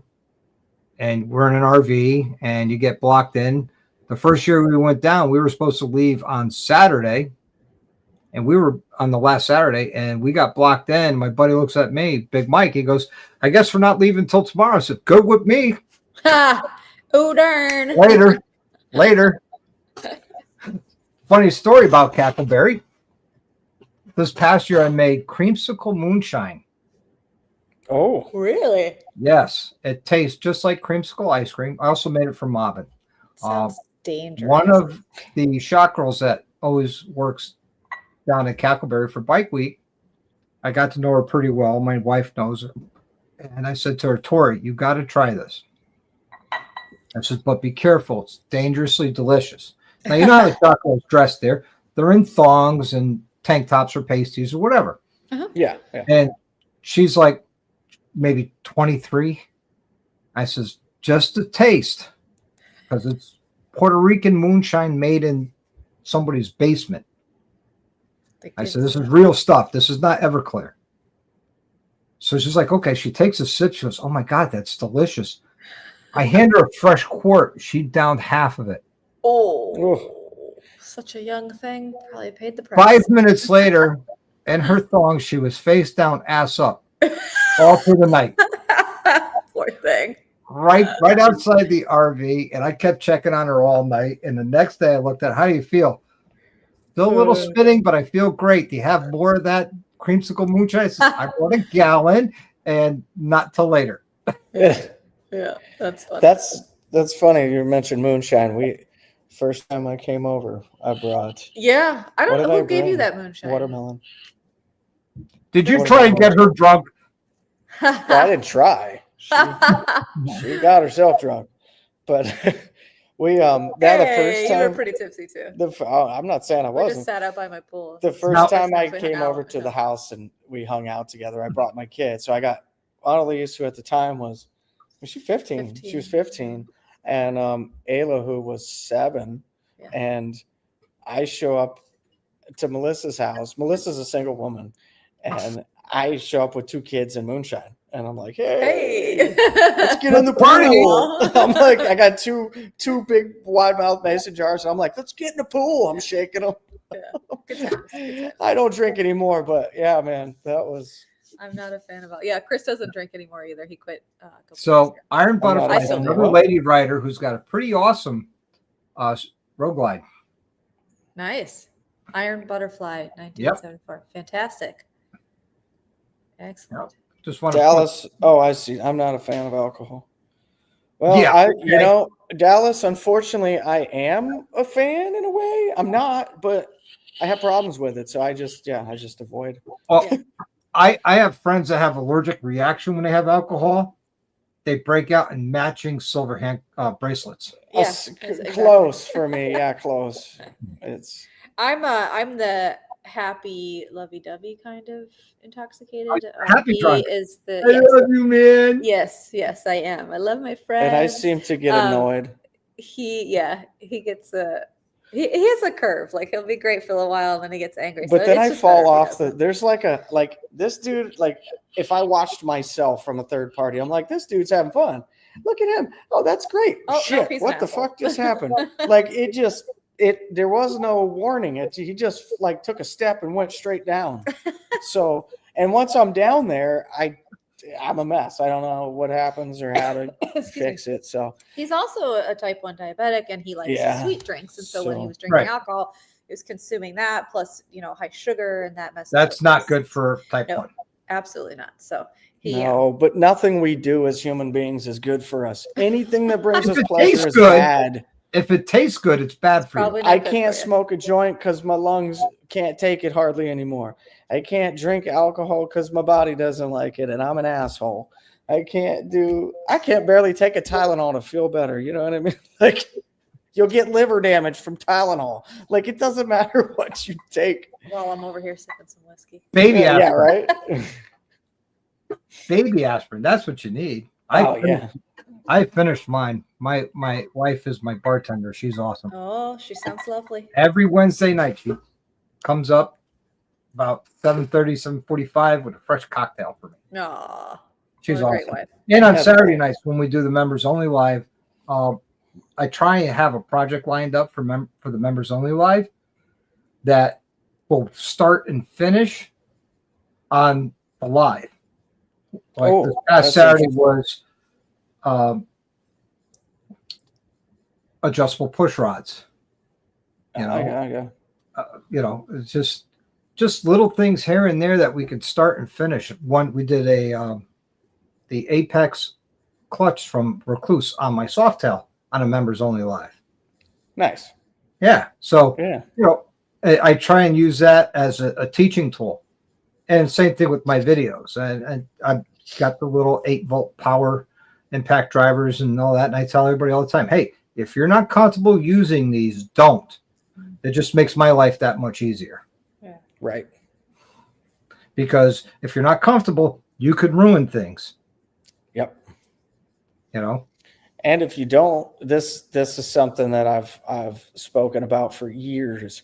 and we're in an RV, and you get blocked in. The first year we went down, we were supposed to leave on Saturday. And we were on the last Saturday, and we got blocked in. My buddy looks at me, Big Mike. He goes, I guess we're not leaving until tomorrow. I said, good with me. Oh, darn. Later. Funny story about Cackleberry. This past year, I made creamsicle moonshine. Oh, Really? Yes. It tastes just like creamsicle ice cream. I also made it for Mobbin. Sounds dangerous. One of the shop girls that always works down at Cackleberry for Bike Week, I got to know her pretty well. My wife knows her. And I said to her, Tori, you got to try this. I said, but be careful. It's dangerously delicious. Now, you know how the shop girls dress there. They're in thongs and tank tops or pasties or whatever. Uh-huh. yeah. And she's like maybe 23. I says, just a taste, because it's Puerto Rican moonshine made in somebody's basement. I said, this is real stuff. This is not Everclear. So she's like, okay. She takes a sip. She goes, oh my God, that's delicious. I hand her a fresh quart. She downed half of it. Oh, such a young thing. Probably paid the price. 5 minutes later, in her thong, she was face down, ass up, all through the night. Poor thing. Right outside the RV. And I kept checking on her all night. And the next day I looked at her, how do you feel? Still a little spitting, but I feel great. Do you have more of that creamsicle moonshine? I said, I bought a gallon, and not till later. Yeah. Yeah, that's funny. That's funny. You mentioned moonshine. First time I came over, I brought. Yeah, I don't know who gave you bring? that moonshine. Watermelon. Did you try and get her drunk? Well, I didn't try. She got herself drunk, but we the first time you were pretty tipsy too. I'm not saying I We just wasn't. sat out by my pool. The first time I We hung came out. over to the house and we hung out together, I brought my kid. So I got Annalise, who at the time was she 15? She was 15. And Ayla, who was 7. Yeah. And I show up to Melissa's house. Melissa's a single woman. And I show up with 2 kids and moonshine. And I'm like, hey, let's get in the pool. I'm like, I got two big wide mouth mason jars. And I'm like, let's get in the pool. I'm shaking them. Yeah. Good times. I don't drink anymore, but yeah, man, that was. I'm not a fan of it. Yeah, Chris doesn't drink anymore either. He quit. A couple years So ago. Iron Butterfly is still do. another lady rider who's got a pretty awesome road glide. Nice. Iron Butterfly, 1974. Fantastic. Excellent. Just want Dallas. Oh, I see. I'm not a fan of alcohol. Well, Yeah, you know, Dallas, unfortunately, I am a fan in a way. I'm not, but I have problems with it. So I just avoid. Well, Yeah. I have friends that have allergic reaction when they have alcohol. They break out in matching silver hand bracelets. Yeah, exactly. Close for me. Yeah, close. It's I'm the happy lovey-dovey kind of intoxicated. Happy He drunk. is the I love you, man. yes, I am. I love my and I friends. seem to get Um, annoyed. he gets he has a curve. Like he'll be great for a while and then he gets angry. But so then it's I just better fall if he off doesn't. there's like this dude, like if I watched myself from a third party, I'm like, this dude's having fun. Look at him. Oh, that's great. Oh, no, Shit. he's an What the asshole. fuck just happened? Like there was no warning. He just like took a step and went straight down. So, and once I'm down there, I'm a mess. I don't know what happens or how to fix it. So He's also a type 1 diabetic and he likes Yeah. sweet drinks. And so when he So- was drinking Right. alcohol, he was consuming that plus, high sugar and that messes That's up not his- good for type No. 1. Absolutely not. So he no, but nothing we do as human beings is good for us. Anything that brings If us it pleasure tastes is good, bad. If it tastes good, it's bad for probably you. not I good can't for you. smoke a joint because my lungs can't take it hardly anymore. I can't drink alcohol because my body doesn't like it, and I'm an asshole. I can't barely take a Tylenol to feel better. You know what I mean? Like you'll get liver damage from Tylenol. Like it doesn't matter what you take. While I'm over here sipping some whiskey. Baby Yeah, aspirin. right. Baby aspirin. That's what you need. I finished mine. My wife is my bartender. She's awesome. Oh, she sounds lovely. Every Wednesday night, she comes up about 7:30, 7:45 with a fresh cocktail for me. No. She's What a great awesome. wife. And on That's Saturday great. nights when we do the members only live, I try and have a project lined up for the members only live that will start and finish on the live. Like this past that's Saturday interesting. was adjustable push rods. It's just little things here and there that we could start and finish. One, we did the Apex clutch from Recluse on my Softail on a members only live. Nice. Yeah. So, Yeah. I try and use that as a teaching tool. And same thing with my videos. And I've got the little 8-volt power impact drivers and all that. And I tell everybody all the time, hey, if you're not comfortable using these, don't. It just makes my life that much easier. Yeah. Right. Because if you're not comfortable, you could ruin things. Yep. And if you don't, this is something that I've spoken about for years.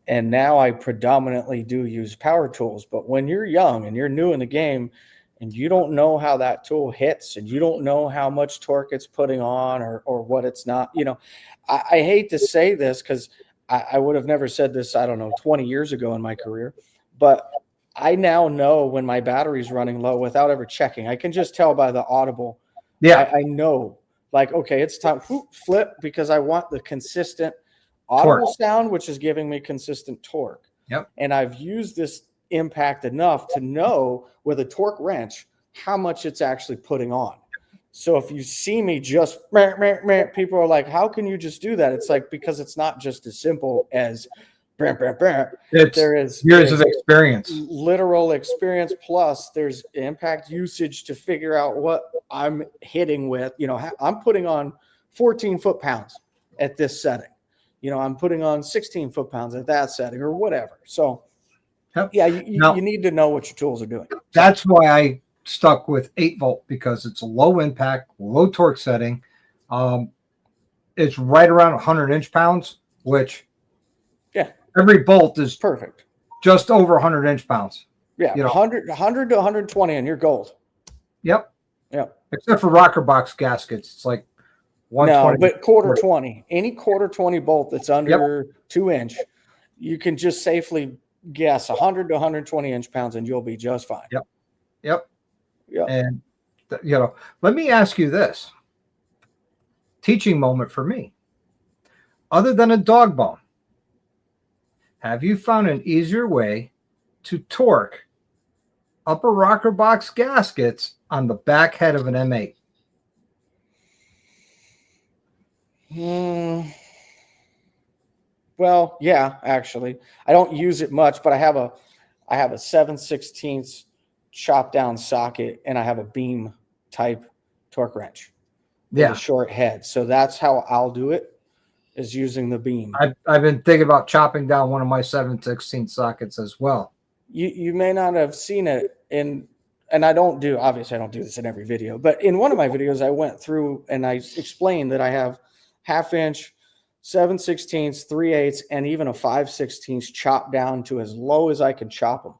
And now I predominantly do use power tools. But when you're young and you're new in the game and you don't know how that tool hits and you don't know how much torque it's putting on or what it's not, I hate to say this because I would have never said this, I don't know, 20 years ago in my career. But I now know when my battery's running low without ever checking. I can just tell by the audible. yeah, I know, like, okay, it's time, flip, because I want the consistent audible sound, which is giving me consistent torque. Yep. And I've used this impact enough to know with a torque wrench how much it's actually putting on. So if you see me just, people are like, how can you just do that? It's like, because it's not just as simple as, there is years of experience. Literal experience, plus there's impact usage to figure out what I'm hitting with. I'm putting on 14 foot-pounds at this setting. I'm putting on 16 foot-pounds at that setting or whatever. So Yep. yeah, you need to know what your tools are doing. That's why I stuck with 8-volt, because it's a low impact, low torque setting. It's right around 100 inch-pounds, which every bolt is Perfect. just over 100 inch-pounds. Yeah, 100 to 120 and you're gold. Yep. Yep. Except for rocker box gaskets, it's like 120. No, but quarter 20. Any quarter 20 bolt that's under 2 inch, you can just safely guess 100 to 120 inch-pounds and you'll be just fine. Yep. And let me ask you this teaching moment for me. Other than a dog bone, have you found an easier way to torque upper rocker box gaskets on the back head of an M8? Well, yeah, actually, I don't use it much, but I have a 7/16 chop down socket, and I have a beam type torque wrench with a Yeah. short head. So that's how I'll do it, is using the beam. I've been thinking about chopping down one of my 7/16 sockets as well. You may not have seen it and obviously I don't do this in every video, but in one of my videos I went through and I explained that I have 1/2 inch, 7/16, 3/8, and even a 5/16 chopped down to as low as I can chop them.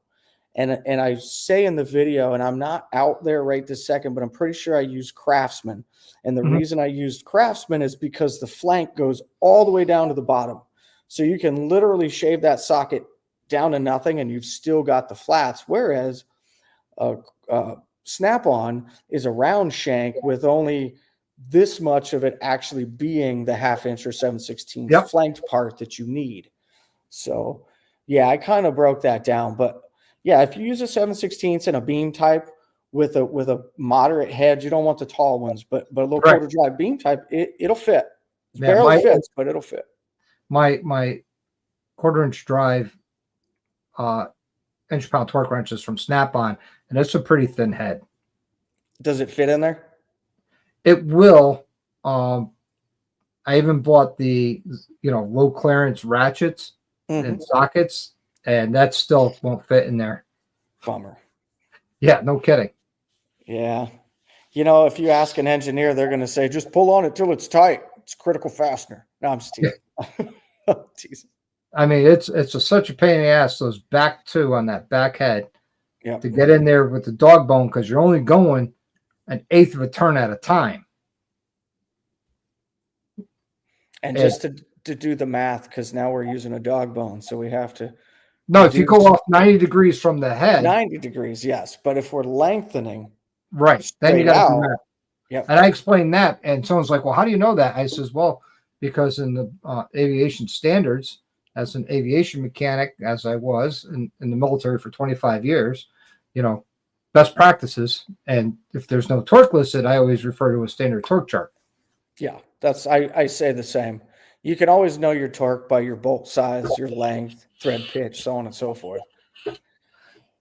And I say in the video, and I'm not out there right this second, but I'm pretty sure I used Craftsman. And the reason I used Craftsman is because the flank goes all the way down to the bottom. So you can literally shave that socket down to nothing and you've still got the flats. Whereas Snap-on is a round shank with only this much of it actually being the 1/2 inch or 7/16 flanked part that you need. So yeah, I kind of broke that down, but yeah, if you use a 7/16 and a beam type with a moderate head, you don't want the tall ones, but a little quarter drive beam type, it'll fit. It barely fits, but it'll fit. My 1/4 inch drive inch pound torque wrench is from Snap-on, and it's a pretty thin head. Does it fit in there? It will. I even bought the low clearance ratchets and sockets, and that still won't fit in there. Bummer. Yeah, no kidding. Yeah. If you ask an engineer, they're going to say, just pull on it till it's tight. It's critical fastener. No, I'm just teasing. Teasing. I mean, it's such a pain in the ass, those back two on that back head to get in there with the dog bone, because you're only going 1/8 of a turn at a time. And just to do the math, because now we're using a dog bone, so we have to. No, if you go off 90 degrees from the head. 90 degrees, yes. But if we're lengthening. Right. Then you got to do that. Yep. And I explained that, and someone's like, well, how do you know that? I says, well, because in the aviation standards, as an aviation mechanic, as I was in the military for 25 years, best practices. And if there's no torque listed, I always refer to a standard torque chart. Yeah, I say the same. You can always know your torque by your bolt size, your length, thread pitch, so on and so forth.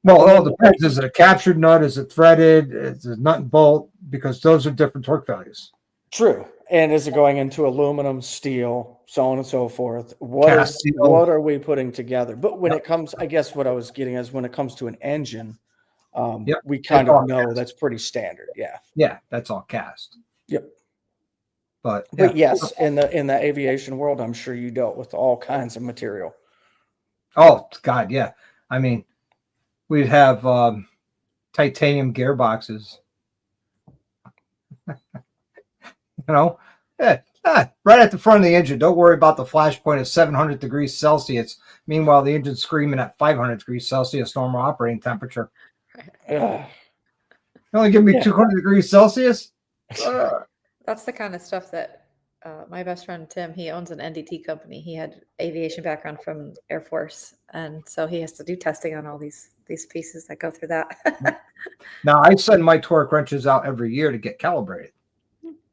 Well, it all depends. Is it a captured nut? Is it threaded? Is it nut and bolt? Because those are different torque values. True. And is it going into aluminum, steel, so on and so forth? What are we putting together? But when it comes, I guess what I was getting is when it comes to an engine, we kind of know that's pretty standard. Yeah. Yeah, that's all cast. Yep. But yes, in the aviation world, I'm sure you dealt with all kinds of material. Oh God, yeah. I mean, we'd have titanium gearboxes. Right at the front of the engine. Don't worry about the flash point at 700 degrees Celsius. Meanwhile, the engine's screaming at 500 degrees Celsius normal operating temperature. You only give me 200 degrees Celsius? That's the kind of stuff that my best friend Tim, he owns an NDT company. He had aviation background from Air Force, and so he has to do testing on all these pieces that go through that. Now, I send my torque wrenches out every year to get calibrated.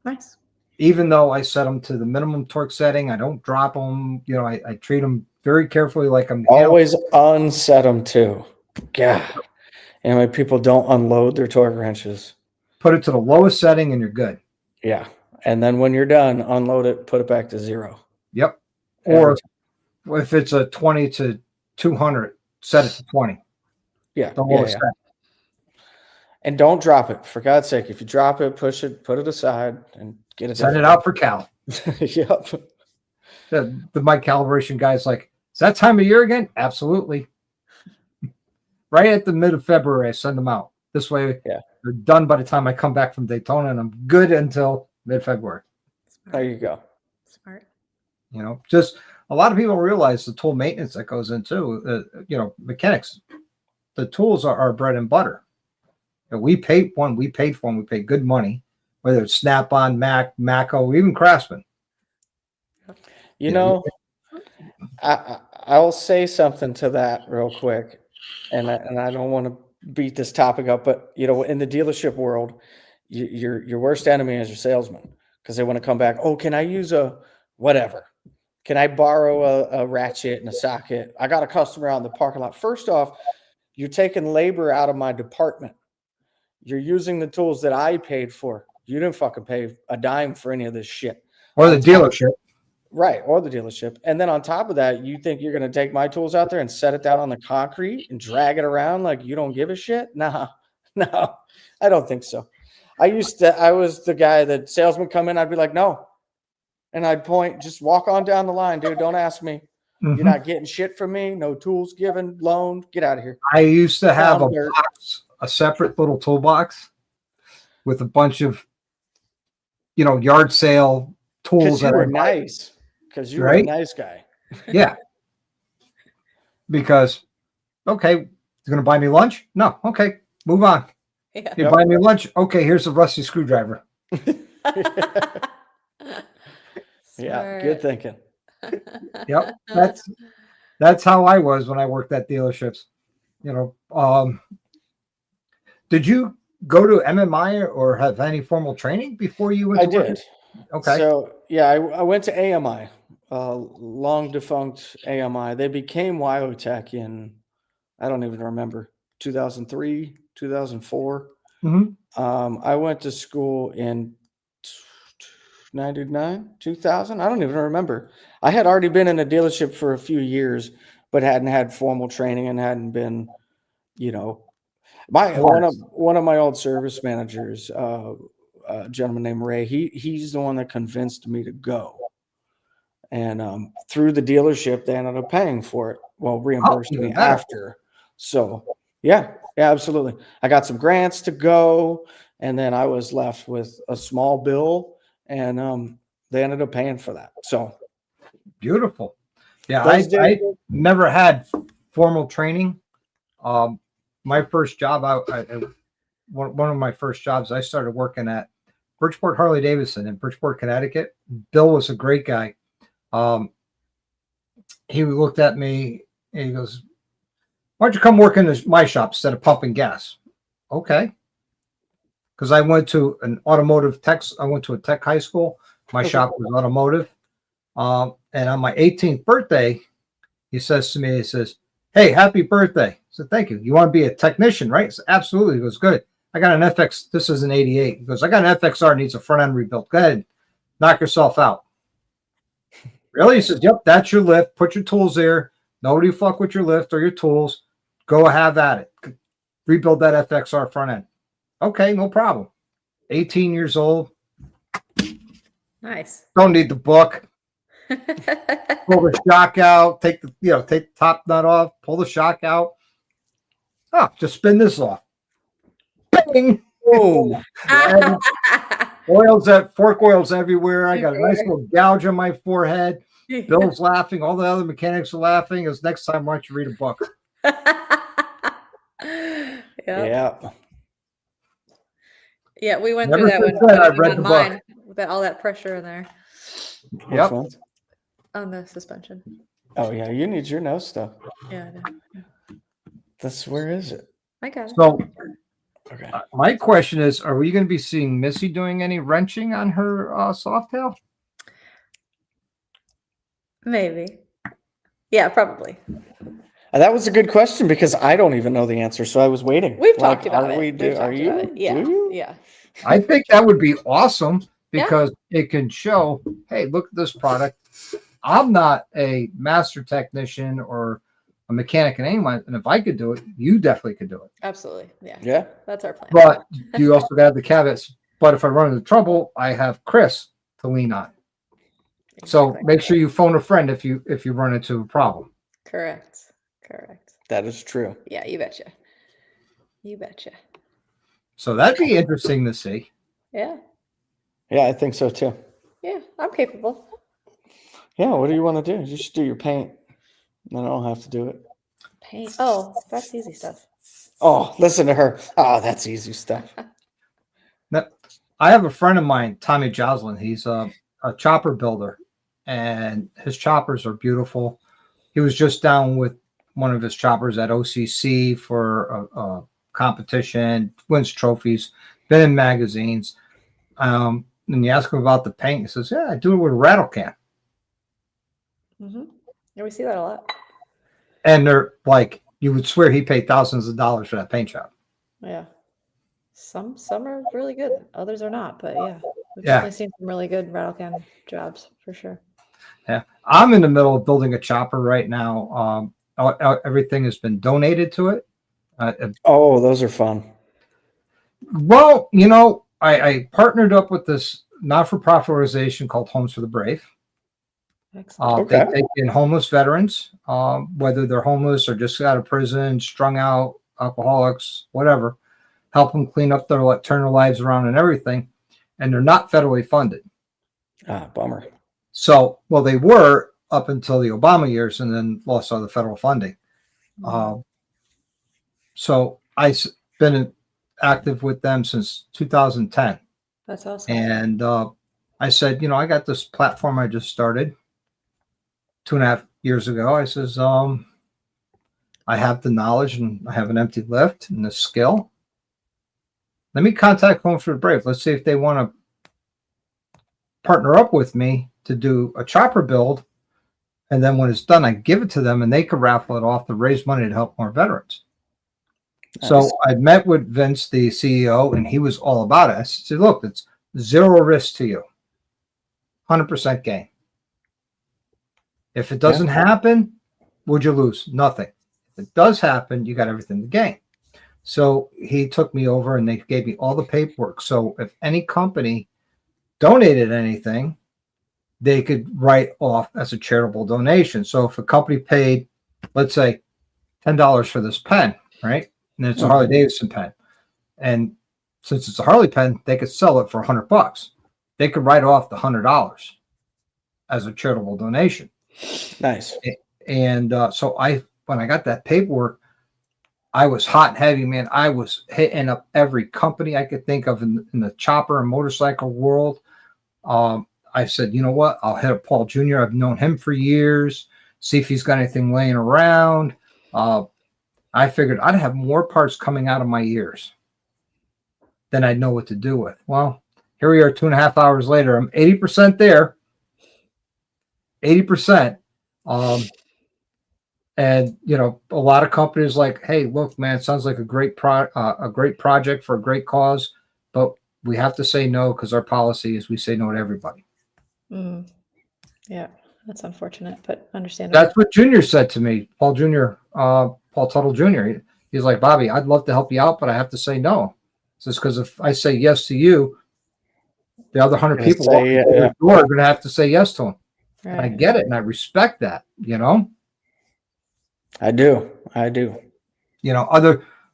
Nice. Even though I set them to the minimum torque setting, I don't drop them. I treat them very carefully, like I'm always unset them too. Yeah, and my people don't unload their torque wrenches. Put it to the lowest setting, and you're good. Yeah, and then when you're done, unload it, put it back to 0. Yep. Or if it's a 20 to 200, set it to 20. Yeah. The lowest setting. And don't drop it. For God's sake, if you drop it, push it, put it aside, and get it. Send it out for cal. Yep. My calibration guy's like, is that time of year again? Absolutely. Right at the mid of February, I send them out. This way, they're done by the time I come back from Daytona, and I'm good until mid-February. There you go. Smart. Just a lot of people realize the tool maintenance that goes into, mechanics. The tools are our bread and butter. We paid for them. We paid good money, whether it's Snap-on, Mac, Mako, even Craftsman. I'll say something to that real quick, and I don't want to beat this topic up, but in the dealership world, your worst enemy is your salesman, because they want to come back. Oh, can I use a whatever? Can I borrow a ratchet and a socket? I got a customer out in the parking lot. First off, you're taking labor out of my department. You're using the tools that I paid for. You didn't fucking pay a dime for any of this shit. Or the dealership. Right, or the dealership. And then on top of that, you think you're going to take my tools out there and set it down on the concrete and drag it around like you don't give a shit? Nah, no, I don't think so. I was the guy that salesman come in, I'd be like, no. And I'd point, just walk on down the line, dude. Don't ask me. Mhm. You're not getting shit from me. No tools given, loaned. Get out of here. I used to have a Dirt. box, a separate little toolbox with a bunch of, yard sale tools Because you that were I nice. Because you were a Right? nice guy. Yeah. Because, okay, you're going to buy me lunch? No. Okay, move on. Yeah. You Yep. buy me lunch? Okay, here's a rusty screwdriver. Yeah, good thinking. Yep. That's how I was when I worked at dealerships. Did you go to MMI or have any formal training before you went I to work? did. Okay. So, yeah, I went to AMI, long defunct AMI. They became Wyotech in, I don't even remember, 2003, 2004. Mhm. I went to school in 99, 2000. I don't even remember. I had already been in a dealership for a few years, but hadn't had formal training and hadn't been, one of my old service managers, a gentleman named Ray. He's the one that convinced me to go. And through the dealership, they ended up paying for it. Well, reimbursed even me better. after. So yeah, absolutely. I got some grants to go, and then I was left with a small bill, and they ended up paying for that. So Beautiful. Yeah, those I days- never had formal training. My first job, one of my first jobs, I started working at Bridgeport Harley Davidson in Bridgeport, Connecticut. Bill was a great guy. He looked at me and he goes, "Why don't you come work in my shop instead of pumping gas?" Okay. Because I went to an automotive tech. I went to a tech high school. My Okay. shop was automotive. And on my 18th birthday, he says to me, he says, "Hey, happy birthday." I said, "Thank you. You want to be a technician, right?" I said, "Absolutely." He goes, "Good. I got an FX. This is an 88. He goes, "I got an FXR, needs a front end rebuilt. Go ahead. Knock yourself out." Really? He says, "Yep, that's your lift. Put your tools there. Nobody fuck with your lift or your tools. Go have at it. Rebuild that FXR front end." Okay, no problem. 18 years old. Nice. Don't need the book. Pull the shock out. Take the top nut off. Pull the shock out. Oh, just spin this off. Bang! Boom. And fork oils everywhere. I got a nice little gouge on my forehead. Bill's laughing. All the other mechanics are laughing. As next time, why don't you read a book? Yeah. Yeah. Yeah, we went Never through that since when then, I I've read on the mine with all that pressure in there Yep. Which one? on the suspension. Oh yeah, you need your nose stuff. Yeah, I know. That's where is it? I got it. So Okay. my question is, are we going to be seeing Missy doing any wrenching on her Softail? Maybe. Yeah, probably. That was a good question because I don't even know the answer, so I was waiting. We've talked about are it. We We've do, are talked you? about it. Yeah. Do you? Yeah. I think that would be awesome Yeah. because it can show, hey, look at this product. I'm not a master technician or a mechanic in anyone, and if I could do it, you definitely could do it. Absolutely. Yeah. Yeah. That's our plan. But you also got the caveats. But if I run into trouble, I have Chris to lean on. So Exactly. make sure you phone a friend if you run into a problem. Correct. That is true. Yeah, you betcha. You betcha. So that'd be interesting to see. Yeah. Yeah, I think so too. Yeah, I'm capable. Yeah, what do you want to do? You should do your paint. Then I don't have to do it. Paint. Oh, that's easy stuff. Oh, listen to her. Oh, that's easy stuff. Now, I have a friend of mine, Tommy Joslin. He's a chopper builder, and his choppers are beautiful. He was just down with one of his choppers at OCC for a competition, wins trophies, been in magazines. and you ask him about the paint, he says, yeah, I do it with a rattle can. Mm-hmm. Yeah, we see that a lot. And they're like, you would swear he paid thousands of dollars for that paint job. Yeah. Some are really good, others are not, but yeah, we've Yeah. definitely seen some really good rattle can jobs for sure. Yeah. I'm in the middle of building a chopper right now. Everything has been donated to it. Oh, those are fun. Well, you know, I partnered up with this not-for-profit organization called Homes for the Brave. Excellent. They Okay. take in homeless veterans, whether they're homeless or just out of prison, strung out, alcoholics, whatever, help them clean up turn their lives around and everything. And they're not federally funded. Ah, bummer. So, well, they were up until the Obama years and then lost all the federal funding. So I've been active with them since 2010. That's awesome. And I said, you know, I got this platform I just started 2.5 years ago. I says, I have the knowledge and I have an empty lift and the skill. Let me contact Homes for the Brave. Let's see if they want to partner up with me to do a chopper build. And then when it's done, I give it to them and they can raffle it off to raise money to help more veterans. Nice. So I met with Vince, the CEO, and he was all about it. I said, look, it's zero risk to you, 100% gain. If it doesn't happen, would you lose? Nothing. If it does happen, you got everything to gain. So he took me over and they gave me all the paperwork. So if any company donated anything, they could write off as a charitable donation. So if a company paid, let's say, $10 for this pen, right? And it's a Harley Davidson pen. And since it's a Harley pen, they could sell it for $100. They could write off the $100 as a charitable donation. Nice. And so when I got that paperwork, I was hot and heavy, man. I was hitting up every company I could think of in the chopper and motorcycle world. I said, you know what? I'll hit up Paul Jr. I've known him for years. See if he's got anything laying around. I figured I'd have more parts coming out of my ears than I'd know what to do with. Well, here we are 2.5 hours later. I'm 80% there. 80%. And you know, a lot of companies like, hey, look, man, it sounds like a great project for a great cause, but we have to say no because our policy is we say no to everybody. Yeah, that's unfortunate, but understandable. That's what Junior said to me, Paul Jr., Paul Tuttle Jr. He's like, Bobby, I'd love to help you out, but I have to say no. It's because if I say yes to you, the other 100 people walking through the door are going to have to say yes to him. Right. I get it, and I respect that, you know? I do. You know,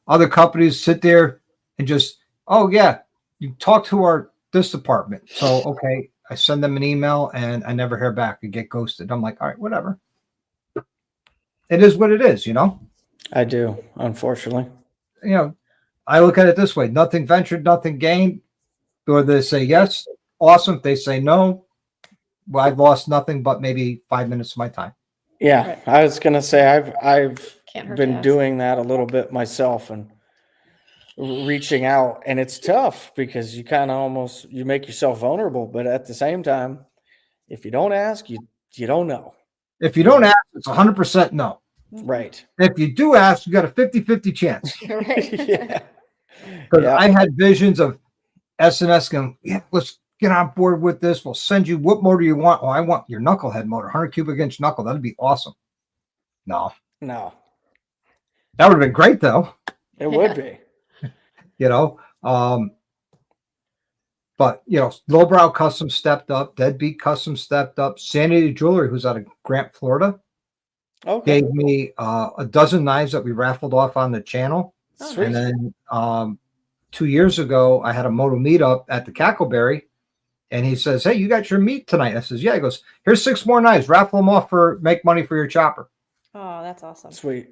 other companies sit there and just, oh, yeah, you talk to this department. So, okay, I send them an email, and I never hear back and get ghosted. I'm like, all right, whatever. It is what it is, you know? I do, unfortunately. You know, I look at it this way. Nothing ventured, nothing gained. Or they say yes, awesome. If they say no, well, I've lost nothing but maybe 5 minutes of my time. Yeah, right. I was going to say I've been doing that a little bit myself and reaching out. And it's tough because you kind of you make yourself vulnerable. But at the same time, if you don't ask, you don't know. If you don't ask, it's 100% no. Right. If you do ask, you got a 50-50 chance. Right. Yeah. Because I had visions of S&S going, yeah, let's get on board with this. We'll send you, what motor you want? Oh, I want your knucklehead motor, 100 cubic inch knuckle. That'd be awesome. No. That would have been great, though. It would be. You know, but, you know, Lowbrow Custom stepped up. Deadbeat Custom stepped up. Sanity Jewelry, who's out of Grant, Florida, gave me a dozen knives that we raffled off on the channel. Sweet. And then 2 years ago, I had a moto meetup at the Cackleberry, and he says, hey, you got your meet tonight. I says, yeah. He goes, here's 6 more knives. Raffle them off make money for your chopper. Oh, that's awesome. Sweet.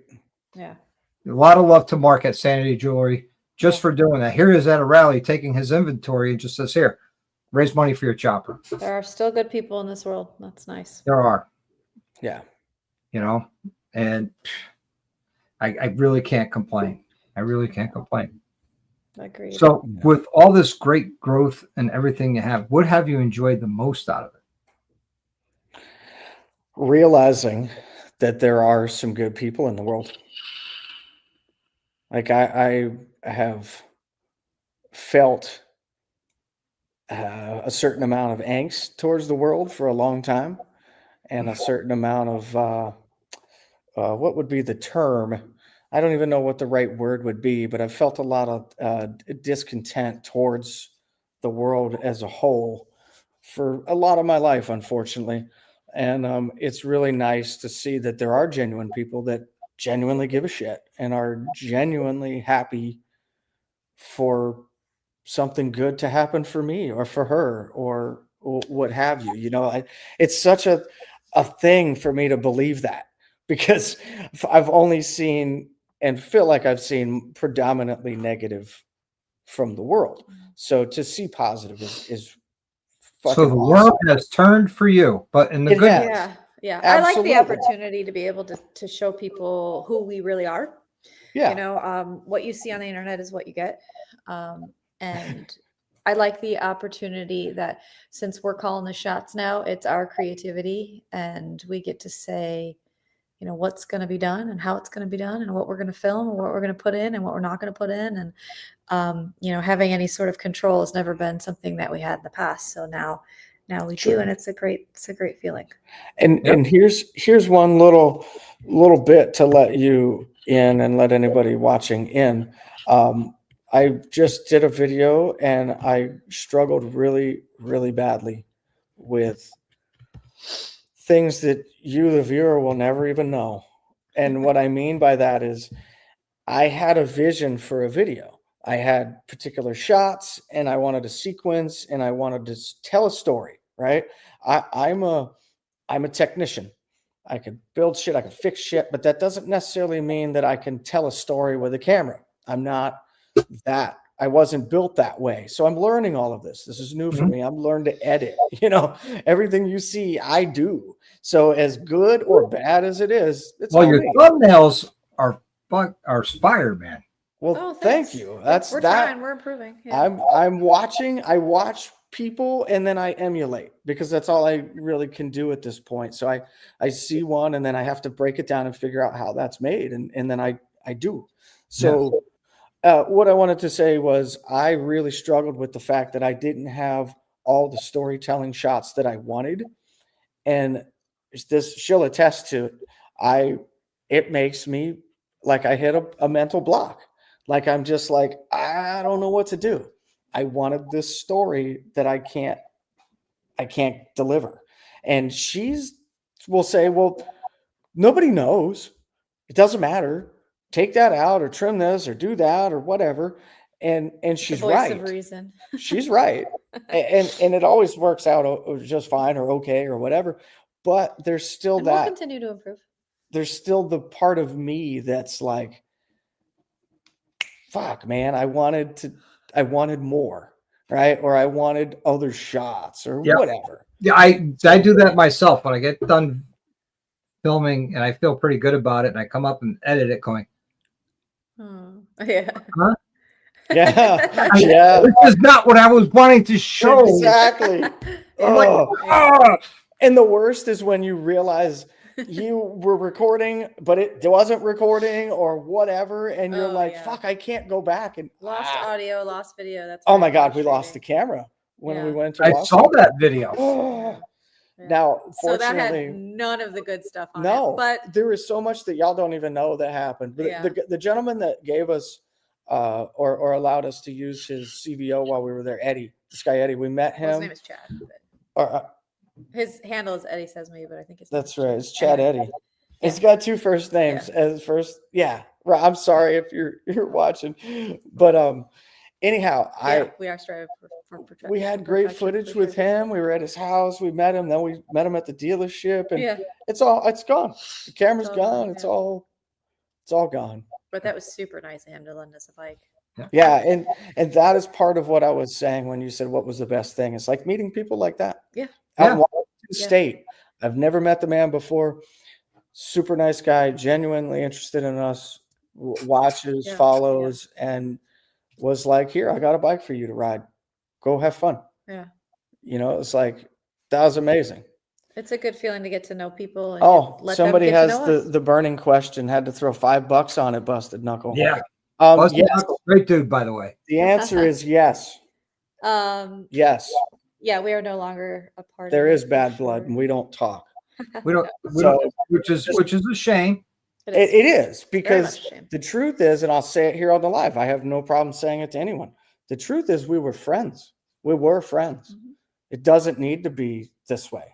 Yeah. A lot of love to Mark at Sanity Jewelry just for doing that. Here he is at a rally taking his inventory and just says, here, raise money for your chopper. There are still good people in this world. That's nice. There are. Yeah. You know, and I really can't complain. I really can't complain. Agreed. So, Yeah. with all this great growth and everything you have, what have you enjoyed the most out of it? Realizing that there are some good people in the world. Like I have felt a certain amount of angst towards the world for a long time, and a certain amount of what would be the term? I don't even know what the right word would be, but I've felt a lot of discontent towards the world as a whole for a lot of my life, unfortunately. And it's really nice to see that there are genuine people that genuinely give a shit and are genuinely happy for something good to happen for me or for her or what have you. You know, it's such a thing for me to believe that, because I've only seen and feel like I've seen predominantly negative from the world. So to see positive is So fucking the awesome. world has turned for you, but in the It good has. way. Yeah. Yeah. I like the Absolutely. opportunity to be able to show people who we really are. Yeah. You know, what you see on the internet is what you get. And I like the opportunity that since we're calling the shots now, it's our creativity and we get to say, you know, what's going to be done and how it's going to be done and what we're going to film and what we're going to put in and what we're not going to put in. And, you know, having any sort of control has never been something that we had in the past. So now we True. do. And it's a great feeling. And here's one little bit to let you in and let anybody watching in. I just did a video and I struggled really, really badly with things that you, the viewer, will never even know. And what I mean by that is I had a vision for a video. I had particular shots and I wanted a sequence and I wanted to tell a story, right? I'm a technician. I can build shit, I can fix shit, but that doesn't necessarily mean that I can tell a story with a camera. I'm not that. I wasn't built that way. So I'm learning all of this. This is new for me. I'm learning to edit. You know, everything you see, I do. So as good or bad as it is, it's Well, all your me. thumbnails are fire, man. Well, Oh, thank thanks. you. That's we're that. trying, we're improving. Yeah. I'm watching. I watch people and then I emulate, because that's all I really can do at this point. So I see one and then I have to break it down and figure out how that's made, and then I do. So what I wanted to say was I really struggled with the fact that I didn't have all the storytelling shots that I wanted, and this she'll attest to. It makes me like I hit a mental block. Like I'm just like, I don't know what to do. I wanted this story that I can't deliver. And will say, well, nobody knows. It doesn't matter. Take that out or trim this or do that or whatever. And The she's voice of right. reason. She's right. And it always works out just fine or okay or whatever. But there's still And we'll that. continue to improve. There's still the part of me that's like, fuck, man, I wanted more, right? Or I wanted other shots or whatever. Yeah, I do that myself when I get done filming and I feel pretty good about it, and I come up and edit it going, Yeah. huh? Yeah. Yeah. This is not what I was wanting to show. Exactly. I'm like, Oh. ah! And the worst is when you realize you were recording, but it wasn't recording or whatever. And you're like, fuck, I can't go back. And Lost audio, lost video. That's oh very my God, we lost the frustrating. camera when we Yeah. went to I watch saw it. that video. Oh. Yeah. Now, So that had fortunately, none of the good stuff on no, it. But there is so much that y'all don't even know that happened. But Yeah. the gentleman that gave us or allowed us to use his CVO while we were there, Eddie, this guy Eddie, we met his him. name is Chad. Or, His handle is Eddie Says Me, but I think it's that's right. It's Chad Anyway. Eddie. It's got two first names as first. Yeah. Right. I'm sorry if you're watching, but anyhow, we are striving for perfection. We had great footage with him. We were at his house. We met him. Then we met him at the dealership, and it's gone. The camera's gone. It's all gone. But that was super nice of him to lend us a bike. Yeah, and that is part of what I was saying when you said what was the best thing. It's like meeting people like that. Yeah. Out in Washington State. I've never met the man before. Super nice guy, genuinely interested in us, watches, follows, and was like, here, I got a bike for you to ride. Go have fun. Yeah. You know, it's like, that was amazing. It's a good feeling to get to know people and Oh, let somebody them get has to know us. the burning question. Had to throw $5 on it, Busted Knuckle. Yeah. Yes, Great dude, by the way. the answer is yes. Yes. Yeah, we are no longer a part There of it, is for bad blood, sure. and we don't talk. We don't, So which is a shame. It it is Very much because a shame. the truth is, and I'll say it here on the live, I have no problem saying it to anyone. The truth is, we were friends. We were friends. Mhm. It doesn't need to be this way.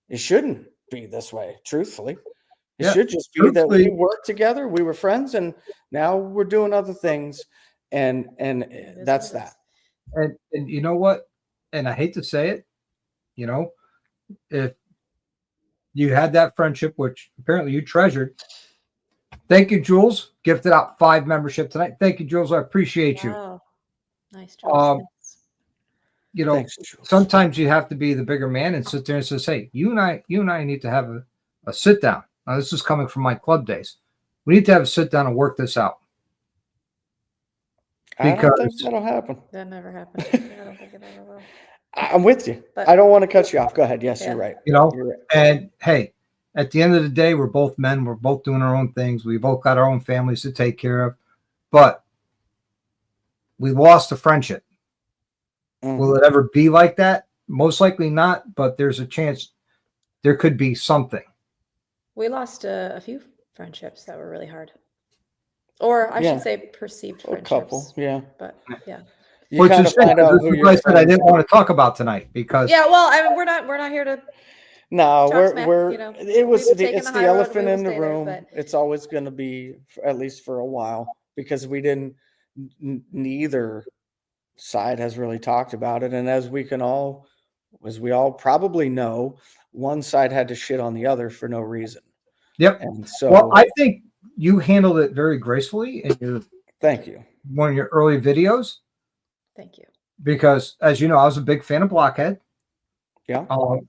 It shouldn't be this way, truthfully. It Yeah, should just be that we truthfully- worked together, we were friends, and now we're doing other things, and It is that's what it that. is. And you know what? And I hate to say it, you know, if you had that friendship, which apparently you treasured. Thank you, Jules. Gifted out 5 membership tonight. Thank you, Jules. I appreciate you. Wow. Nice, Jules. Thanks. You know, Thanks, Jules. sometimes you have to be the bigger man and sit there and say, hey, you and I need to have a sit down. Now, this is coming from my club days. We need to have a sit down and work this out. I don't think because- that'll happen. That never happened. I don't think it ever will. I'm with you. But- I don't want to cut you off. Go ahead. Yes, Yeah. you're right. You know, You're right. and hey, at the end of the day, we're both men. We're both doing our own things. We both got our own families to take care of. But we lost a friendship. Mhm. Will it ever be like that? Most likely not, but there's a chance there could be something. We lost a few friendships that were really hard. Or I Yeah. should say perceived A friendships. couple, yeah. But yeah. You Which kind is of find out this who is your what I said I friends didn't are. want to talk about tonight because Yeah, well, I mean, we're not here to No, Talk we're smack, we're you know, it was we've the, taken it's the the high road, elephant we will in the stay there, room. but- It's always going to be at least for a while because we didn't. Neither side has really talked about it, and as we all probably know, one side had to shit on the other for no reason. Yep. And so, Well, I think you handled it very gracefully in thank you. one of your early videos thank you. because, as you know, I was a big fan of Blockhead. Yeah,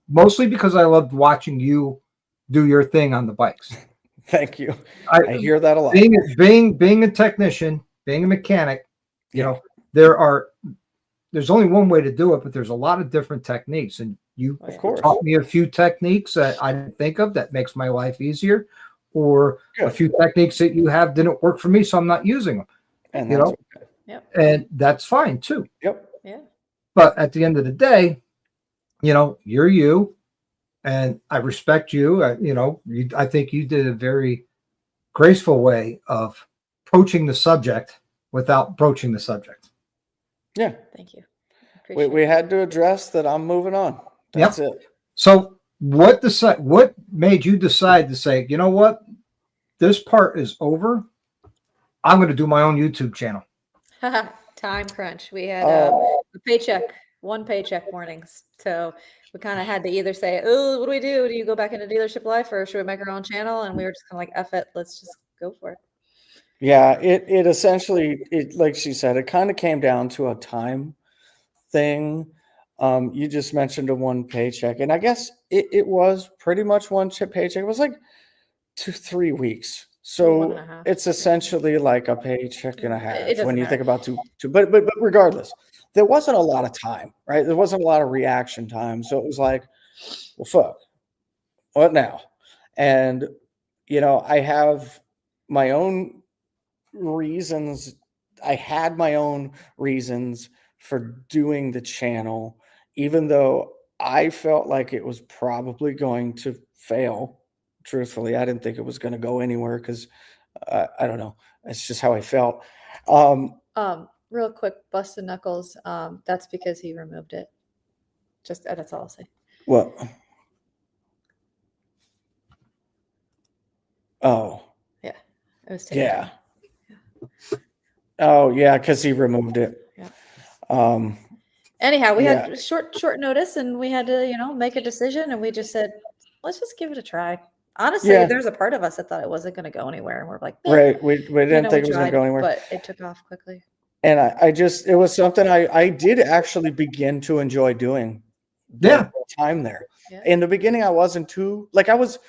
Mostly because I loved watching you do your thing on the bikes. thank you. I hear that a lot. Being a technician, being a mechanic, you know, there's only one way to do it, but there's a lot of different techniques, and you Oh, yeah. Of course. taught me a few techniques that I didn't think of that makes my life easier, or a Good. few techniques that you have didn't work for me, so I'm not using them, And you that's know? okay. Yep. And that's fine too. Yep. Yeah. But at the end of the day, you know, you're you, and I respect you. I think you did a very graceful way of approaching the subject without broaching the subject. Yeah. Thank you. We had to address that. I'm moving on. That's it. So what made you decide to say, you know what, this part is over, I'm going to do my own YouTube channel? Time crunch. We had Oh. one paycheck mornings. So we kind of had to either say, oh, what do we do? Do you go back into dealership life or should we make our own channel? And we were just kind of like, F it, let's just go for it. Yeah, it essentially, like she said, it kind of came down to a time thing. You just mentioned a one paycheck, and I guess it was pretty much one paycheck. It was like 2-3 weeks. So 1.5. it's essentially like a paycheck and a It half doesn't when you matter. think about two. But regardless, there wasn't a lot of time, right? There wasn't a lot of reaction time. So it was like, well, fuck, what now? And I have my own reasons. I had my own reasons for doing the channel, even though I felt like it was probably going to fail. Truthfully, I didn't think it was going to go anywhere because I don't know. That's just how I felt. Real quick, Busted Knuckles. That's because he removed it. Just that's all I'll say. What? Oh, It was taken yeah. down. Oh, yeah, because he removed it. Yeah. Anyhow, we Yeah. had short notice and we had to, make a decision and we just said, let's just give it a try. Honestly, Yeah. there's a part of us that thought it wasn't going to go anywhere. And we're like, "Eh." Right. We didn't think it was going tried, to go anywhere. but it took off quickly. And it was something I did actually begin to enjoy doing. Yeah. the time there. Yeah. In the beginning, I wasn't too like I was.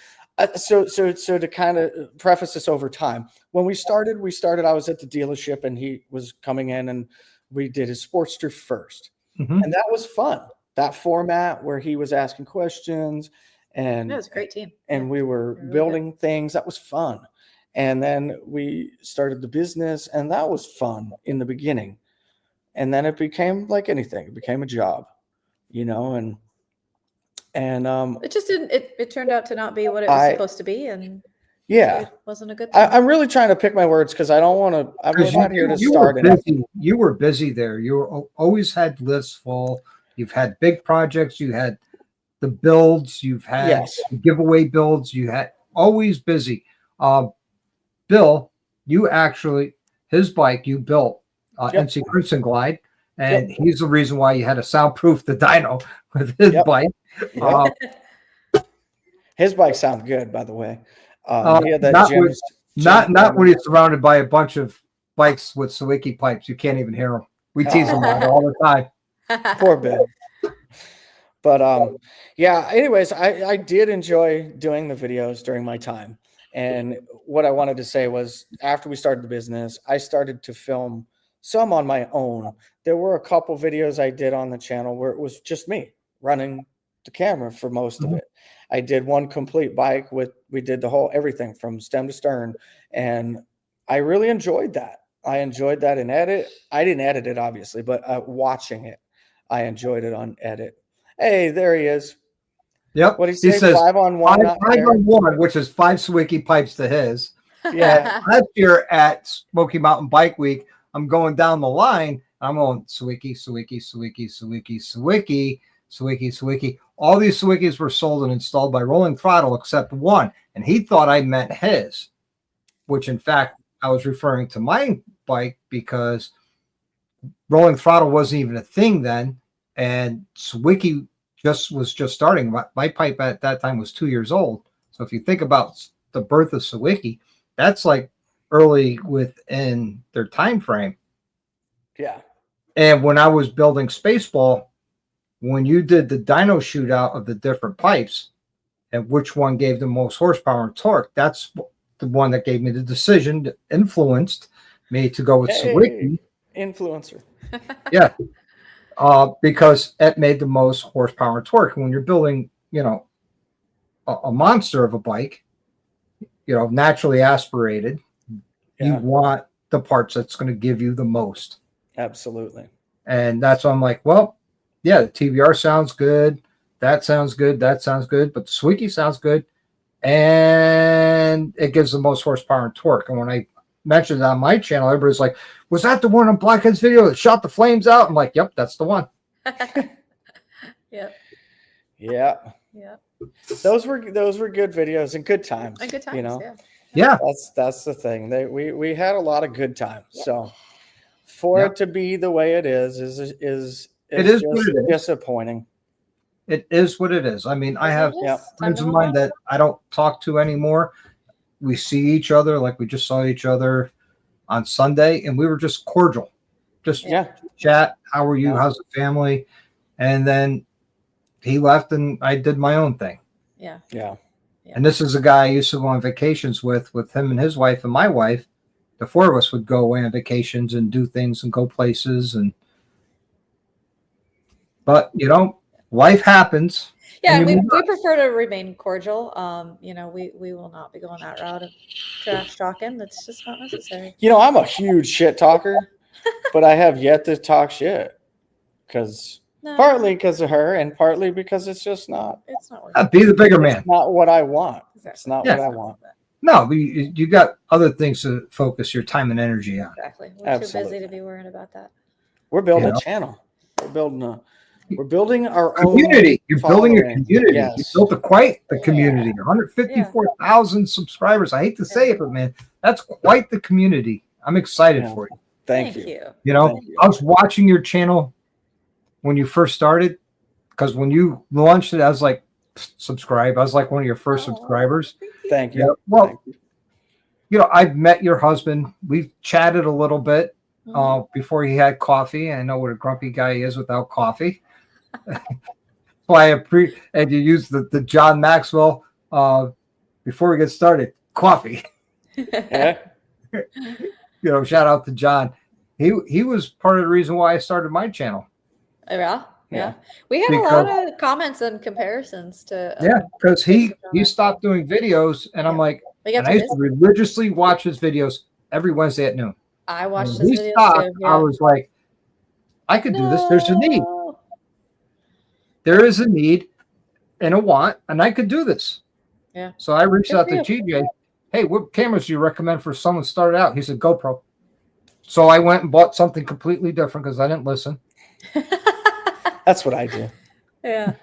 So to kind of preface this over time, when we started, I was at the dealership and he was coming in and we did his Sportster first. Mhm. And that was fun. That format where he was asking questions and It was a great team. and Yeah. we were Really building things. That was fun. And then we started the business, and that was fun in the beginning. And then it became like anything. It became a job, you know, and It just didn't. It turned out to not be what it was supposed to be, and yeah, it wasn't a good thing. I'm really trying to pick my words because I don't want to. I'm not here to You start were anything. busy. You were busy there. You were always had lists full. You've had big projects. You had the builds. You've had Yes. giveaway builds. You had always busy. Bill, you actually his bike you built Yep. NC Crimson Glide, and he's the reason why you had to soundproof the dyno with his bike. Yep. His bike sounds good, by the way. He had that not gym, with, not when he's surrounded by a bunch of bikes with Sawicki pipes. You can't even hear them. We tease him about it all the time. Poor Bill. But yeah, anyways, I did enjoy doing the videos during my time. And what I wanted to say was after we started the business, I started to film some on my own. There were a couple videos I did on the channel where it was just me running the camera for most of it. I did one complete bike we did the whole everything from stem to stern. And I really enjoyed that. I enjoyed that in edit. I didn't edit it, obviously, but watching it, I enjoyed it on edit. Hey, there he is. Yep. What he says, 5 on 1. Five on 1, which is 5 Sawicki pipes to his. Yeah. Last year at Smoky Mountain Bike Week, I'm going down the line. I'm on Sawicki, Sawicki, Sawicki, Sawicki, Sawicki, Sawicki, Sawicki. All these Sawickis were sold and installed by Rolling Throttle except one. And he thought I meant his, which in fact, I was referring to my bike because Rolling Throttle wasn't even a thing then. And Sawicki was just starting. My pipe at that time was 2 years old. So if you think about the birth of Sawicki, that's like early within their time frame. Yeah. And when I was building Spaceball, when you did the dyno shootout of the different pipes and which one gave the most horsepower and torque, that's the one that gave me the decision that influenced me to go with Sawicki. Influencer. Yeah. Because it made the most horsepower and torque. When you're building, a monster of a bike, naturally aspirated, you want the parts that's going to give you the most. Absolutely. And that's why I'm like, well, yeah, the TBR sounds good. That sounds good. That sounds good. But the Sawicki sounds good. And it gives the most horsepower and torque. And when I mentioned it on my channel, everybody's like, was that the one on Blackhead's video that shot the flames out? I'm like, yep, that's the one. Yep. Yeah. Yep. Those were good videos and good times. And good times, Yeah. That's the thing. We had a lot of good times. Yep. So for it to be the way it is just disappointing. It is what it is. I mean, I have friends of mine that I don't talk to anymore. We see each other like we just saw each other on Sunday, and we were just cordial. Just chat. How are you? Yeah. How's the family? And then he left, and I did my own thing. Yeah. Yeah. And this is a guy I used to go on vacations with him and his wife and my wife. The four of us would go away on vacations and do things and go places. But life happens. Yeah, we prefer to remain cordial. We will not be going that route of trash talking. That's just not necessary. I'm a huge shit talker, but I have yet to talk shit partly because of her and partly because it's just not. It's not working. Be the bigger man. It's not what I want. Exactly. It's not what I want. No, but you got other things to focus your time and energy on. Exactly. We're too busy to be worrying about that. We're building a channel. We're building our community. Own You're building your community. Yes. You built quite the community. 154,000 subscribers. I hate to say it, but man, that's quite the community. I'm excited for you. Thank you. I was watching your channel when you first started, because when you launched it, I was like, subscribe. I was like one of your first subscribers. Thank you. Yeah. Well, I've met your husband. We've chatted a little bit before he had coffee. I know what a grumpy guy he is without coffee. Why and you use the John Maxwell before we get started. Coffee. Yeah. Shout out to John. he was part of the reason why I started my channel. Yeah. Yeah. We had Because- a lot of comments and comparisons to. Yeah, because he Facebook. stopped doing videos, and I'm Yeah. like, We got and to I used to visit. religiously watch his videos every Wednesday at noon. I watched When his he videos stopped, too. I was like, I could do this. There's a need. No. There is a need and a want, and I could do this. Yeah. So I reached Good out for to you. TJ. Hey, what cameras do you recommend for someone started out? He said GoPro. So I went and bought something completely different because I didn't listen. That's what I do. Yeah.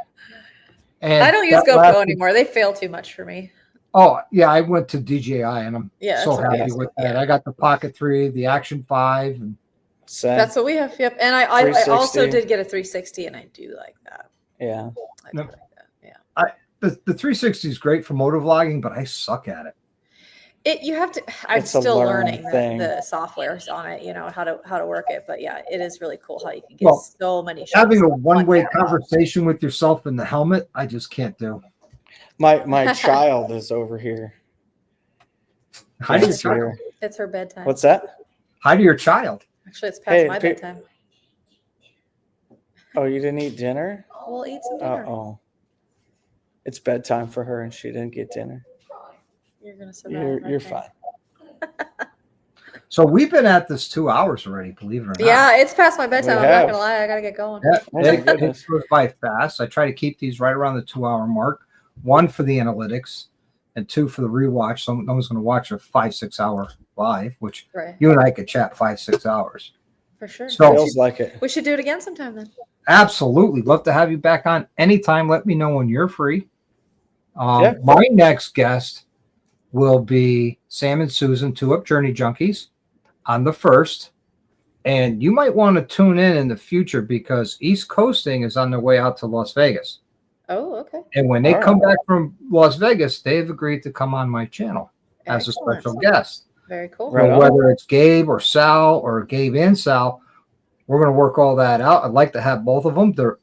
And I don't use that GoPro lasted- anymore. They fail too much for me. Oh yeah, I went to DJI, and I'm Yeah, so that's what I happy use. with that. Yeah. I got the Pocket 3, the Action 5, and Same. That's what we have. Yep. And I also 360. did get a 360, and I do like that. yeah. I do No. like that. Yeah. the 360 is great for motovlogging, but I suck at it. You have to. I'm It's a still learned learning thing. the softwares on it. You know how to work it. But yeah, it is really cool how you can get Well, so many shots. Having a in one-way camera. conversation with yourself in the helmet, I just can't do. My child is over here. Hi to your Can't see child. her. It's her bedtime. What's that? Hi to your child. Actually, it's past Hey, my pe- bedtime. Oh, you didn't eat dinner? We'll eat some dinner. Oh. It's bedtime for her and she didn't get dinner. You're gonna survive. You're right there. fine. So we've been at this 2 hours already, believe it or not. Yeah, it's past my bedtime. I'm have. not gonna lie. I gotta get going. Yeah, Oh my it goodness. goes by fast. I try to keep these right around the 2-hour mark. 1 for the analytics, and 2 for the rewatch. So no one's going to watch a 5-6 hour live, which Right. you and I could chat 5-6 hours. For sure. So Feels like it. We should do it again sometime then. absolutely love to have you back on anytime. Let me know when you're free. Yeah. My next guest will be Sam and Susan, 2-Up Journey Junkies, on the 1st. And you might want to tune in the future because East Coasting is on their way out to Las Vegas. Oh, okay. And when they All come right. back from Las Vegas, they've agreed to come on my channel as a Excellent. special guest. Very cool. Right So on. whether it's Gabe or Sal or Gabe and Sal, we're going to work all that out. I'd like to have both of them. They're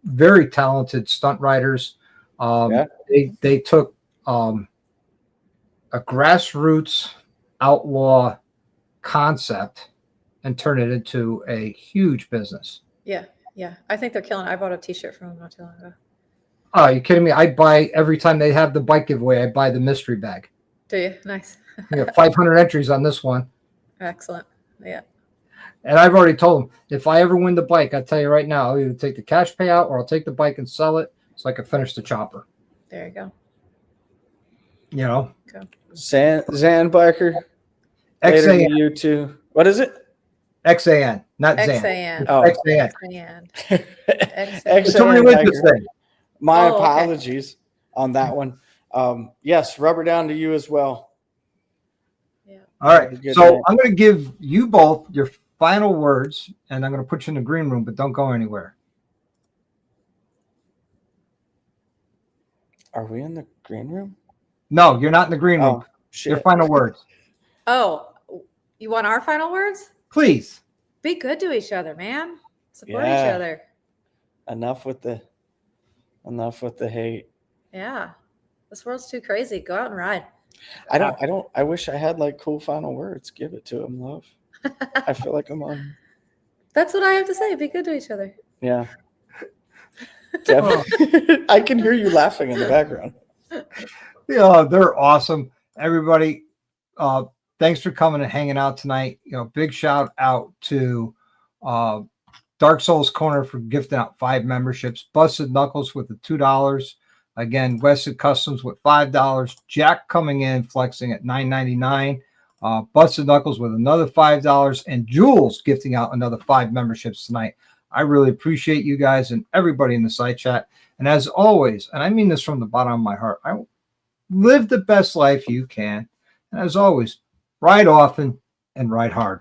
very talented stunt riders. Yeah. They took a grassroots outlaw concept and turned it into a huge business. Yeah. Yeah. I think they're killing it. I bought a t-shirt from them not too long ago. Oh, are you kidding me? I buy every time they have the bike giveaway, I buy the mystery bag. Do you? Nice. We have 500 entries on this one. Excellent. Yeah. And I've already told them, if I ever win the bike, I'll tell you right now, I'll either take the cash payout or I'll take the bike and sell it so I can finish the chopper. There you go. You know, Zan Biker. Later XAN, to you too. What is it? XAN, not Zan. XAN. Oh. XAN. XAN. It's a XAN religious Biker. thing. My Oh, okay. apologies on that one. Yes, rubber down to you as well. Yeah. All right. Good So night. I'm going to give you both your final words and I'm going to put you in the green room, but don't go anywhere. Are we in the green room? No, you're not in the green room. Oh, shit. Your final words, Oh, you want our final words? please. Be good to each other, man. Support each Yeah. other. Enough with the hate. Yeah. This world's too crazy. Go out and ride. I wish I had like cool final words. Give it to him, love. I feel like I'm on. That's what I have to say. Be good to each other. Yeah. Definitely. I can hear you laughing in the background. Yeah, they're awesome. Everybody, thanks for coming and hanging out tonight. You know, big shout out to Dark Souls Corner for gifting out 5 memberships. Busted Knuckles with the $2. Again, Wested Customs with $5. Jack coming in flexing at $9.99. Busted Knuckles with another $5, and Jules gifting out another 5 memberships tonight. I really appreciate you guys and everybody in the side chat. And as always, and I mean this from the bottom of my heart, I live the best life you can. And as always, ride often and ride hard.